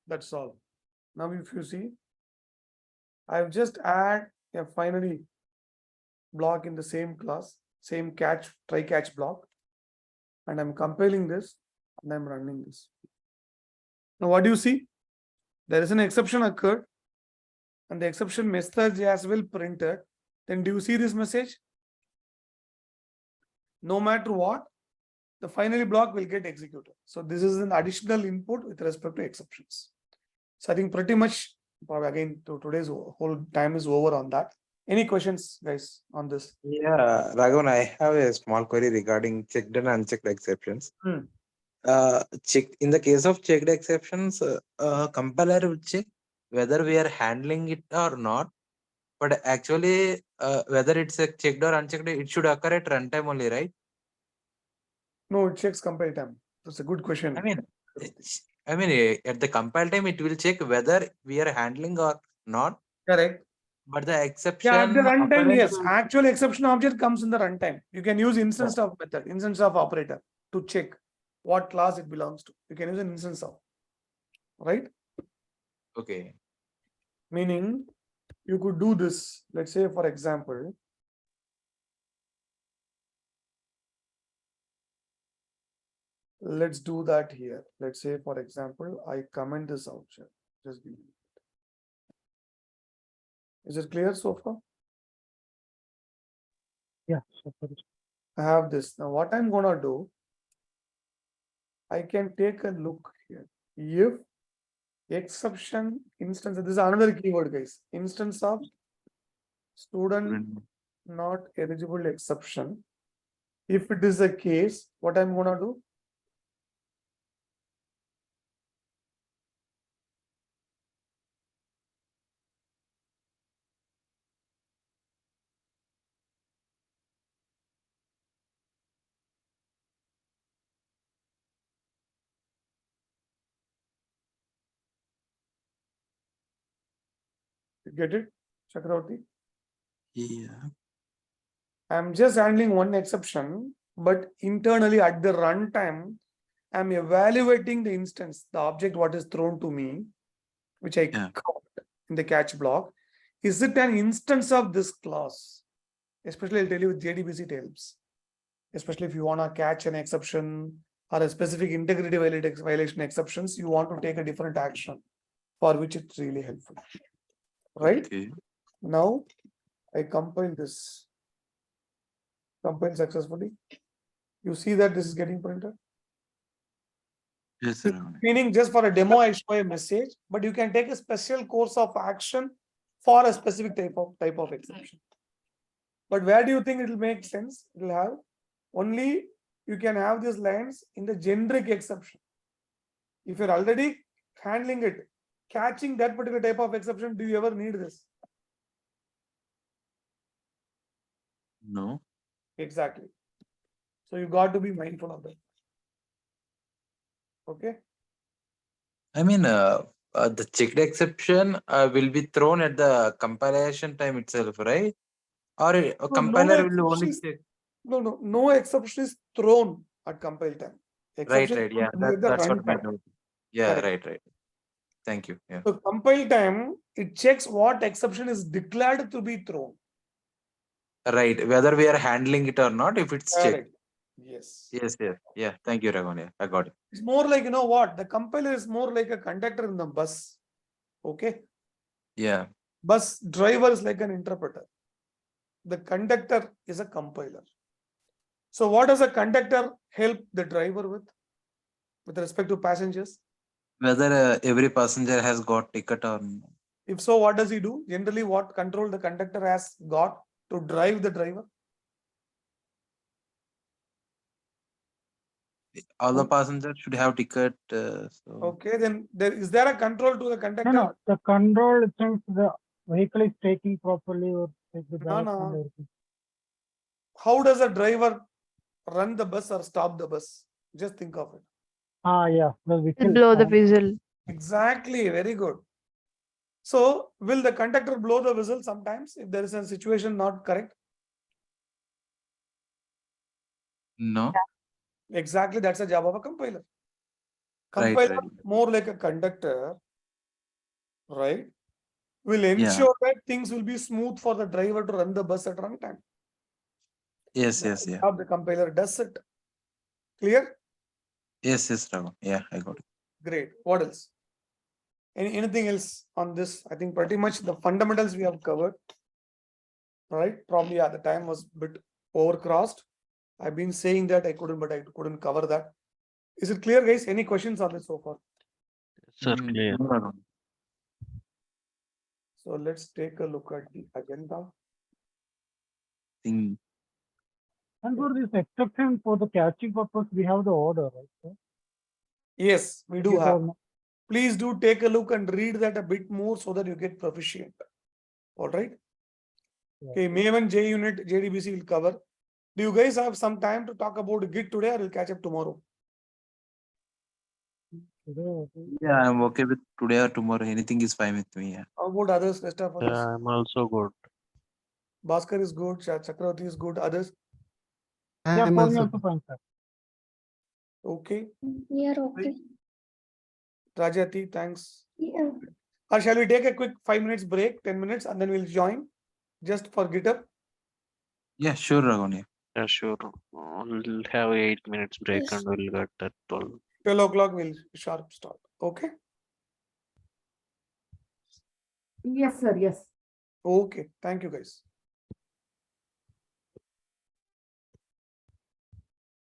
that's all. Now, if you see, I've just add a finally block in the same class, same catch, try catch block, and I'm compiling this and I'm running this. Now, what do you see? There is an exception occurred, and the exception message as well printed. Then do you see this message? No matter what, the finally block will get executed. So this is an additional input with respect to exceptions. So I think pretty much again today's whole time is over on that. Any questions, guys, on this? Yeah, Raghavan, I have a small query regarding checked and unchecked exceptions. Check in the case of checked exceptions, compiler will check whether we are handling it or not. But actually, whether it's a checked or unchecked, it should occur at runtime only, right? No, it checks compile time. That's a good question. I mean, at the compile time, it will check whether we are handling or not. Correct. But the exception. Yeah, at the runtime, occurrence yes. will- Actual exception object comes in the runtime. You can use instance of method, instance of operator to check what class it belongs to. You can use an instance of, right? Okay. Meaning, you could do this. Let's say, for example, let's do that here. Let's say, for example, I comment this out here. Just give me. Is it clear so far? Yeah. So for this- I have this. Now, what I'm gonna do, I can take a look here. If exception instance, this is another keyword, guys. Instance of student not eligible exception. If it is the case, what I'm gonna do? You get it, Chakravarti? Yeah. I'm just handling one exception, but internally at the runtime, I'm evaluating the instance, the object what is thrown to me, which I count in the catch block. Is it an instance of this class? Especially I'll tell you with JDBC it helps. Especially if you want to catch an exception or a specific integrity violation exceptions, you want to take a different action for which it's really helpful. Right? Okay. Now I compile this. Compile successfully. You see that this is getting printed? Yes, sir. Meaning just for a demo, I show a message, but you can take a special course of action for a specific type of exception. But where do you think it will make sense? It will have only you can have these lines in the generic exception. If you're already handling it, catching that particular type of exception, do you ever need this? No. Exactly. So you got to be mindful of that. Okay. I mean, the checked exception will be thrown at the compilation time itself, right? Or a compiler will only check. No exception is thrown at compile time. Right, Exception yeah, that's what I meant. Yeah, Correct. right. Thank you. Yeah. So compile time, it checks what exception is declared to be thrown. Right, whether we are handling it or not, if it's checked. Correct. Yes. Yes. Yeah. Thank you, Raghavan. Yeah, I got it. It's more like, you know what? The compiler is more like a conductor in the bus. Okay. Yeah. Bus driver is like an interpreter. The conductor is a compiler. So what does a conductor help the driver with respect to passengers? Whether every passenger has got ticket or not. If so, what does he do? Generally, what control the conductor has got to drive the driver? All the passengers should have ticket. Okay, then is there a control to the conductor? No, the control since the vehicle is taking properly or take the direction and everything. How does a driver run the bus or stop the bus? Just think of it. Yeah, the whistle. Blow the whistle. Exactly, very good. So, will the conductor blow the whistle sometimes if there is a situation not correct? No. Exactly, that's the job of a compiler. Compiler right. more like a conductor, right? Will ensure that things will be smooth for the driver to run the bus at runtime. Yes, That's yeah. how the compiler does it. Clear? Yes, Raghu. Yeah, I got it. Great. What else? Anything else on this? I think pretty much the fundamentals we have covered. Right? Probably the time was a bit overcrossed. I've been saying that I couldn't cover that. Is it clear, guys? Any questions on this so far? Sir, clear. No, Raghu. So let's take a look at the agenda. Think- And for this exception, for the catching purpose, we have the order, right? Sir? Yes, we do Yes have. or no? Please do take a look and read that a bit more so that you get proficient. All right. Yeah. Okay, Maven J unit JDBC will cover. Do you guys have some time to talk about Git today, or we'll catch up tomorrow? Today, okay. Yeah, I'm okay with today or tomorrow. Anything is fine with me. Yeah. How about others? Rest of others? Yeah, I'm also good. Bhaskar is good. Chakravarti is good. Others? Yeah, for me also fine, sir. Okay. We are okay. Rajati, thanks. Yeah. Or shall we take a quick 5 minutes break, 10 minutes, and then we'll join just for GitHub? Yeah, sure, Raghu. Yeah. Yeah, sure. We'll have 8 minutes break Yes. and we'll get that 12. 12 o'clock we'll sharp start. Okay. Yes, sir. Yes. Okay. Thank you, guys.